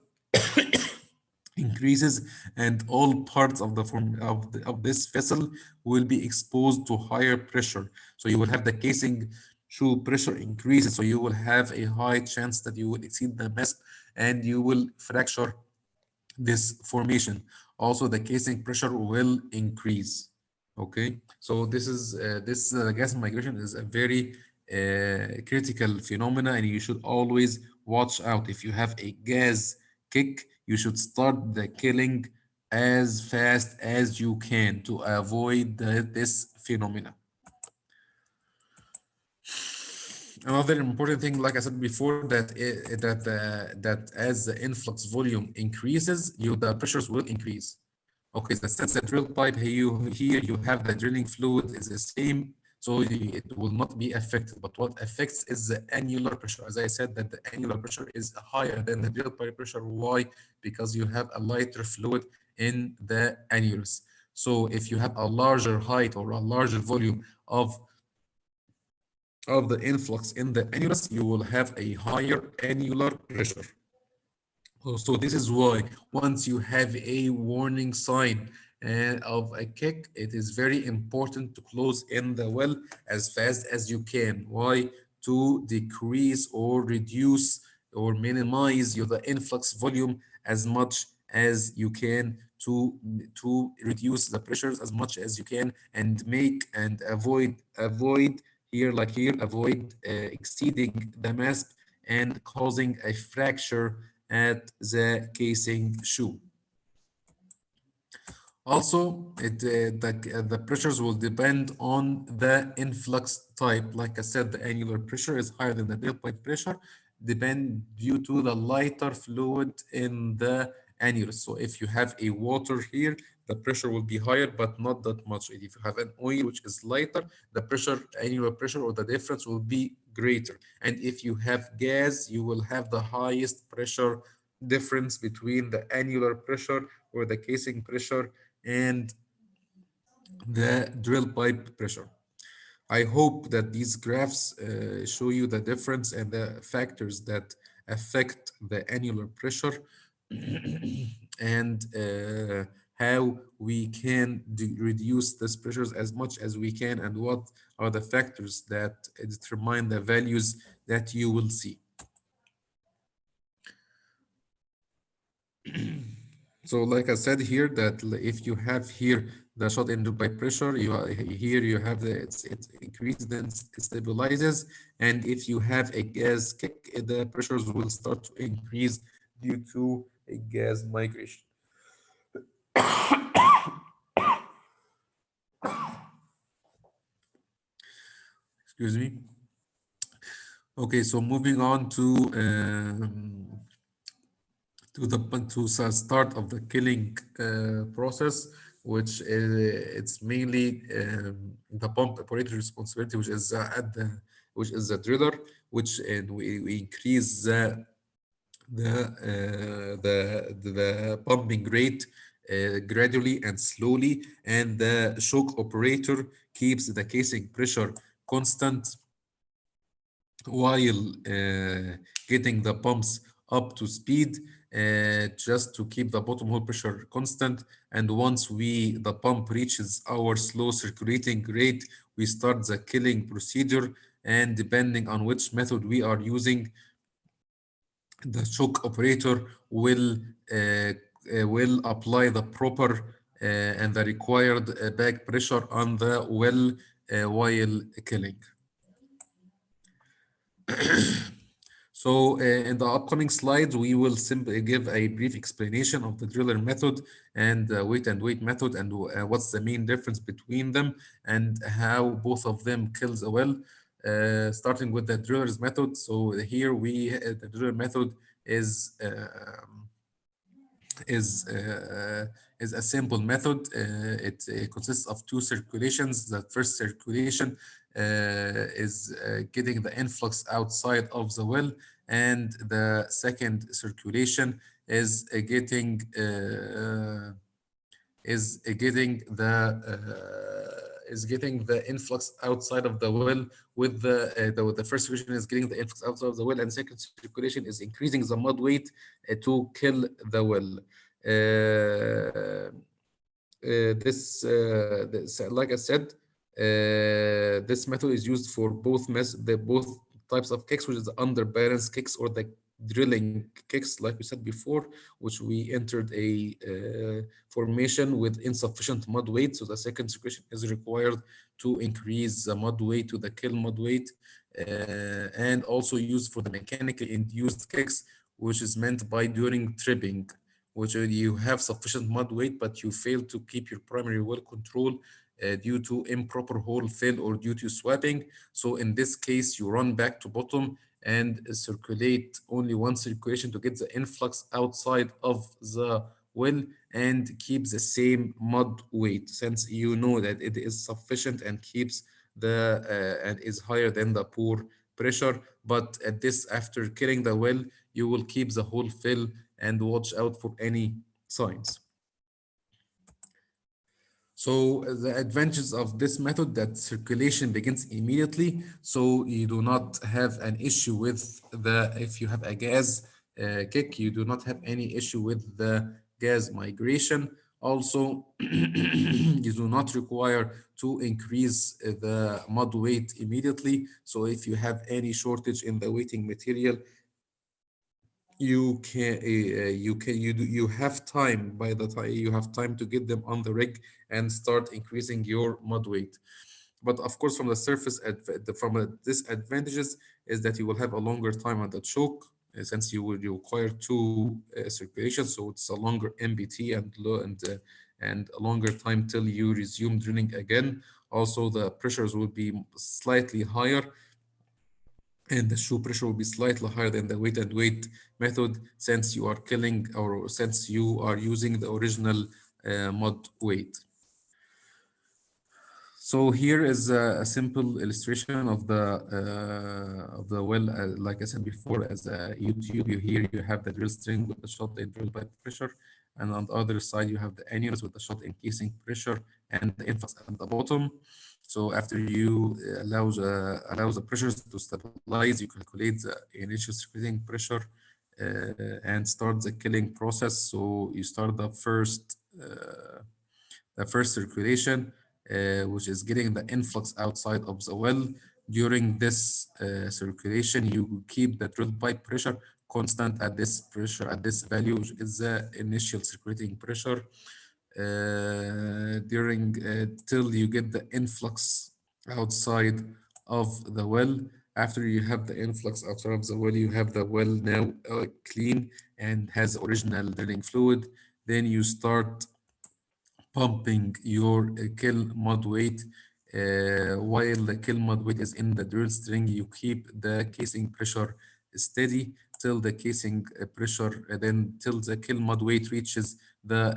increases, and all parts of the form of this vessel will be exposed to higher pressure. So you will have the casing shoe pressure increases, so you will have a high chance that you will exceed the mast and you will fracture this formation. Also, the casing pressure will increase. Okay, so this gas migration is a very critical phenomena, and you should always watch out. If you have a gas kick, you should start the killing as fast as you can to avoid this phenomena. Another important thing, like I said before, that as the influx volume increases, the pressures will increase. Okay, so since the drill pipe here you have the drilling fluid is the same, so it will not be affected. But what affects is the annular pressure. As I said, that the annular pressure is higher than the drill pipe pressure. Why? Because you have a lighter fluid in the annulus. So if you have a larger height or a larger volume of the influx in the annulus, you will have a higher annular pressure. So this is why once you have a warning sign of a kick, it is very important to close in the well as fast as you can. Why? To decrease or reduce or minimize the influx volume as much as you can, to reduce the pressures as much as you can, and make and avoid here, like here, avoid exceeding the mast and causing a fracture at the casing shoe. Also, the pressures will depend on the influx type. Like I said, the annular pressure is higher than the tailpipe pressure, depend due to the lighter fluid in the annulus. So if you have a water here, the pressure will be higher, but not that much. If you have an oil which is lighter, the pressure, annular pressure, or the difference will be greater. And if you have gas, you will have the highest pressure difference between the annular pressure or the casing pressure and the drill pipe pressure. I hope that these graphs show you the difference and the factors that affect the annular pressure and how we can reduce these pressures as much as we can, and what are the factors that determine the values that you will see. So like I said here, that if you have here the shot into by pressure, here you have it increases then stabilizes, and if you have a gas kick, the pressures will start to increase due to a gas migration. Excuse me. Okay, so moving on to the start of the killing process, which it's mainly the pump operator responsibility, which is which is the driller, which and we increase the pumping rate gradually and slowly, and the shock operator keeps the casing pressure constant while getting the pumps up to speed, just to keep the bottom hole pressure constant. And once the pump reaches our slow circulating rate, we start the killing procedure. And depending on which method we are using, the shock operator will apply the proper and the required back pressure on the well while killing. So in the upcoming slides, we will simply give a brief explanation of the driller method and the weight and weight method, and what's the main difference between them and how both of them kills a well. Starting with the driller's method. So here the driller method is is uh, is a simple method. It consists of two circulations. The first circulation is getting the influx outside of the well, and the second circulation is getting the influx outside of the well. With the first circulation is getting the influx outside of the well, and second circulation is increasing the mud weight to kill the well. Like I said, this method is used for both types of kicks, which is the underbalance kicks or the drilling kicks, like we said before, which we entered a formation with insufficient mud weight. So the second circulation is required to increase the mud weight to the kill mud weight, and also used for the mechanically induced kicks, which is meant by during tripping, which you have sufficient mud weight, but you fail to keep your primary well control due to improper hole fill or due to swapping. So in this case, you run back to bottom and circulate only one circulation to get the influx outside of the well and keep the same mud weight, since you know that it is sufficient and keeps and is higher than the pore pressure. But at this, after killing the well, you will keep the hole fill and watch out for any signs. So the advantages of this method, that circulation begins immediately, so you do not have an issue with if you have a gas kick, you do not have any issue with the gas migration. Also, you do not require to increase the mud weight immediately. So if you have any shortage in the weighting material, you have time. By the time you have time to get them on the rig and start increasing your mud weight. But of course, from the surface, disadvantages is that you will have a longer time on the choke, since you require two circulations, so it's a longer MBT and a longer time till you resume drilling again. Also, the pressures will be slightly higher, and the shoe pressure will be slightly higher than the weight and weight method, since you are killing, or since you are using the original mud weight. So here is a simple illustration of the well. Like I said before, as a YouTube, you have the drill string with the shot in drill pipe pressure, and on the other side you have the annulus with the shot in casing pressure and the influx at the bottom. So after you allow the pressures to stabilize, you calculate the initial circulating pressure and start the killing process. So you start the first circulation, which is getting the influx outside of the well. During this circulation, you keep the drill pipe pressure constant at this value, which is the initial circulating pressure, during till you get the influx outside of the well. After you have the influx outside of the well, you have the well now clean and has original drilling fluid. Then you start pumping your kill mud weight. While the kill mud weight is in the drill string, you keep the casing pressure steady till the casing pressure, then till the kill mud weight reaches the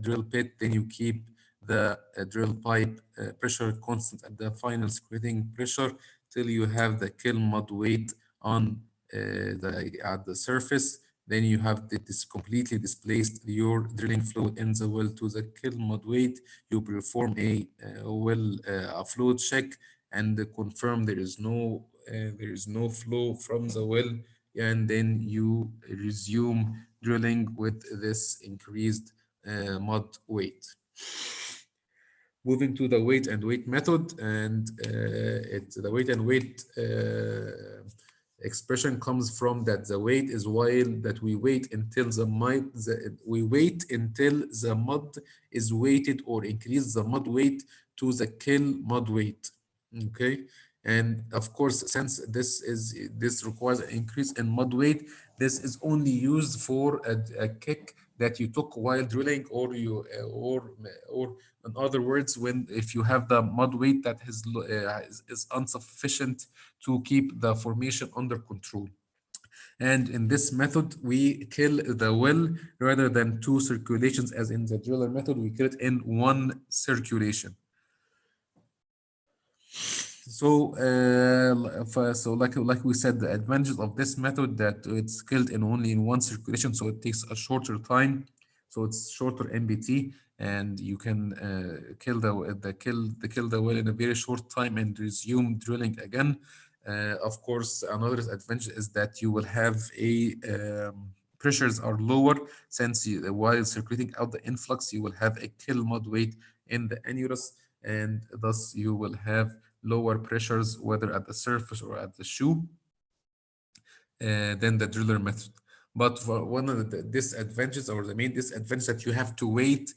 drill bit. Then you keep the drill pipe pressure constant at the final screening pressure till you have the kill mud weight on at the surface. Then you have this completely displaced your drilling fluid in the well to the kill mud weight. You perform a fluid check and confirm there is no flow from the well, and then you resume drilling with this increased mud weight. Moving to the weight method, and the weight expression comes from that the weight is while that we wait until the mud is weighted, or increase the mud weight to the kill mud weight. Okay, and of course, since this requires an increase in mud weight, this is only used for a kick that you took while drilling, or in other words, when if you have the mud weight that is insufficient to keep the formation under control. And in this method, we kill the well rather than two circulations, as in the driller method, we kill it in one circulation. So, like we said, the advantage of this method that it's killed in only in one circulation, so it takes a shorter time, so it's shorter MBT, and you can kill the well in a very short time and resume drilling again. Of course, another advantage is that you will have pressures are lower, since while circulating out the influx, you will have a kill mud weight in the annulus, and thus you will have lower pressures, whether at the surface or at the shoe, than the driller method. But for one of the disadvantages, or the main disadvantage, that you have to wait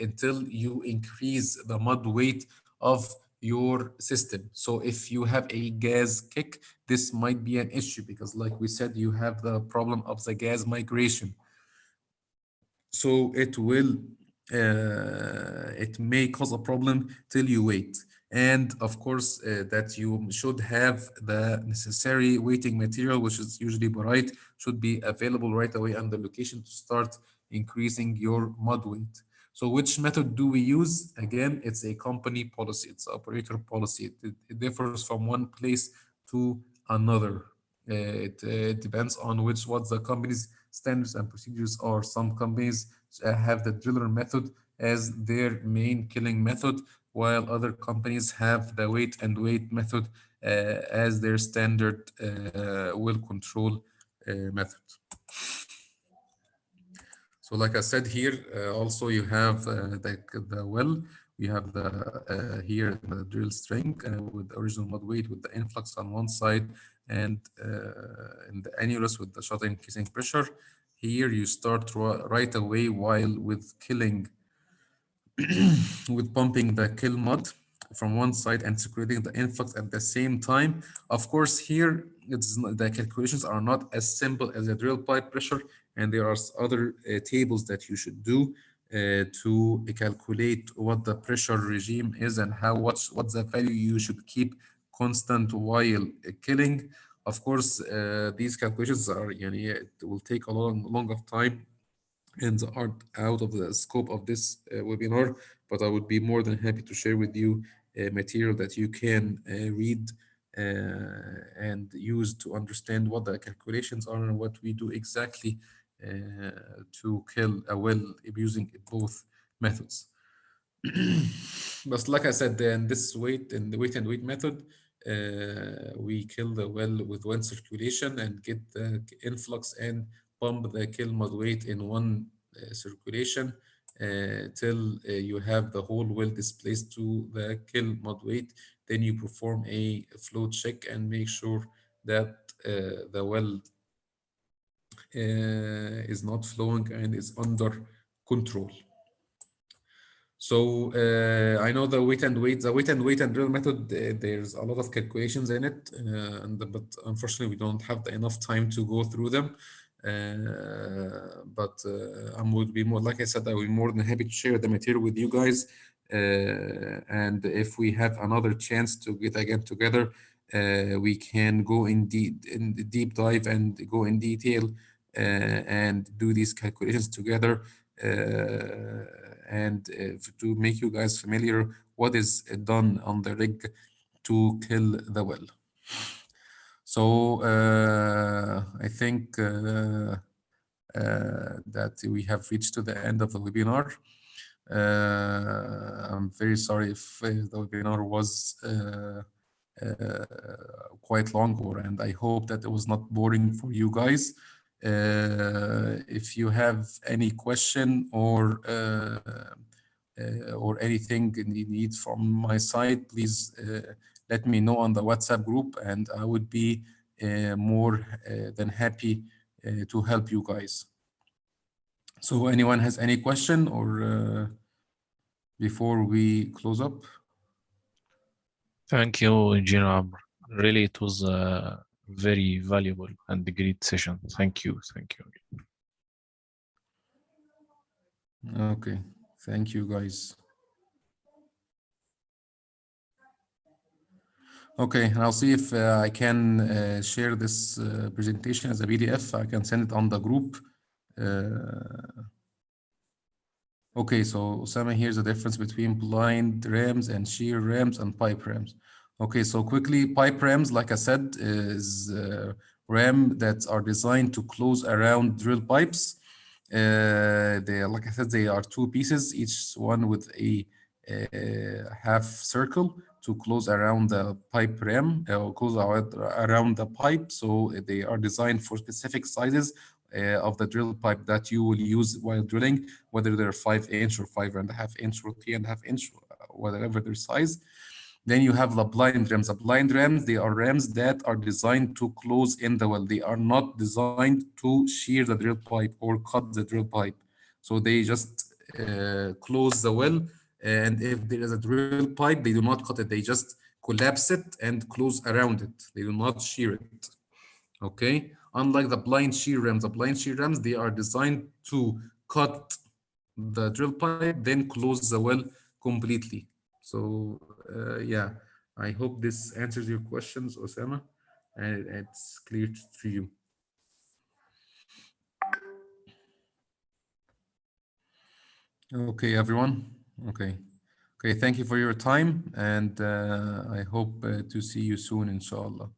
until you increase the mud weight of your system. So if you have a gas kick, this might be an issue, because like we said, you have the problem of the gas migration. So it may cause a problem till you wait. And of course, that you should have the necessary weighting material, which is usually borate, should be available right away on the location to start increasing your mud weight. So which method do we use? Again, it's a company policy, it's operator policy. It differs from one place to another. It depends on what the company's standards and procedures are. Some companies have the driller method as their main killing method, while other companies have the weight method as their standard well control method. So like I said here, also you have the well, you have the here the drill string with the original mud weight with the influx on one side, and in the annulus with the shot in casing pressure. Here you start right away while with killing with pumping the kill mud from one side and circulating the influx at the same time. Of course, here the calculations are not as simple as a drill pipe pressure, and there are other tables that you should do to calculate what the pressure regime is and what's the value you should keep constant while killing. Of course, these calculations are, it will take a long of time and are out of the scope of this webinar, but I would be more than happy to share with you material that you can read and use to understand what the calculations are and what we do exactly to kill a well using both methods. But like I said, then this weight and the weight and weight method, we kill the well with one circulation and get the influx and pump the kill mud weight in one circulation till you have the whole well displaced to the kill mud weight. Then you perform a flow check and make sure that the well is not flowing and is under control. So I know the weight and weight and drill method. There's a lot of calculations in it, but unfortunately, we don't have enough time to go through them. But I would be more, like I said, I will be more than happy to share the material with you guys. And if we have another chance to get again together, we can go in the deep dive and go in detail and do these calculations together. And to make you guys familiar what is done on the rig to kill the well. So I think that we have reached to the end of the webinar. I'm very sorry if the webinar was quite long, and I hope that it was not boring for you guys. If you have any question or anything you need from my side, please let me know on the WhatsApp group, and I would be more than happy to help you guys. So anyone has any question or before we close up? Thank you, Engineer Amr. Really, it was a very valuable and great session. Thank you. Thank you. Okay, thank you guys. Okay, and I'll see if I can share this presentation as a PDF. I can send it on the group. Okay, so Osama, here's the difference between blind rams and shear rams and pipe rams. Okay, so quickly, pipe rams, like I said, is ram that are designed to close around drill pipes. Like I said, they are two pieces, each one with a half circle to close around the pipe ram or close around the pipe. So they are designed for specific sizes of the drill pipe that you will use while drilling, whether they're 5-inch or 5.5-inch or 3.5-inch, whatever their size. Then you have the blind rams. The blind rams, they are rams that are designed to close in the well. They are not designed to shear the drill pipe or cut the drill pipe. So they just close the well. And if there is a drill pipe, they do not cut it. They just collapse it and close around it. They do not shear it. Okay? Unlike the blind shear rams, they are designed to cut the drill pipe, then close the well completely. So yeah, I hope this answers your questions, Osama, and it's clear to you. Okay, everyone. Okay. Okay, thank you for your time, and I hope to see you soon, inshallah.